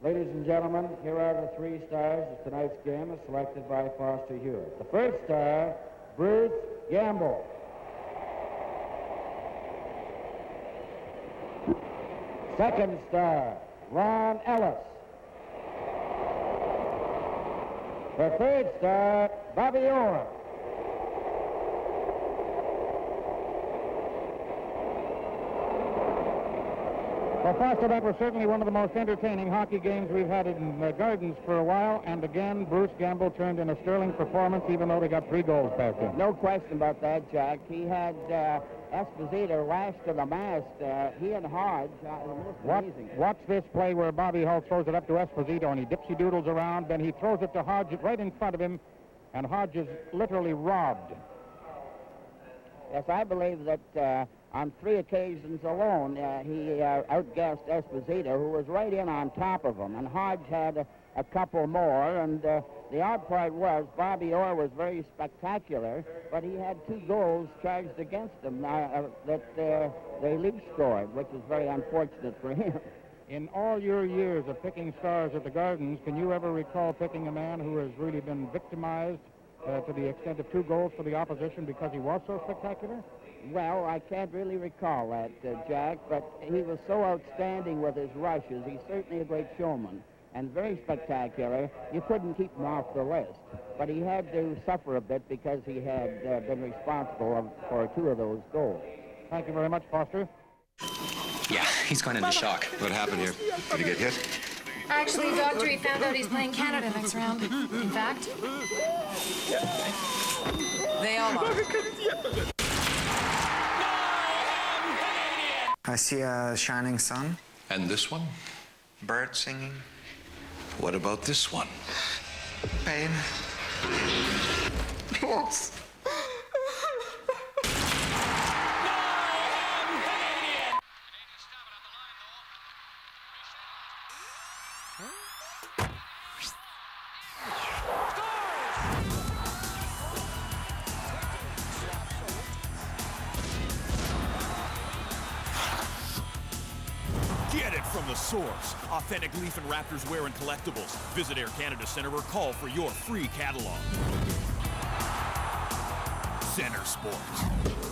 Ladies and gentlemen, here are the 3 stars of tonight's game as selected by Foster Hewitt. The first star, Bruce Gamble. Second star, Ron Ellis. The third star, Bobby Orr. The Well, Foster, that was certainly one of the most entertaining hockey games we've had in the Gardens for a while. And again, Bruce Gamble turned in a sterling performance, even though they got 3 goals past him. No question about that, Jack. He had Esposito lashed to the mast. He and Hodge, amazing. Watch this play where Bobby Hull throws it up to Esposito, and he dipsy-doodles around. Then he throws it to Hodge right in front of him, and Hodge is literally robbed. Yes, I believe that on 3 occasions alone, he outgassed Esposito, who was right in on top of him. And Hodge had a couple more. And the odd part was Bobby Orr was very spectacular, but he had 2 goals charged against him that the Leafs scored, which is very unfortunate for him. In all your years of picking stars at the Gardens, can you ever recall picking a man who has really been victimized to the extent of 2 goals for the opposition because he was so spectacular? Well, I can't really recall that, Jack, but he was so outstanding with his rushes. He's certainly a great showman and very spectacular. You couldn't keep him off the list, but he had to suffer a bit because he had been responsible for 2 of those goals. Thank you very much, Foster. Yeah, he's gone into shock. What happened here? Did he get hit? Actually, Doctor, he found out he's playing Canada next round. In fact, they all are. I see a shining sun. And this one? Birds singing. What about this one? Pain. Loss. Get it from the source. Authentic Leaf and Raptors wear and collectibles. Visit Air Canada Centre or call for your free catalog. Centre Sports.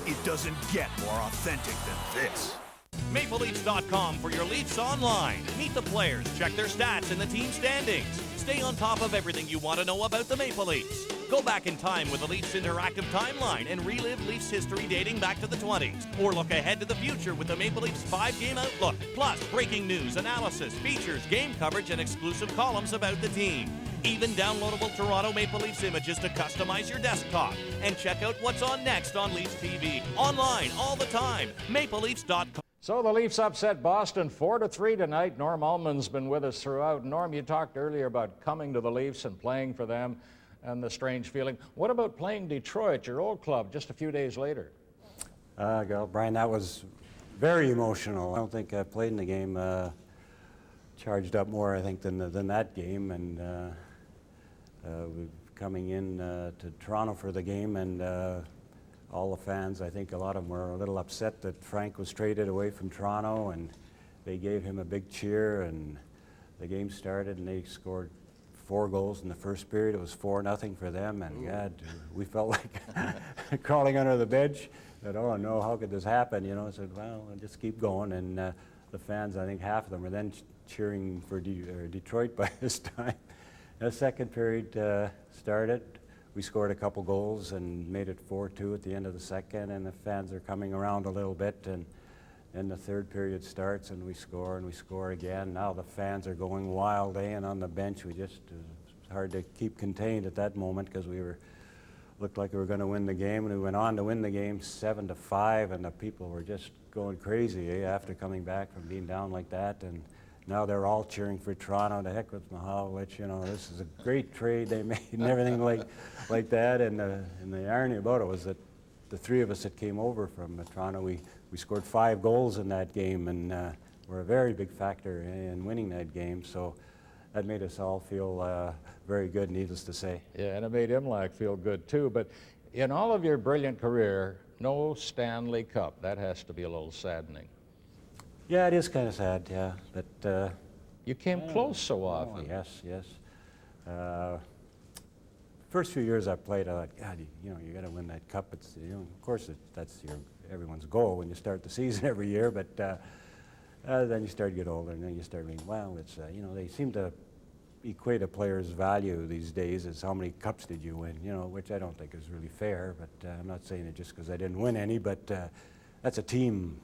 It doesn't get more authentic than this. MapleLeafs.com for your Leafs online. Meet the players, check their stats and the team standings. Stay on top of everything you want to know about the Maple Leafs. Go back in time with the Leafs Interactive Timeline and relive Leafs history dating back to the 20s. Or look ahead to the future with the Maple Leafs 5-game outlook. Plus, breaking news, analysis, features, game coverage, and exclusive columns about the team. Even downloadable Toronto Maple Leafs images to customize your desktop. And check out what's on next on Leafs TV. Online, all the time. MapleLeafs.com. So the Leafs upset Boston 4-3 tonight. Norm Ullman's been with us throughout. Norm, you talked earlier about coming to the Leafs and playing for them and the strange feeling. What about playing Detroit, your old club, just a few days later? Brian, that was very emotional. I don't think I played in the game charged up more, I think, than that game. And we're coming in to Toronto for the game, and all the fans, I think a lot of them were a little upset that Frank was traded away from Toronto, and they gave him a big cheer, and the game started, and they scored 4 goals in the first period. It was 4-0 for them, and God, we felt like crawling under the bench. That, oh no, how could this happen? You know, I said, well, I'll just keep going. And the fans, I think half of them were then cheering for Detroit by this time. The second period started. We scored a couple goals and made it 4-2 at the end of the second, and the fans are coming around a little bit, and then the third period starts, and we score again. Now the fans are going wild, and on the bench we just, it's hard to keep contained at that moment because looked like we were going to win the game, and we went on to win the game 7-5, and the people were just going crazy after coming back from being down like that. And now they're all cheering for Toronto. To heck with Mihaljevic, you know, this is a great trade they made and everything like that. And the irony about it was that the 3 of us that came over from Toronto, we scored 5 goals in that game, and were a very big factor in winning that game. So that made us all feel very good, needless to say. Yeah, and it made Imlach feel good too. But in all of your brilliant career, no Stanley Cup. That has to be a little saddening. Yeah, it is kind of sad, yeah. But you came close so often. Yes. First few years I played, I thought, God, you know, you got to win that cup. It's, you know, of course, that's everyone's goal when you start the season every year. But then you start to get older, and then you start thinking, well, it's you know, they seem to equate a player's value these days as how many cups did you win, you know, which I don't think is really fair. But I'm not saying it just because I didn't win any, but that's a team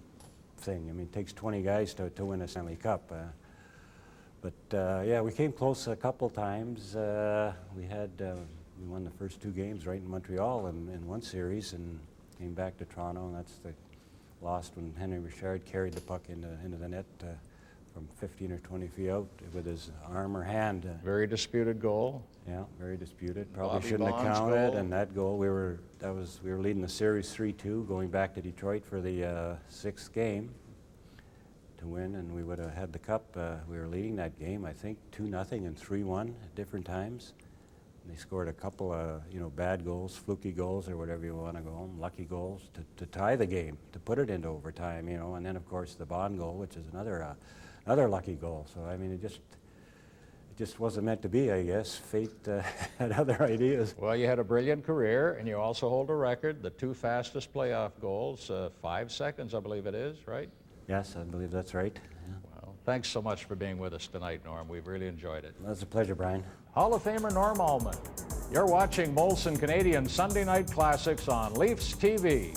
thing. I mean, it takes 20 guys to win a Stanley Cup. Yeah, we came close a couple times. We won the first 2 games right in Montreal in one series, and came back to Toronto, and that's the lost when Henry Richard carried the puck into the net from 15 or 20 feet out with his arm or hand. Very disputed goal. Yeah, very disputed. Probably Bobby shouldn't have Bond's counted. goal. And that goal, we were leading the series 3-2, going back to Detroit for the 6th game to win, and we would have had the cup. We were leading that game, I think, 2-0 and 3-1 at different times. And they scored a couple of bad goals, fluky goals, or whatever you want to call them, lucky goals to tie the game, to put it into overtime. And then of course the Bond goal, which is another lucky goal. So I mean, it just wasn't meant to be, I guess. Fate had other ideas. Well, you had a brilliant career, and you also hold a record, the 2 fastest playoff goals, 5 seconds, I believe it is, right? Yes, I believe that's right. Yeah. Well, thanks so much for being with us tonight, Norm. We've really enjoyed it. Well, it's a pleasure, Brian. Hall of Famer Norm Allman. You're watching Molson Canadian Sunday Night Classics on Leafs TV.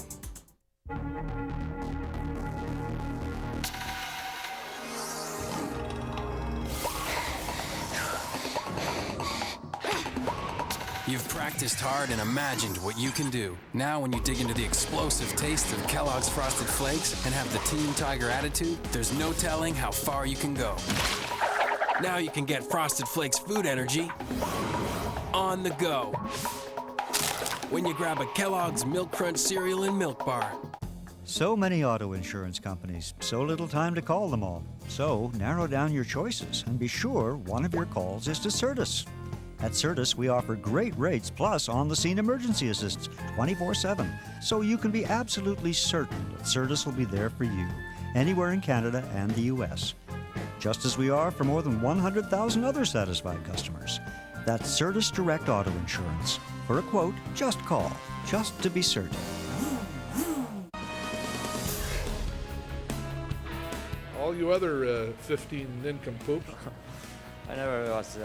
You've practiced hard and imagined what you can do. Now when you dig into the explosive taste of Kellogg's Frosted Flakes and have the Team Tiger attitude, there's no telling how far you can go. Now you can get Frosted Flakes food energy on the go when you grab a Kellogg's Milk Crunch cereal and milk bar. So many auto insurance companies, so little time to call them all. So narrow down your choices and be sure one of your calls is to Certus. At Certus, we offer great rates plus on-the-scene emergency assists 24/7, so you can be absolutely certain that Certus will be there for you anywhere in Canada and the U.S., just as we are for more than 100,000 other satisfied customers. That's Certus Direct Auto Insurance. For a quote, just call, just to be certain. All you other 15 nincompoops. I never was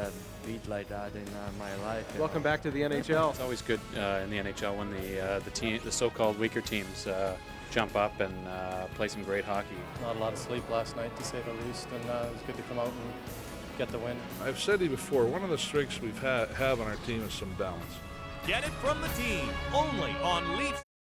beat like that in my life. Welcome back to the NHL. It's always good in the NHL when the so-called weaker teams jump up and play some great hockey. Not a lot of sleep last night, to say the least, and it was good to come out and get the win. I've said to you before, one of the strengths we've have on our team is some balance. Get it from the team, only on Leafs